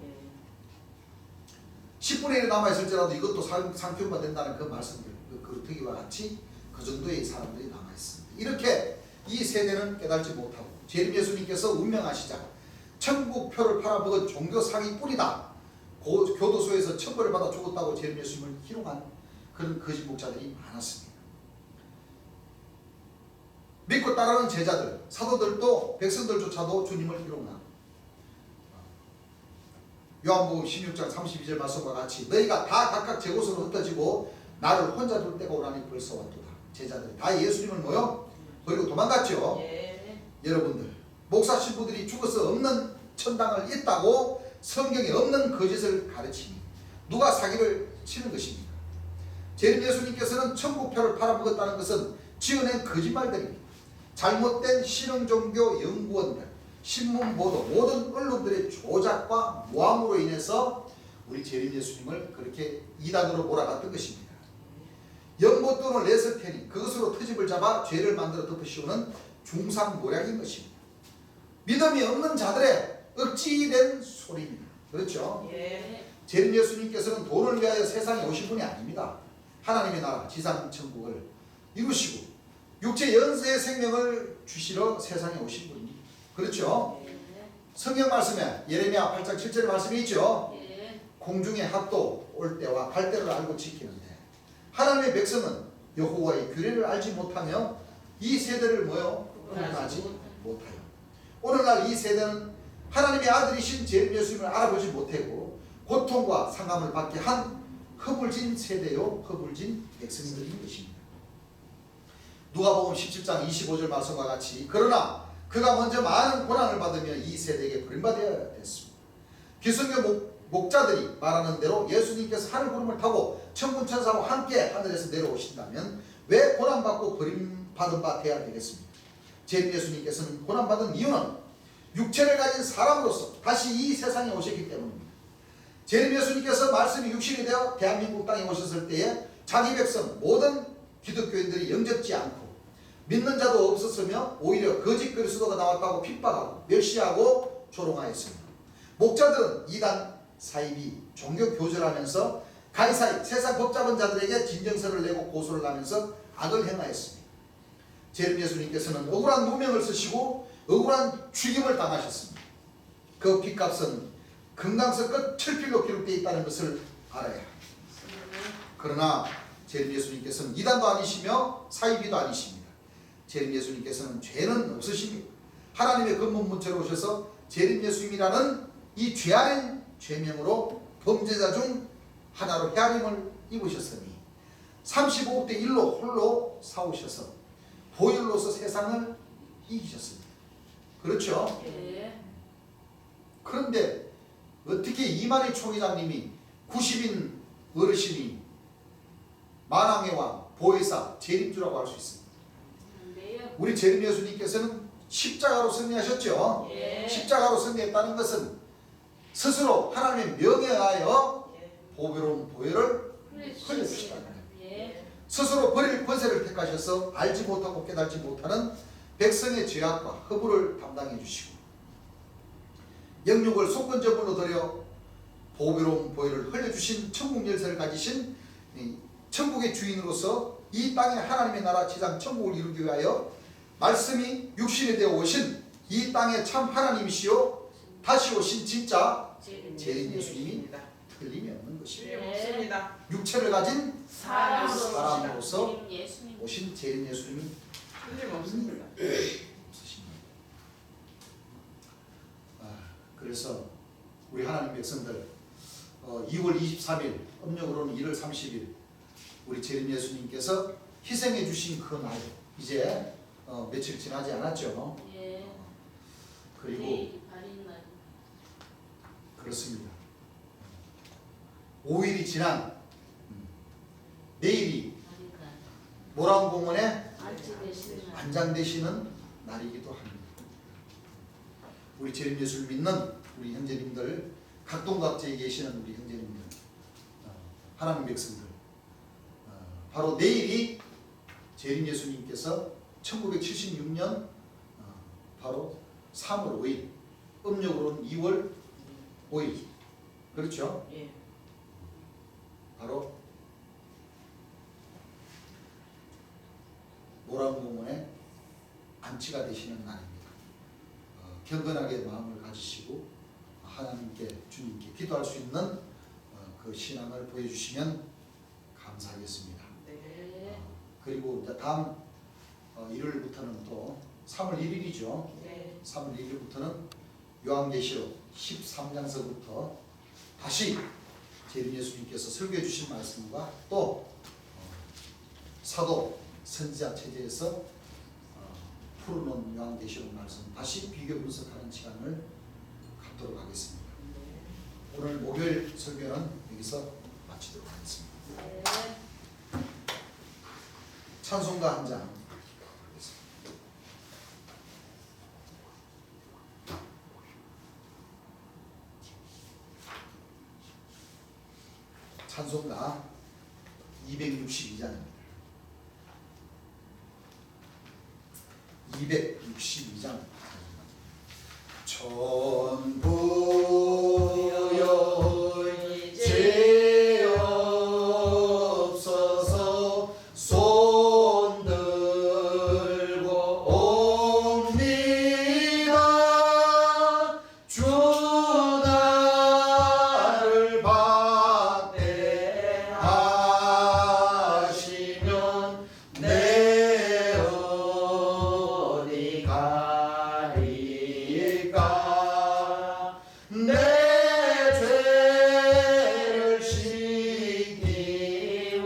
10분의 1이 남아있을지라도 이것도 상표가 된다는 그 말씀들, 그 그루터기와 같이 그 정도의 사람들이 남아있습니다. 이렇게 이 세대는 깨달지 못하고 재림 예수님께서 운명하시자 천국표를 팔아먹은 종교 사기꾼이다, 교도소에서 처벌을 받아 죽었다고 재림 예수님을 희롱한 그런 거짓 목자들이 많았습니다. 믿고 따르는 제자들, 사도들도 백성들조차도 주님을 희롱하고 요한복음 16장 32절 말씀과 같이 너희가 다 각각 제 곳으로 흩어지고 나를 혼자 둘 때가 오라니 벌써 왔도다. 제자들이 다 예수님을 모여 버리고 도망갔죠. 예. 여러분들, 목사 신부들이 죽어서 없는 천당을 있다고 성경에 없는 거짓을 가르치니 누가 사기를 치는 것입니까? 재림 예수님께서는 천국표를 팔아먹었다는 것은 지어낸 거짓말들입니다. 잘못된 신흥종교 연구원들, 신문보도, 모든 언론들의 조작과 모함으로 인해서 우리 재림 예수님을 그렇게 이단으로 몰아갔던 것입니다. 연못돈을 냈을 테니 그것으로 트집을 잡아 죄를 만들어 덮으시오는 중상모략인 것입니다. 믿음이 없는 자들의 억지된 소리입니다. 그렇죠? 예. 재림 예수님께서는 돈을 위하여 세상에 오신 분이 아닙니다. 하나님의 나라 지상 천국을 이루시고 육체 연세의 생명을 주시러 세상에 오신 분입니다. 그렇죠? 성경 말씀에 예레미야 8장 7절의 말씀이 있죠. 공중의 핫도 올 때와 갈 때를 알고 지키는데 하나님의 백성은 여호와의 규례를 알지 못하며 이 세대를 구분하지 못하여 오늘날 이 세대는 하나님의 아들이신 재림 예수님을 알아보지 못하고 고통과 상함을 받게 한 허물진 세대요 허물진 백성들인 것입니다. 누가복음 17장 25절 말씀과 같이 그러나 그가 먼저 많은 고난을 받으며 이 세대에게 버림받아야 됐습니다. 기성교 목자들이 말하는 대로 예수님께서 하늘 구름을 타고 천군 천사와 함께 하늘에서 내려오신다면 왜 고난받고 버림받은 바 되어야 되겠습니까? 재림 예수님께서는 고난받은 이유는 육체를 가진 사람으로서 다시 이 세상에 오셨기 때문입니다. 재림 예수님께서 말씀이 육신이 되어 대한민국 땅에 오셨을 때에 자기 백성 모든 기독교인들이 영접지 않고 믿는 자도 없었으며 오히려 거짓 그리스도가 나왔다고 핍박하고 멸시하고 조롱하였습니다. 목자들은 이단 사이비 종교 교절하면서 가이사이 세상 법잡은 자들에게 진정서를 내고 고소를 하면서 악을 행하였습니다. 재림 예수님께서는 억울한 누명을 쓰시고 억울한 죽임을 당하셨습니다. 그 핏값은 금강석 끝 철필로 기록되어 있다는 것을 알아야 합니다. 그러나 재림 예수님께서는 이단도 아니시며 사이비도 아니십니다. 재림 예수님께서는 죄는 없으십니다. 하나님의 근본문체로 오셔서 재림 예수님이라는 이 죄아닌 죄명으로 범죄자 중 하나로 헤아림을 입으셨으니 35대 1로 홀로 싸우셔서 보혈로서 세상을 이기셨습니다. 그렇죠? 그런데 어떻게 이만희 총회장님이 90인 어르신이 만왕의 왕, 보혜사, 재림주라고 할 수 있습니다. 우리 재림 예수님께서는 십자가로 승리하셨죠. 십자가로 승리했다는 것은 스스로 하나님의 명예에 하여 보배로운 보혈을 흘려주시다는 거예요. 스스로 버릴 권세를 택하셔서 알지 못하고 깨달지 못하는 백성의 죄악과 허물을 담당해 주시고 영육을 속건제물로 드려 보배로운 보혈을 흘려주신 천국 열쇠를 가지신 천국의 주인으로서 이 땅에 하나님의 나라 지상 천국을 이루기 위하여 말씀이 육신이 되어 오신 이 땅의 참 하나님이시요 다시 오신 진짜 재림 예수님이 틀림이 없는 것입니다. 육체를 가진 사람으로서 오신 재림 예수님이 틀림없습니다. 그래서 우리 하나님 백성들 2월 23일 음력으로는 1월 30일 우리 재림 예수님께서 희생해 주신 그 날 이제 며칠 지나지 않았죠. 그리고 그렇습니다. 5일이 지난 내일이 모란공원에 안장되시는 날이기도 합니다. 우리 재림 예수를 믿는 우리 형제님들, 각동각지에 계시는 우리 형제님들, 하나님 백성들, 바로 내일이 재림 예수님께서 1976년 바로 3월 5일 음력으로는 2월 5일. 그렇죠? 예. 바로 모란공원의 안치가 되시는 날입니다. 경건하게 마음을 가지시고 하나님께 주님께 기도할 수 있는 그 신앙을 보여주시면 감사하겠습니다. 네. 그리고 이제 다음 일요일부터는 또 3월 1일이죠. 네. 3월 1일부터는 요한계시록 13장서부터 다시 재림 예수님께서 설교해 주신 말씀과 또 사도 선지자 체제에서 풀어놓은 요한계시록 말씀 다시 비교 분석하는 시간을 갖도록 하겠습니다. 오늘 목요일 설교는 여기서 마치도록 하겠습니다. 네. 찬송가 한 장. 찬송가 262장입니다. 262장. 전부여 죄 없어서 손 들고 옵니다. 주 나를 박대하시면 내 어디 가리까. 내 죄를 씻기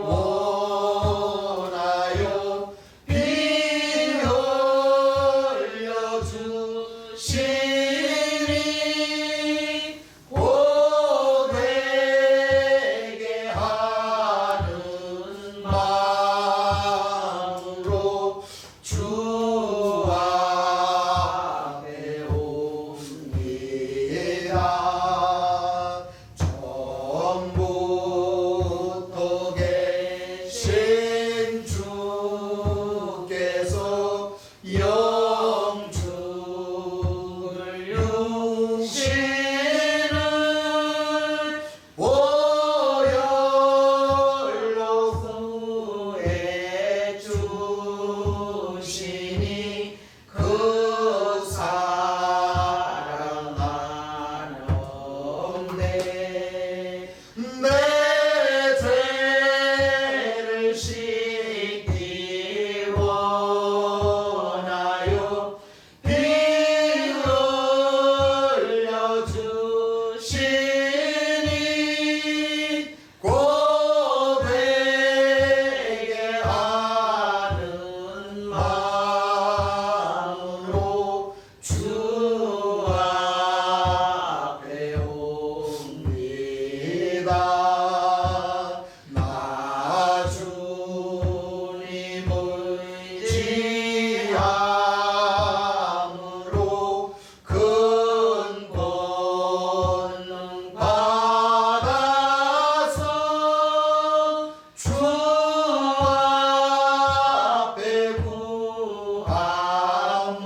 원하여 피 흘려 주시니 고백게 하는 마음으로 주 앞에 옵니다. 처음부터 계신 주께서 영주를 유시는 오열로 구해 주시니 그 사랑 하는데 내 죄를 씻기 원하여 피 흘려 주시니 고백게 하는 마음으로 주 앞에 옵니다. 나 주님을 지함으로 큰 권능 받아서 주 앞에 구한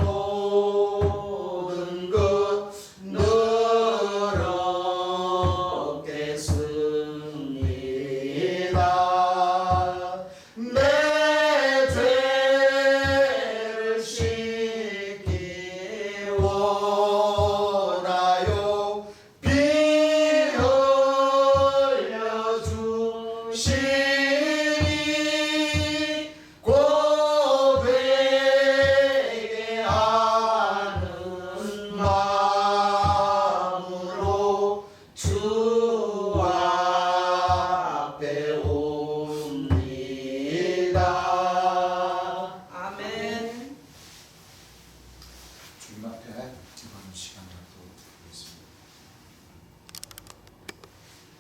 모든 것 늘 얻겠습니다. 내 죄를 씻기 원하여 피 흘려 주시니 고백게 하는 마음으로 주 앞에 옵니다. 아멘. 주님 앞에 기도하는 시간 갖도록